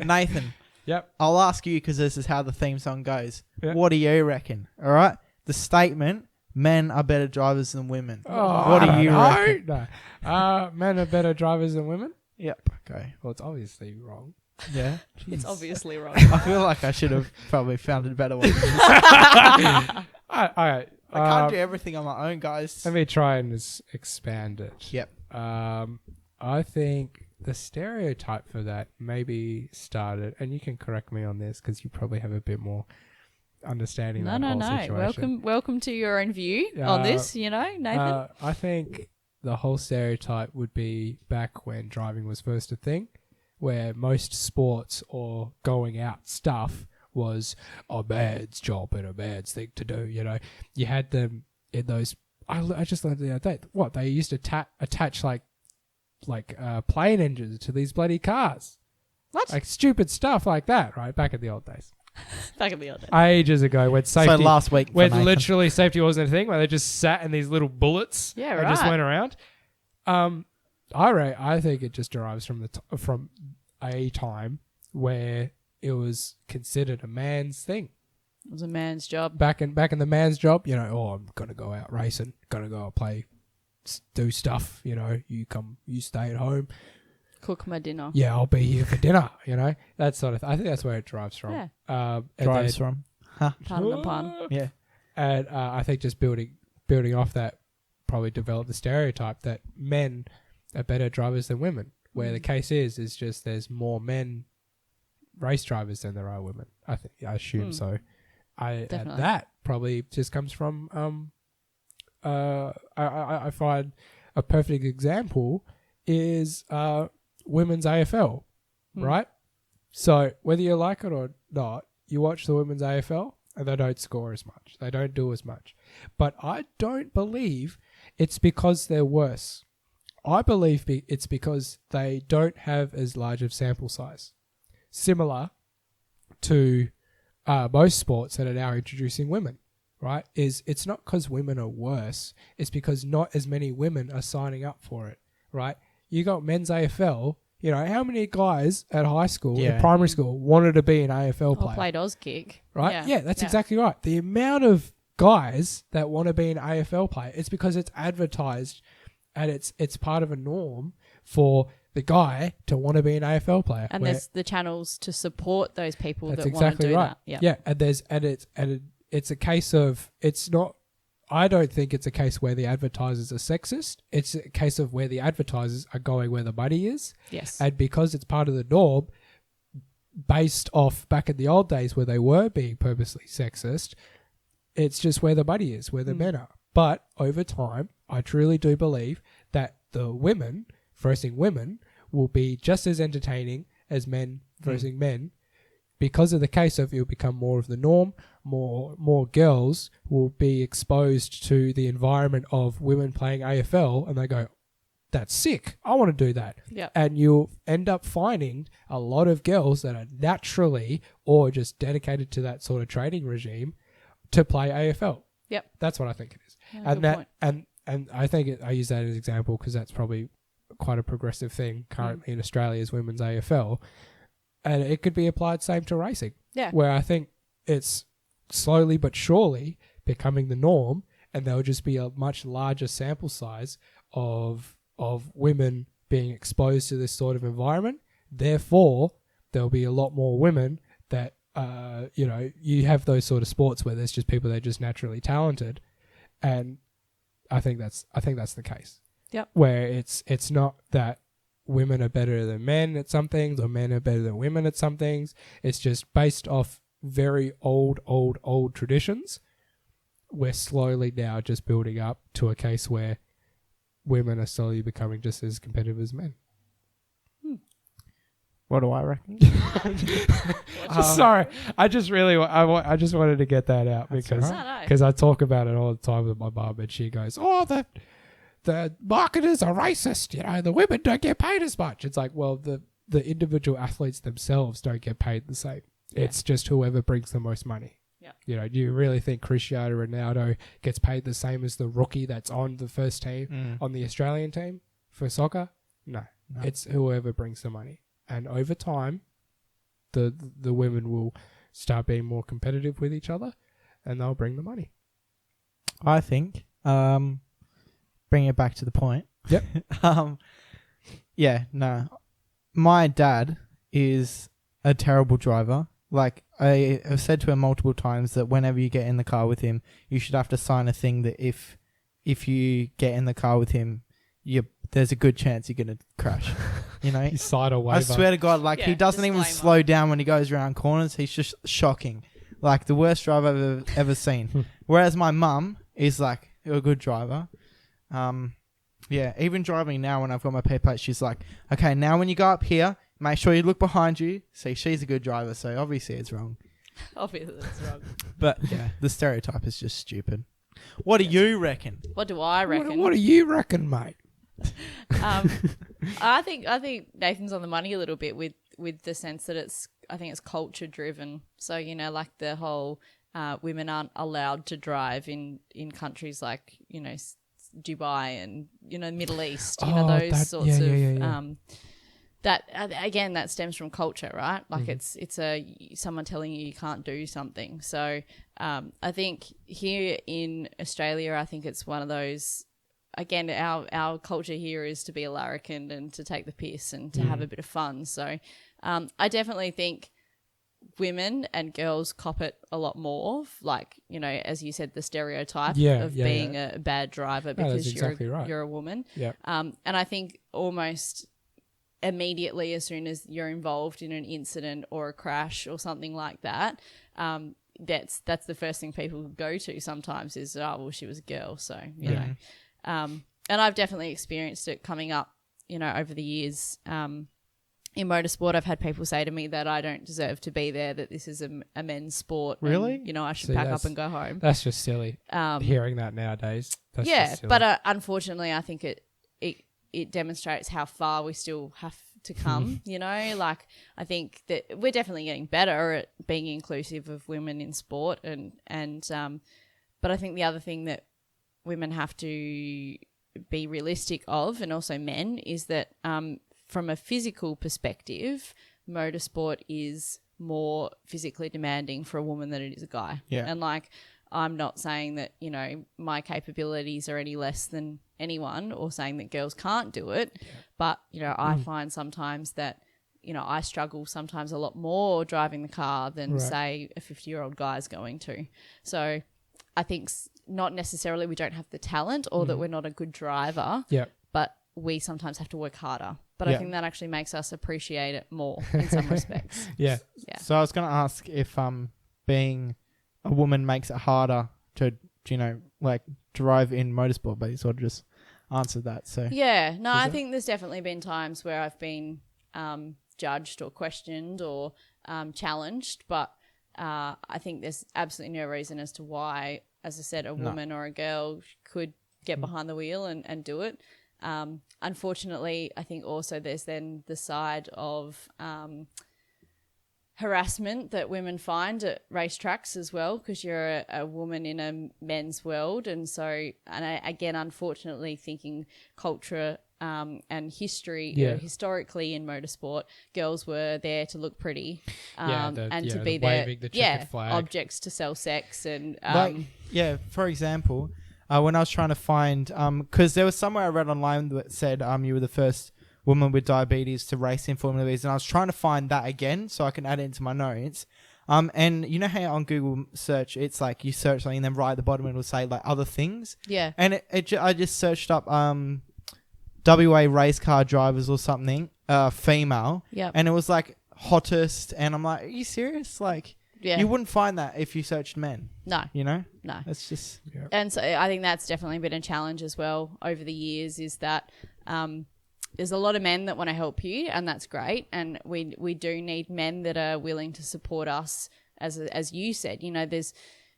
Nathan, Yep. I'll ask you because this is how the theme song goes. Yeah. What do you reckon? All right? The statement, men are better drivers than women. Oh, What I do don't you know. reckon? No. Men are better drivers than women? Yep. Okay. Well, it's obviously wrong. Yeah. It's obviously wrong. I feel like I should have probably found a better one. All right. I can't do everything on my own, guys. Let me try and expand it. Yep. I think the stereotype for that maybe started, and you can correct me on this because you probably have a bit more understanding of that whole situation. Welcome to your own view on this, Nathan. I think the whole stereotype would be back when driving was first a thing, where most sports or going out stuff was a man's job and a man's thing to do. You had them in those. I just learned the other day. What they used to attach like plane engines to these bloody cars. What? Like stupid stuff like that, right? Back in the old days. Back in the old days. Ages ago, when safety. So last week, when Nathan. literally safety wasn't a thing, where they just sat in these little bullets. Yeah, and just right. went around. I think it just derives from a time where it was considered a man's thing. It was a man's job. Back in the man's job, I'm gonna go out racing, gonna go play, do stuff. You stay at home. Cook my dinner. Yeah, I'll be here for dinner. That sort of. I think that's where it derives from. Yeah. drives from. Pardon the pun. Yeah. And I think just building off that probably developed the stereotype that men are better drivers than women. Where the case is just there's more men race drivers than there are women. I assume so. Definitely. That probably just comes from I find a perfect example is women's AFL, right? So whether you like it or not, you watch the women's AFL and they don't score as much. They don't do as much. But I don't believe it's because they're worse. I believe it's because they don't have as large of sample size. Similar to most sports that are now introducing women, right? It's not because women are worse. It's because not as many women are signing up for it, right? You got men's AFL. How many guys at high school, in primary school, wanted to be an AFL player? Or played Auskick. Right? Yeah, that's exactly right. The amount of guys that want to be an AFL player, it's because it's advertised and it's part of a norm for the guy to want to be an AFL player. And there's the channels to support those people that exactly want to do right. that. Yeah, it's a case of I don't think it's a case where the advertisers are sexist. It's a case of where the advertisers are going where the money is. Yes. And because it's part of the norm, based off back in the old days where they were being purposely sexist, it's just where the money is, where the men are. But over time, I truly do believe that the women versing women will be just as entertaining as men versing men, because of the case of it will become more of the norm. More girls will be exposed to the environment of women playing AFL and they go, that's sick. I want to do that. Yep. And you'll end up finding a lot of girls that are naturally or just dedicated to that sort of training regime to play AFL. Yep. That's what I think it is. Yeah, And good that point. and I think I use that as an example because that's probably quite a progressive thing currently in Australia is women's AFL, and it could be applied same to racing. Yeah. Where I think it's slowly but surely becoming the norm, and there'll just be a much larger sample size of women being exposed to this sort of environment. Therefore, there'll be a lot more women that you have those sort of sports where there's just people that are just naturally talented, and I think that's the case. Yep. Where it's not that women are better than men at some things or men are better than women at some things. It's just based off very old traditions. We're slowly now just building up to a case where women are slowly becoming just as competitive as men. What do I reckon? Sorry, I just wanted to get that out because I talk about it all the time with my mum, and she goes, "Oh, the marketers are racist. You know, the women don't get paid as much." It's like, well, the individual athletes themselves don't get paid the same. Yeah. It's just whoever brings the most money. Yeah. You know, do you really think Cristiano Ronaldo gets paid the same as the rookie that's on the first team on the Australian team for soccer? No. It's whoever brings the money. And over time, the women will start being more competitive with each other, and they'll bring the money. I think, bring it back to the point. Yep. My dad is a terrible driver. Like, I have said to him multiple times that whenever you get in the car with him, you should have to sign a thing that if you get in the car with him, there's a good chance you're going to crash. You know? You sign a waiver. I swear to God, he doesn't even slow down when he goes around corners. He's just shocking. Like, the worst driver I've ever seen. Whereas my mum is, like, a good driver. Even driving now when I've got my pay plate, she's like, okay, now when you go up here, make sure you look behind you. See, she's a good driver, so obviously it's wrong. Obviously it's wrong. But, yeah, the stereotype is just stupid. What do you reckon? What do I reckon? What do you reckon, mate? I think Nathan's on the money a little bit with the sense that I think it's culture driven. So, you know, like the whole women aren't allowed to drive in countries like, you know, Dubai and, you know, Middle East, you know, those sorts of that again, that stems from culture, right? Like it's someone telling you can't do something. So I think here in Australia, I think it's one of those. Again, our culture here is to be a larrikin and to take the piss and to have a bit of fun. So I definitely think women and girls cop it a lot more. Like, you know, as you said, the stereotype of being a bad driver because you're a woman. Yeah. And I think almost immediately as soon as you're involved in an incident or a crash or something like that, that's the first thing people go to sometimes is, oh, well, she was a girl. So, you know. And I've definitely experienced it coming up, you know, over the years. In motorsport, I've had people say to me that I don't deserve to be there, that this is a men's sport. Really? And, you know, I should pack up and go home. That's just silly. Hearing that nowadays. That's just silly. But unfortunately, I think it demonstrates how far we still have to come, you know? Like, I think that we're definitely getting better at being inclusive of women in sport. But I think the other thing that women have to be realistic of, and also men, is that from a physical perspective, motorsport is more physically demanding for a woman than it is a guy. Yeah. And like, I'm not saying that, you know, my capabilities are any less than anyone or saying that girls can't do it. But, you know, I find sometimes that, you know, I struggle sometimes a lot more driving the car than say a 50-year-old guy is going to. So I think not necessarily we don't have the talent or that we're not a good driver, but we sometimes have to work harder. But I think that actually makes us appreciate it more in some respects. Yeah. So I was going to ask if being a woman makes it harder to, you know, like drive in motorsport, but you sort of just answered that. So I think there's definitely been times where I've been judged or questioned or challenged, but I think there's absolutely no reason as to why, as I said, a woman or a girl could get behind the wheel and do it. Unfortunately, I think also there's then the side of harassment that women find at racetracks as well, because you're a woman in a men's world. And so, again, unfortunately, thinking culture and history, historically in motorsport, girls were there to look pretty and to be there, objects to sell sex. And for example, when I was trying to find, because there was somewhere I read online that said you were the first woman with diabetes to race in Formula V's, and I was trying to find that again so I can add it into my notes. And you know how on Google search, it's like you search something and then right at the bottom it will say like other things. Yeah. And I just searched up WA race car drivers or something, female. Yeah. And it was like hottest, and I'm like, are you serious? Like, you wouldn't find that if you searched men. No. You know? No. It's just... Yeah. And so I think that's definitely been a challenge as well over the years, is that there's a lot of men that want to help you, and that's great. And we do need men that are willing to support us, as you said. You know,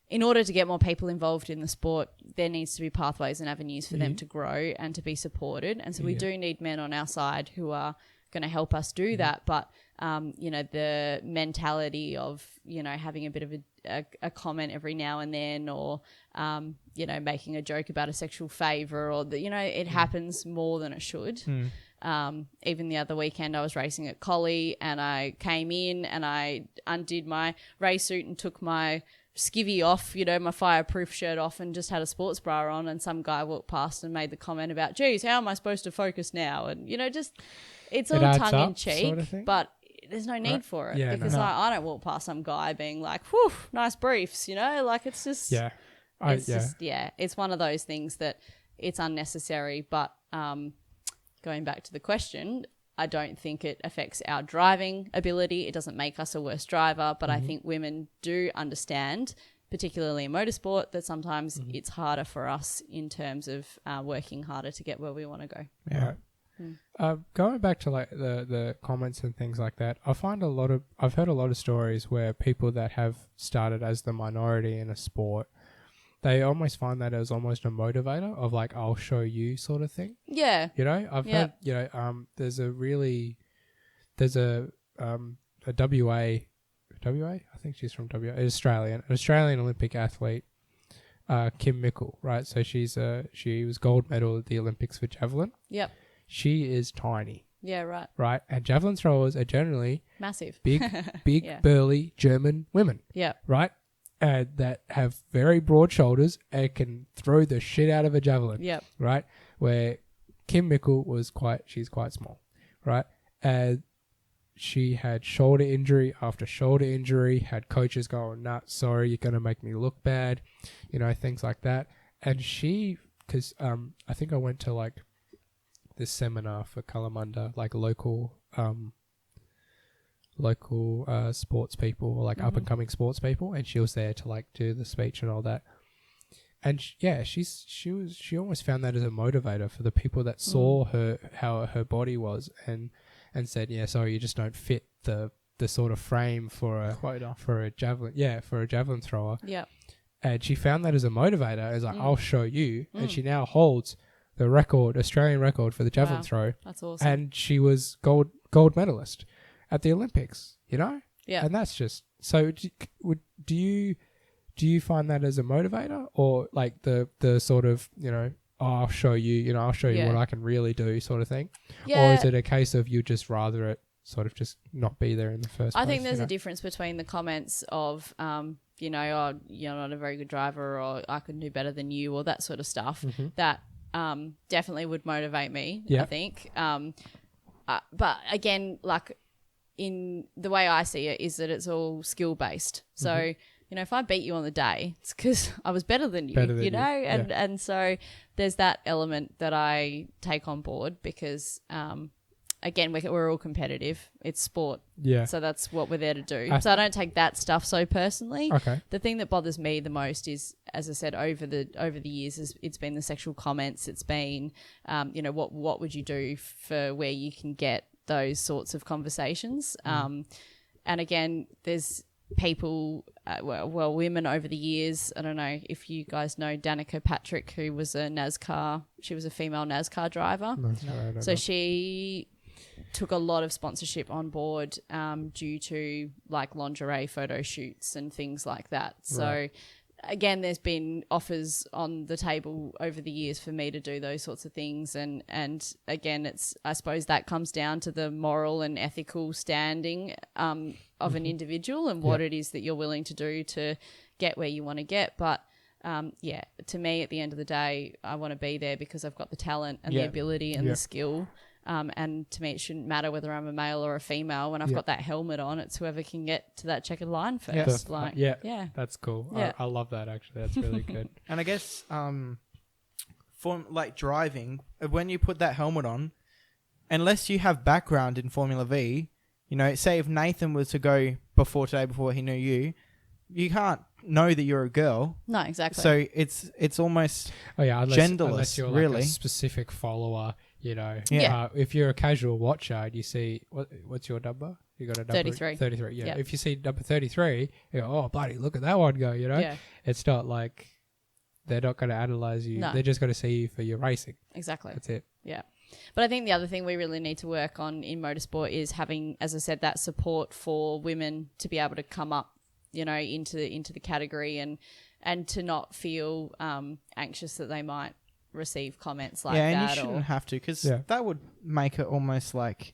in order to get more people involved in the sport, there needs to be pathways and avenues for them to grow and to be supported. And so we do need men on our side who are going to help us do that. But, you know, the mentality of, you know, having a bit of a comment every now and then, or, you know, making a joke about a sexual favour, or, you know, it happens more than it should. Even the other weekend I was racing at Collie, and I came in and I undid my race suit and took my skivvy off, you know, my fireproof shirt off, and just had a sports bra on, and some guy walked past and made the comment about, geez, how am I supposed to focus now? And, you know, just it's all tongue in cheek, sort of but there's no need for it, because no. I don't walk past some guy being like, whew, nice briefs, you know, like it's just it's one of those things that it's unnecessary. But going back to the question, I don't think it affects our driving ability. It doesn't make us a worse driver, but I think women do understand, particularly in motorsport, that sometimes it's harder for us in terms of working harder to get where we want to go. Yeah. Going back to like the comments and things like that, I've heard a lot of stories where people that have started as the minority in a sport, they almost find that as almost a motivator of like, I'll show you sort of thing. Yeah. You know, I've heard, you know, there's a WA, I think she's from WA, an Australian Olympic athlete, Kim Mickle, right? So she was gold medal at the Olympics for javelin. Yep. She is tiny. Yeah, right. Right? And javelin throwers are generally massive, big, burly German women. Yeah. Right? That have very broad shoulders and can throw the shit out of a javelin. Yep. Right? Where Kim Mickle she's quite small. Right? She had shoulder injury after shoulder injury, had coaches going, nah, sorry, you're going to make me look bad. You know, things like that. And because I think I went to like this seminar for Kalamunda, like local sports people, or like up and coming sports people, and she was there to like do the speech and all that. And she almost found that as a motivator for the people that saw how her body was, and said, yeah, sorry, you just don't fit the sort of frame for a javelin thrower. Yeah. And she found that as a motivator, as like, I'll show you. And she now holds the Australian record for the javelin throw. That's awesome. And she was gold medalist at the Olympics, you know? Yeah. And that's just, so do you find that as a motivator, or like the sort of, you know, I'll show you what I can really do sort of thing? Yeah. Or is it a case of you just rather it sort of just not be there in the first place? I think there's a difference between the comments of, you know, oh, you're not a very good driver, or I could do better than you, or that sort of stuff. That definitely would motivate me, I think. But again, like in the way I see it is that it's all skill based. So, you know, if I beat you on the day, it's because I was better than you, you know? And so there's that element that I take on board, because again, we're all competitive. It's sport. Yeah. So that's what we're there to do. So I don't take that stuff so personally. Okay. The thing that bothers me the most is, as I said, over the years, it's been the sexual comments. It's been, you know, what would you do for where you can get those sorts of conversations? And again, there's people, women over the years. I don't know if you guys know Danica Patrick, who was she was a female NASCAR driver. No, so she took a lot of sponsorship on board due to like lingerie photo shoots and things like that. So Right. again, there's been offers on the table over the years for me to do those sorts of things. And again, I suppose that comes down to the moral and ethical standing of an individual and what it is that you're willing to do to get where you want to get. But to me, at the end of the day, I want to be there because I've got the talent and the ability and the skill. And to me, it shouldn't matter whether I'm a male or a female. When I've got that helmet on, it's whoever can get to that checkered line first. That's cool. Yeah. I love that, actually. That's really good. And I guess for like driving, when you put that helmet on, unless you have background in Formula V, you know, say if Nathan was to go before he knew you, you can't know that you're a girl. No, exactly. So it's almost genderless, unless you're really. like a specific follower, you know. Yeah. If you're a casual watcher and you see what's your number? You got a number 33. 33. Yeah. Yep. If you see number 33, you go, oh bloody, look at that one go. You know. Yeah. It's not like they're not going to analyze you. No. They're just going to see you for your racing. Exactly. That's it. Yeah. But I think the other thing we really need to work on in motorsport is having, as I said, that support for women to be able to come up, you know, into the category and to not feel anxious that they might receive comments like that. And you shouldn't have to, because that would make it almost like,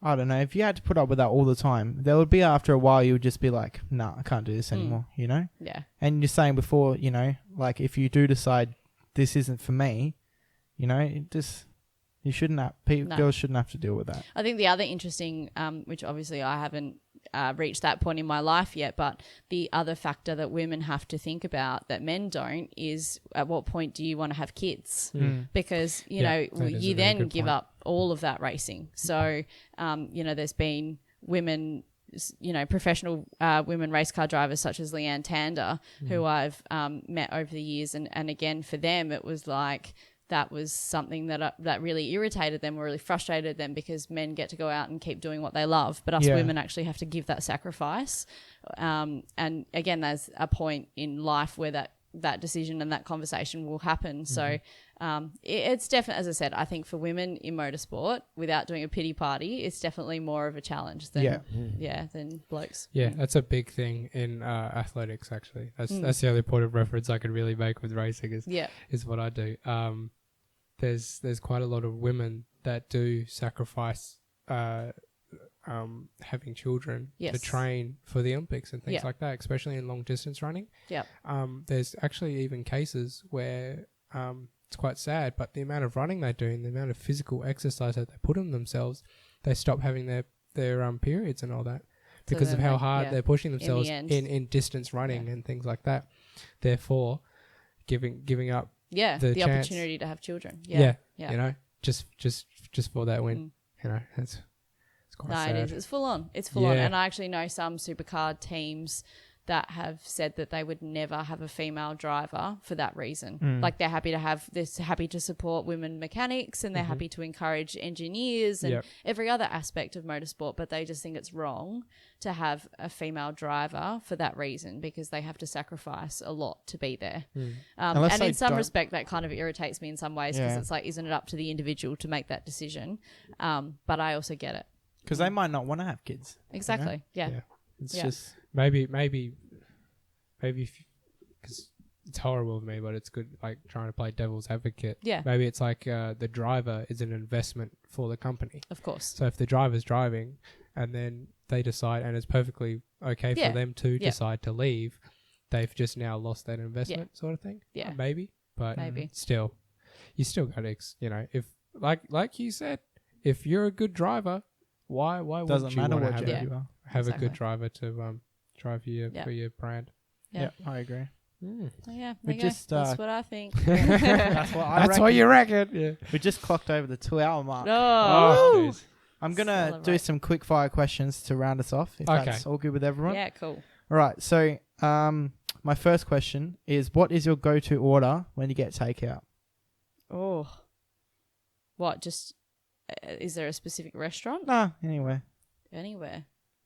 I don't know, if you had to put up with that all the time, there would be after a while you would just be like, nah, I can't do this anymore, you know? Yeah. And you're saying before, you know, like if you do decide this isn't for me, you know, you shouldn't have, girls shouldn't have to deal with that. I think the other interesting, which obviously I haven't reached that point in my life yet, but the other factor that women have to think about that men don't is at what point do you want to have kids? Because, you know, you then give up all of that racing. So, you know, there's been women, you know, professional women race car drivers such as Leanne Tander, who I've met over the years. And again, for them, it was like, that was something that really irritated them or really frustrated them, because men get to go out and keep doing what they love, but us women actually have to give that sacrifice. And again, there's a point in life where that decision and that conversation will happen. So it's definitely, as I said, I think for women in motorsport, without doing a pity party, it's definitely more of a challenge than than blokes. Yeah, that's a big thing in athletics, actually. That's the only point of reference I could really make with racing is what I do. There's quite a lot of women that do sacrifice having children to train for the Olympics and things like that, especially in long distance running. Yeah. There's actually even cases where it's quite sad, but the amount of running they do and the amount of physical exercise that they put on themselves, they stop having their periods and all that because of how hard they're pushing themselves in distance running and things like that. Therefore, giving up the opportunity to have children. You know, just for that win. You know, it's quite sad. It is. It's full on. It's full on. And I actually know some supercar teams that have said that they would never have a female driver for that reason. Like they're happy to support women mechanics, and they're happy to encourage engineers and every other aspect of motorsport, but they just think it's wrong to have a female driver for that reason, because they have to sacrifice a lot to be there. And in some respect, that kind of irritates me in some ways, because it's like, isn't it up to the individual to make that decision? But I also get it. Because they might not want to have kids. Exactly. You know? It's just... Maybe, because it's horrible of me, but it's good, like trying to play devil's advocate. Yeah. Maybe it's like the driver is an investment for the company. Of course. So if the driver's driving and then they decide, and it's perfectly okay for them to decide to leave, they've just now lost that investment sort of thing. Yeah. Maybe. But still, you still got to, you know, if like you said, if you're a good driver, why wouldn't you want to have a good driver to drive you for your brand? Yeah, I agree. That's what I think. That's what you reckon. Yeah. We just clocked over the 2-hour mark. Oh, I'm going to do some quick fire questions to round us off, if that's all good with everyone. Yeah, cool. All right, so my first question is, what is your go-to order when you get takeout? Oh. What, just, is there a specific restaurant? Nah, anywhere. Anywhere.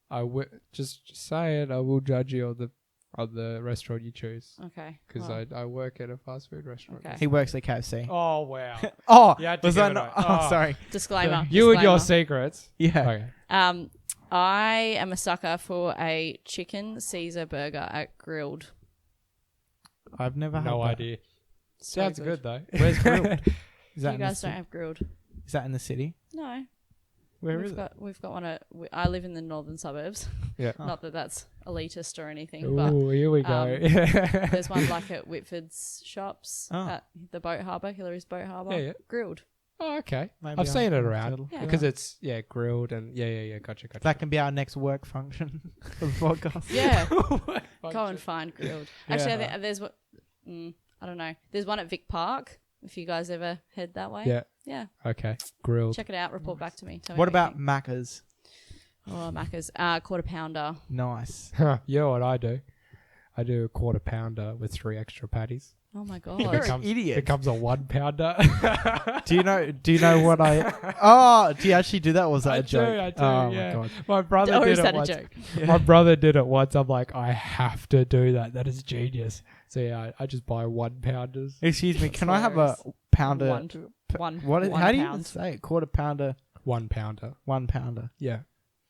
I will just say it. I will judge you of the restaurant you choose. Okay. Because well, I work at a fast food restaurant. Okay. He works at KFC. Oh, wow. Oh, You had to was give that it not? away. Oh, Oh. sorry. disclaimer. You and your disclaimer. secrets. Yeah. Okay. I am a sucker for a chicken Caesar burger at Grilled. I've never had No that. idea. So Sounds good, though. Where's Grilled? Is that You in guys the don't have Grilled? Is that in the city? No. Where is it? We've got one at. I live in the northern suburbs. Yeah. Not that that's elitist or anything, but Ooh, here we go. there's one like at Whitford's shops Oh. at the boat harbour, Hillary's boat harbour. Yeah, yeah. Grilled. Oh, okay. Maybe I've seen it I'll around settle. Yeah. because it's grilled and Gotcha. That can be our next work function for the podcast. Yeah. Go and find Grilled. Actually, Yeah. I think there's what. I don't know. There's one at Vic Park. If you guys ever head that way. Yeah. Yeah. Okay. Grilled. Check it out. Report back to me. Tell me What you about think. Macca's? Oh, Macca's. Quarter pounder. Nice. You know what I do? I do a quarter pounder with 3 extra patties. Oh my god. You're an idiot. Becomes a 1 pounder. Do you know what I? Oh, do you actually do that? Or was that I a do, joke? I do, Oh yeah. my god. My brother Or did is it that a once. joke? My brother did it once. I'm like, I have to do that. That is genius. So yeah, I just buy 1 pounders. Excuse me. Can I have a hilarious. pounder? One. What? One How do you even pound. say it? Quarter pounder, 1 pounder. 1 pounder. Yeah.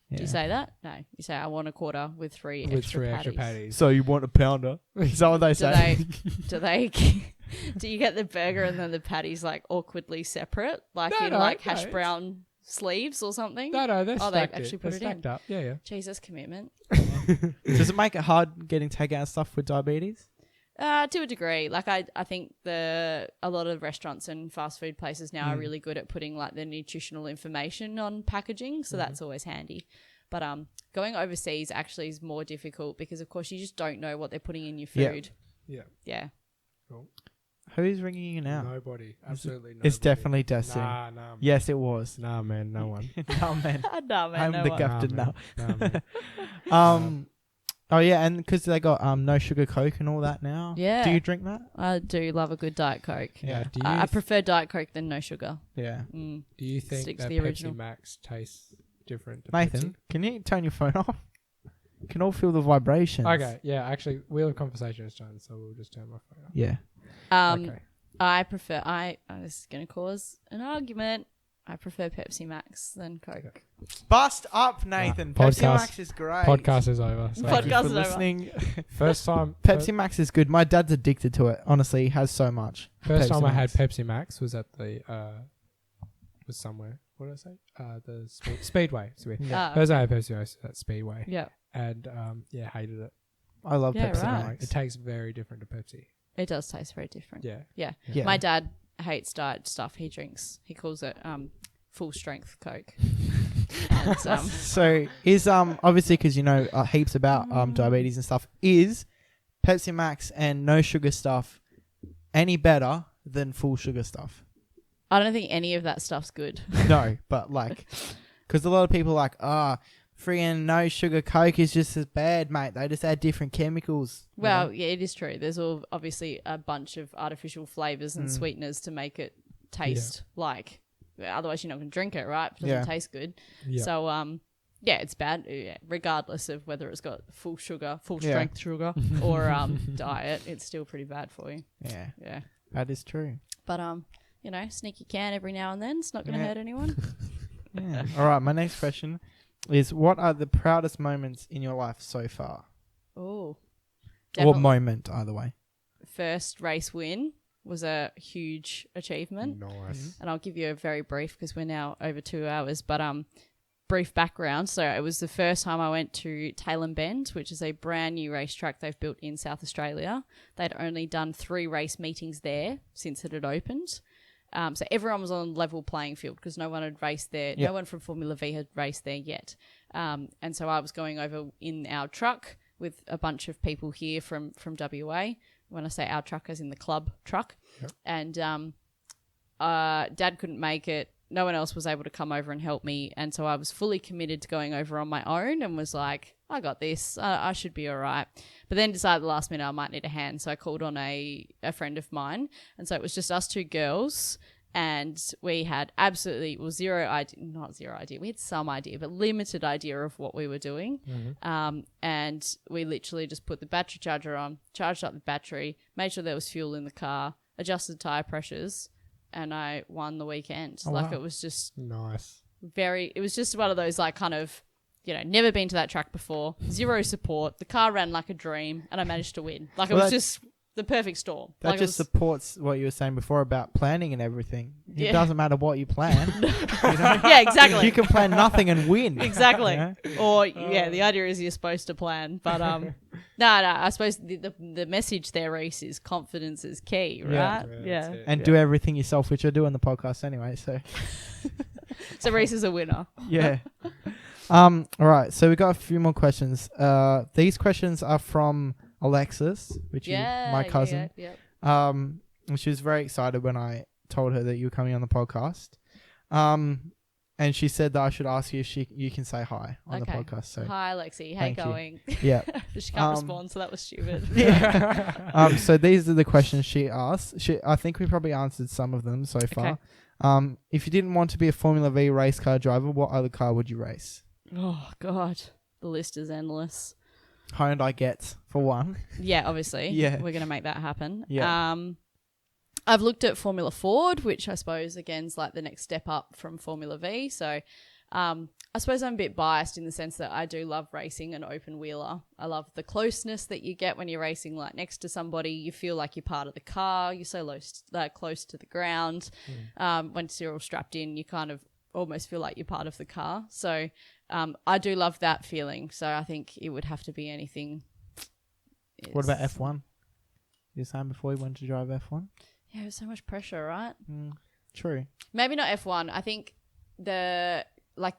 Yeah. Do you say that? No. You say I want a quarter with 3 With extra 3 patties. extra patties. So you want a pounder? Is that what they Do say? do you get the burger and then the patties like awkwardly separate, like No, in no, like no, hash it's- brown sleeves or something? No, they're Oh, they stacked. actually put They're it in. stacked up. Yeah, yeah. Jesus, commitment. Does it make it hard getting takeout stuff with diabetes? To a degree. Like I think a lot of restaurants and fast food places now are really good at putting like the nutritional information on packaging, so that's always handy. But going overseas actually is more difficult because of course you just don't know what they're putting in your Yeah. food. Yeah. Yeah. Cool. Who's ringing you now? Nobody. Absolutely nobody. It's definitely Destiny. Nah, nah. Yes, it was. Nah, man. No one. No man. No, man, I'm no the one. captain Nah, now. man. Nah, man. Oh yeah, and because they got no sugar Coke and all that now. Yeah. Do you drink that? I do love a good Diet Coke. Yeah. Do you, I prefer Diet Coke than no sugar. Yeah. Mm. do you think Stick to that the Pepsi original. Max tastes different to Nathan, can you turn your phone off? You can all feel the vibrations. Pepsi? Okay. Yeah. Actually, wheel of conversation is done, so we'll just turn my phone off. Yeah. Okay. I prefer. This is going to cause an argument. I prefer Pepsi Max than Coke. Bust up, Nathan. Nah, Pepsi podcast- Max is great. Podcast is over. So Podcast Thank you for is over. listening. First time. Pepsi Max is good. My dad's addicted to it. Honestly, he has so much. First Pepsi time I had Max. Pepsi Max was at the was somewhere. What did I say? The Speedway. Yeah. First time I had Pepsi Max at Speedway, Yeah, and hated it. I love Yeah, Pepsi right. Max. It tastes very different to Pepsi. it does taste very different. Yeah. Yeah. Yeah. My dad hates diet stuff. He calls it full strength Coke. And, So is obviously because you know heaps about diabetes and stuff. Is Pepsi Max and no sugar stuff any better than full sugar stuff? I don't think any of that stuff's good. No, but like, because a lot of people are like, freaking no sugar Coke is just as bad, mate. They just add different chemicals. you Well, know? yeah, it is true. There's obviously a bunch of artificial flavors and sweeteners to make it taste like. Otherwise, you're not going to drink it, right? It doesn't Yeah. taste good. Yeah. So, yeah, it's bad. Yeah, regardless of whether it's got full Yeah. strength sugar, or diet, it's still pretty bad for you. Yeah, Yeah, that is true. but sneak your can every now and then. It's not going to Yeah. hurt anyone. Yeah. All right. My next question is: what are the proudest moments in your life so far? Oh, Or moment, either way. first race win was a huge achievement. Nice. And I'll give you a very brief because we're now over 2 hours, but brief background. So it was the first time I went to Tailem Bend, which is a brand new racetrack they've built in South Australia. They'd only done 3 race meetings there since it had opened. So everyone was on level playing field because no one had raced there. Yep. No one from Formula V had raced there yet. And so I was going over in our truck with a bunch of people here from WA. When I say our truck, as in the club truck. Yep. And Dad couldn't make it. No one else was able to come over and help me. And so I was fully committed to going over on my own and was like, I got this. I should be all right. But then decided at the last minute I might need a hand. So I called on a friend of mine. And so it was just us 2 girls And we had absolutely, well, zero idea, not zero idea. We had some idea, but limited idea of what we were doing. And we literally just put the battery charger on, charged up the battery, made sure there was fuel in the car, adjusted tire pressures, and I won the weekend. Wow. It was just Nice. it was just one of those like kind of, never been to that track before, zero support. The car ran like a dream, and I managed to win. It was just the perfect storm. That just supports what you were saying before about planning and everything. It Yeah. doesn't matter what you plan. Yeah, exactly. You can plan nothing and win. Exactly. You know? Or the idea is you're supposed to plan, but no. I suppose the message there, Rhys, is confidence is key, Yeah. right? Yeah, that's it. And do everything yourself, which I do on the podcast anyway. So So Rhys is a winner. yeah. All right. So we got a few more questions. These questions are from Alexis, which is my cousin. Yeah. And she was very excited when I told her that you were coming on the podcast. And she said that I should ask you if you can say hi on the podcast. So Hi, Lexi. How Thank you. going? yeah. She can't respond, so that was stupid. Yeah. So these are the questions she asked. I think we probably answered some of them so far. Okay. If you didn't want to be a Formula V race car driver, what other car would you race? Oh, God. The list is endless. Hyundai Getz, for one. Yeah, obviously. Yeah. We're going to make that happen. Yeah. I've looked at Formula Ford, which I suppose, again, is like the next step up from Formula V. So I suppose I'm a bit biased in the sense that I do love racing an open wheeler. I love the closeness that you get when you're racing like next to somebody. You feel like you're part of the car. You're so close to the ground. Once you're all strapped in, you kind of almost feel like you're part of the car. So I do love that feeling. So I think it would have to be anything. What about F1? You were saying before you wanted to drive F1? Yeah, there's so much pressure, right? True. Maybe not F1. I think the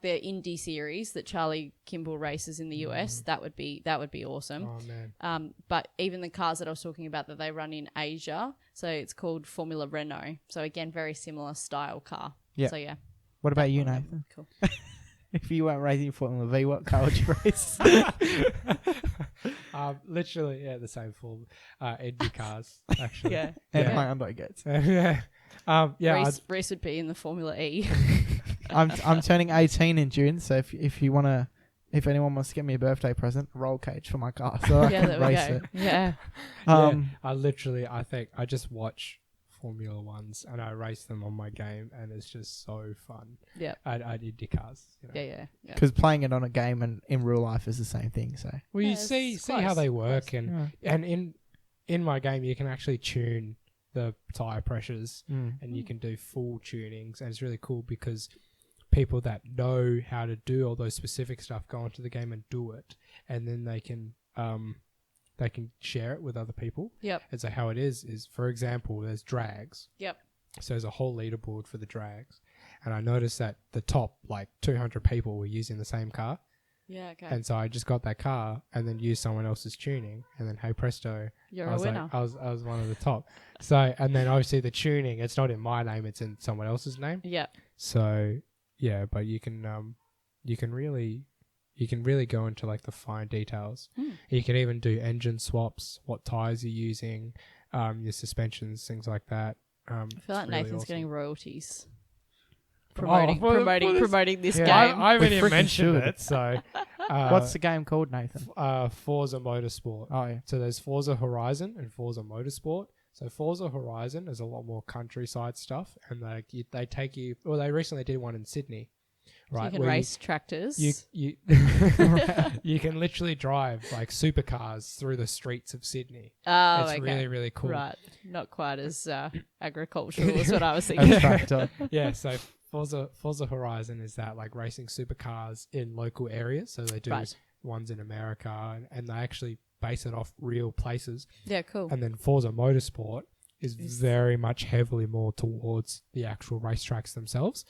Indy series that Charlie Kimball races in the US, that would be awesome. Oh man. But even the cars that I was talking about that they run in Asia, so it's called Formula Renault. So again, very similar style car. Yeah. So yeah. What about you, Nathan? Cool. If you weren't racing Formula V, what car would you race? Literally, the same for Indy cars, actually. Yeah. And Yeah. Hyundai Getz. Yeah. Reese would be in the Formula E. I'm turning 18 in June, so if anyone wants to get me a birthday present, a roll cage for my car, so I Yeah, can there we race go. it. Yeah. I think I just watch Formula Ones and I race them on my game, and it's just so fun. Yeah. I Indy cars. Yeah. Because playing it on a game and in real life is the same thing. So Well, you Yeah, see it's how close, they work, close. and in my game you can actually tune the tire pressures, Mm. and you can do full tunings, and it's really cool because people that know how to do all those specific stuff go into the game and do it, and then they can share it with other people. Yep. And so how it is for example, there's drags. Yep. So there's a whole leaderboard for the drags, and I noticed that the top 200 people were using the same car. Yeah. Okay. And so I just got that car and then used someone else's tuning, and then hey presto, You're I a was winner. I was one of the top. So and then obviously the tuning, it's not in my name, it's in someone else's name. Yeah. So yeah, but you can really go into the fine details. You can even do engine swaps, what tires you're using, your suspensions, things like that. I feel like it's really Nathan's awesome. getting royalties. for Promoting this Yeah, game. I haven't We even freaking mentioned should. it. So What's the game called, Nathan? Forza Motorsport. Oh yeah. So there's Forza Horizon and Forza Motorsport. So Forza Horizon is a lot more countryside stuff, and they take you. Well, they recently did one in Sydney, right? You can where race tractors. You you can literally drive supercars through the streets of Sydney. Oh, It's okay. really, really cool. Right. Not quite as agricultural as what I was thinking. Abstractor. Yeah, so Forza Horizon is that racing supercars in local areas. So they do Right. ones in America, and they actually base it off real places. Yeah, cool. And then Forza Motorsport is very much heavily more towards the actual racetracks themselves.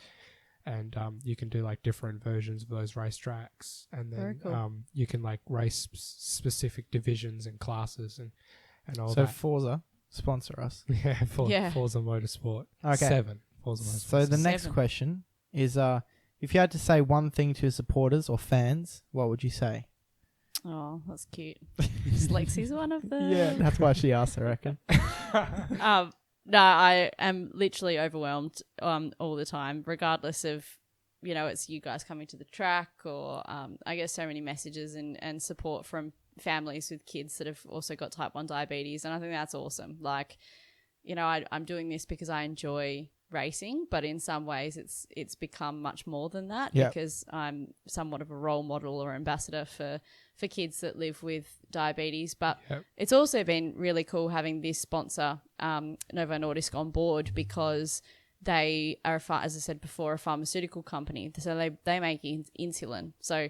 And you can do different versions of those racetracks, and Very then cool. you can race specific divisions and classes and all So that. Forza, sponsor us. Yeah, Yeah. Forza Motorsport. Okay. 7 Forza Motorsport. So the next 7. question is, if you had to say one thing to supporters or fans, what would you say? Oh, that's cute. Is Lexi's one of them? Yeah, that's why she asked, I reckon. No, I am literally overwhelmed all the time, regardless of, you know, it's you guys coming to the track or I get so many messages and support from families with kids that have also got type 1 diabetes. And I think that's awesome. Like, you know, I'm doing this because I enjoy racing, but in some ways it's become much more than that because I'm somewhat of a role model or ambassador for kids that live with diabetes. But it's also been really cool having this sponsor, Novo Nordisk, on board because they are, as I said before, a pharmaceutical company. So they make insulin. So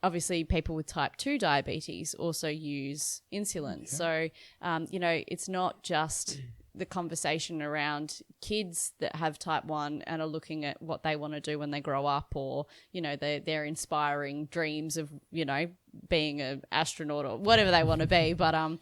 obviously people with type 2 diabetes also use insulin. So, you know, it's not just the conversation around kids that have type 1 and are looking at what they want to do when they grow up, or, you know, their inspiring dreams of, you know, being an astronaut or whatever they want to be. But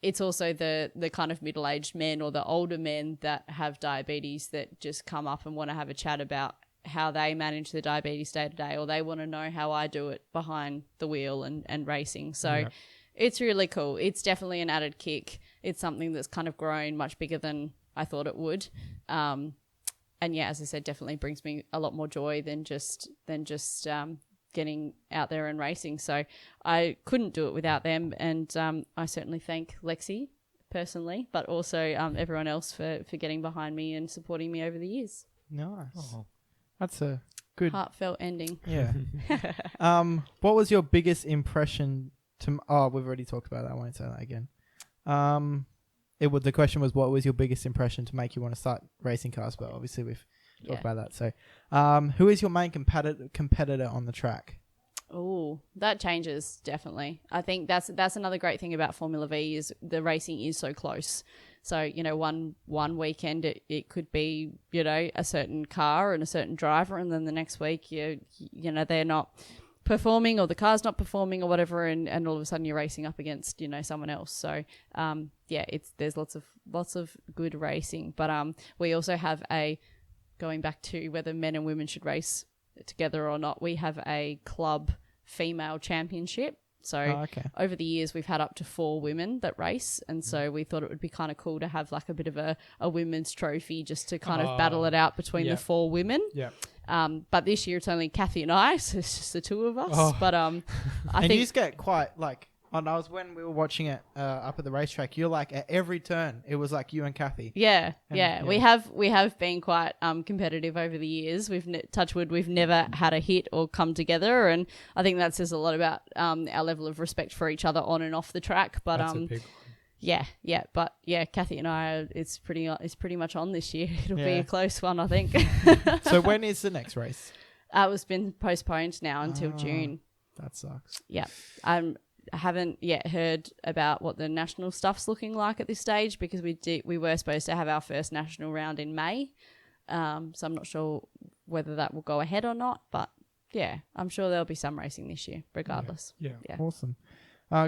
it's also the kind of middle-aged men or the older men that have diabetes that just come up and want to have a chat about how they manage the diabetes day to day, or they want to know how I do it behind the wheel and racing. So it's really cool. It's definitely an added kick. It's something that's kind of grown much bigger than I thought it would. And yeah, as I said, definitely brings me a lot more joy than just getting out there and racing. So I couldn't do it without them. And I certainly thank Lexi personally, but also everyone else for getting behind me and supporting me over the years. Nice. Oh. That's a good heartfelt ending. Yeah. What was your biggest impression to? Oh, we've already talked about that. I won't say that again. The question was, what was your biggest impression to make you want to start racing cars? But obviously we've talked about that. So, who is your main competitor on the track? Oh, that changes definitely. I think that's another great thing about Formula V is the racing is so close. So, you know, one weekend it could be, you know, a certain car and a certain driver, and then the next week you know they're not performing or the car's not performing or whatever, and all of a sudden you're racing up against, you know, someone else. So there's lots of good racing, but we also have going back to whether men and women should race together or not, we have a club female championship. So over the years, we've had up to 4 women that race. And so we thought it would be kind of cool to have like a bit of a women's trophy just to kind of battle it out between the 4 women. Yeah. But this year it's only Kathy and I, so it's just the 2 of us. But I think you just get quite like, when we were watching it up at the racetrack, you're like at every turn it was like you and Kathy. Yeah. We have been quite competitive over the years. We've touch wood, we've never had a hit or come together, and I think that says a lot about our level of respect for each other on and off the track. But that's a big one. But Kathy and I, it's pretty much on this year. It'll be a close one, I think. So when is the next race? It's been postponed now until June. That sucks. Yeah, I haven't yet heard about what the national stuff's looking like at this stage, because we were supposed to have our first national round in May. So I'm not sure whether that will go ahead or not, but yeah, I'm sure there'll be some racing this year regardless. Yeah. Awesome.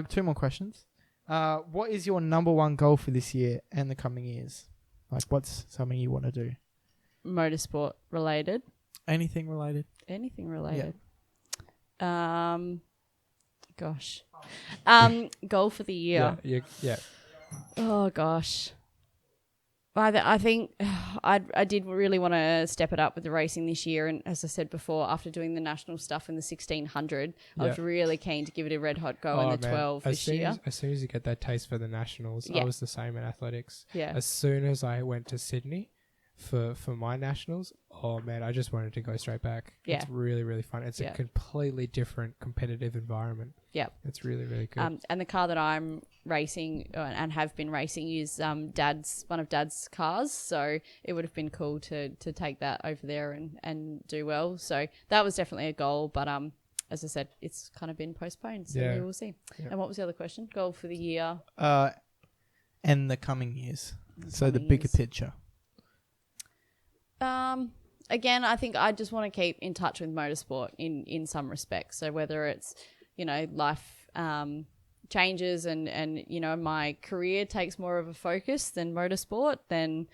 2 more questions. What is your number one goal for this year and the coming years? Like, what's something you want to do? Motorsport related. Anything related? Anything related. Yeah. Gosh. Goal for the year. Yeah. Oh gosh. I think I did really want to step it up with the racing this year, and as I said before, after doing the national stuff in the 1600, I was really keen to give it a red hot go in the 12 this year. As soon as you get that taste for the nationals, I was the same in athletics. Yeah. As soon as I went to Sydney for my nationals, oh man, I just wanted to go straight back. Yeah. It's really, really fun. It's a completely different competitive environment. Yeah. It's really, really good. And the car that I'm racing and have been racing is one of Dad's cars. So it would have been cool to take that over there and do well. So that was definitely a goal. But as I said, it's kind of been postponed. So we will see. Yeah. And what was the other question? Goal for the year? And the coming years. The bigger picture. Again, I think I just want to keep in touch with motorsport in some respects. So whether it's, you know, life changes and you know, my career takes more of a focus than motorsport, then,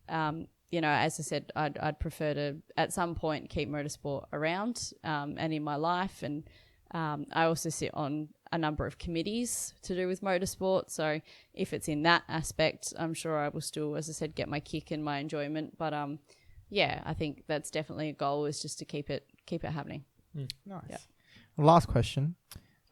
you know, as I said, I'd prefer to at some point keep motorsport around and in my life. And I also sit on a number of committees to do with motorsport. So if it's in that aspect, I'm sure I will still, as I said, get my kick and my enjoyment. But yeah, I think that's definitely a goal, is just to keep it happening. Nice. Yep. Last question.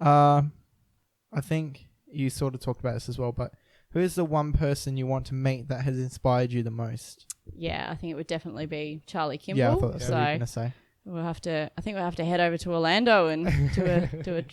I think you sort of talked about this as well, but who is the one person you want to meet that has inspired you the most? Yeah, I think it would definitely be Charlie Kimball. Yeah, I thought that's what you were So going to say. I think we'll have to head over to Orlando and do a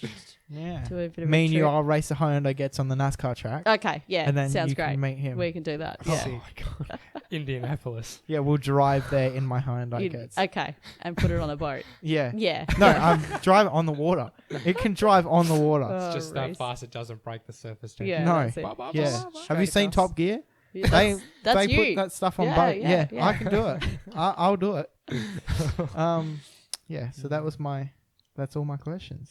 Yeah. do a bit of Me a and you, trip. I'll race a Honda gets on the NASCAR track. Okay, yeah, and then sounds you great. can meet him. We can do that. Oh Yeah. my God. Indianapolis. Yeah, we'll drive there in my Honda gets. Okay, and put it on a boat. Yeah. Yeah. No, I'm driving on the water. It can drive on the water. Oh, It's just that Rhys. fast it doesn't break the surface tension. Yeah, No. that's it. Yeah. Straight Have you seen across. Top Gear? Yeah, They that's they you. put that stuff on Yeah, boat. yeah, Yeah, I can do it. I'll do it. Yeah. So that's all my questions.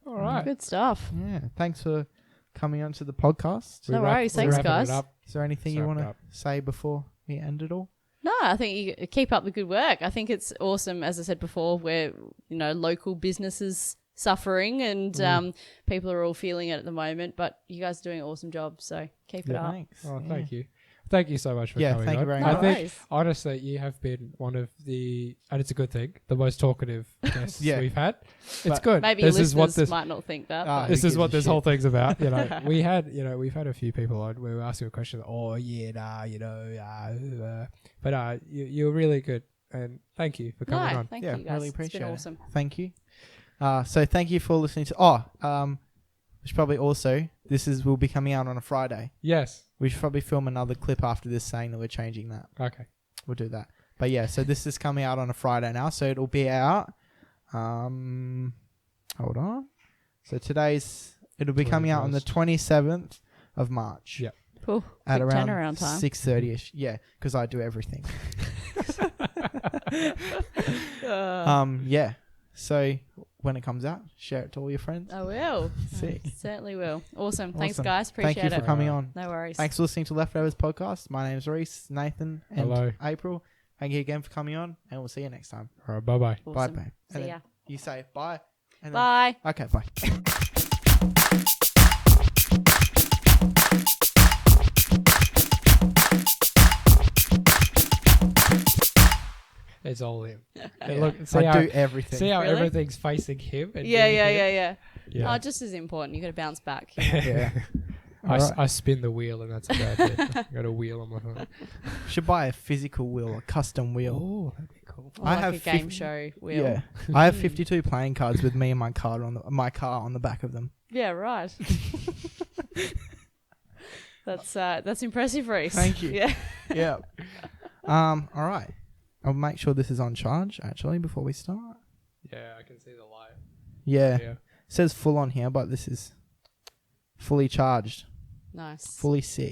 All right. Good stuff. Yeah. Thanks for coming onto the podcast. No worries. Thanks, guys. Is there anything you Wrap want it to up. say before we end it all? No, I think you keep up the good work. I think it's awesome. As I said before, where local businesses suffering and people are all feeling it at the moment. But you guys are doing an awesome job, so keep it up. Thanks. Oh, Yeah. thank you. Thank you so much for Yeah, coming thank you on. very I much. think, worries. honestly, you have been one of the, and it's a good thing, the most talkative guests Yeah. we've had. It's But good. Maybe this your is what listeners this might not think that. Ah, but- this Who is gives what a this shit? whole thing's about. We've had a few people on where we ask you a question. Oh yeah, but you're really good, and thank you for coming no, on. thank Yeah, you guys. really It's appreciate been it. awesome. Thank you. So thank you for listening to. We should probably also will be coming out on a Friday. Yes. We should probably film another clip after this saying that we're changing that. Okay. We'll do that. But yeah, so this is coming out on a Friday now, so it'll be out. Hold on. So it'll be coming out on the 27th of March. Yeah. Cool. At Quick around turnaround time. 6:30ish. Yeah, because I do everything. Yeah. So when it comes out, share it to all your friends. I will. Sick. I certainly will. Awesome. Thanks, Awesome. guys. Appreciate Thank you it. for coming on. No worries. Thanks for listening to Leftovers Podcast. My name's Rhys, Nathan, and Hello. April. Thank you again for coming on, and we'll see you next time. All right. Bye-bye. Awesome. Bye, babe. And See then ya. You say bye. And then- Bye. Okay, bye. It's all him. Yeah. Look, I do everything. See how Really? everything's facing him? And Yeah, being yeah, him? yeah, yeah. Yeah. Oh, just as important. You got to bounce back. Yeah. I Alright. spin the wheel, and that's about it. I got a wheel on my phone. Should buy a physical wheel, a custom wheel. Oh, that'd be cool. Or I like have a game 50 show wheel. Yeah, I have 52 playing cards with me and my car on the back of them. Yeah, right. That's impressive, Rhys. Thank you. Yeah. Yeah. All right. I'll make sure this is on charge actually before we start. Yeah, I can see the light. Yeah. Yeah. It says full on here, but this is fully charged, Nice. fully sick.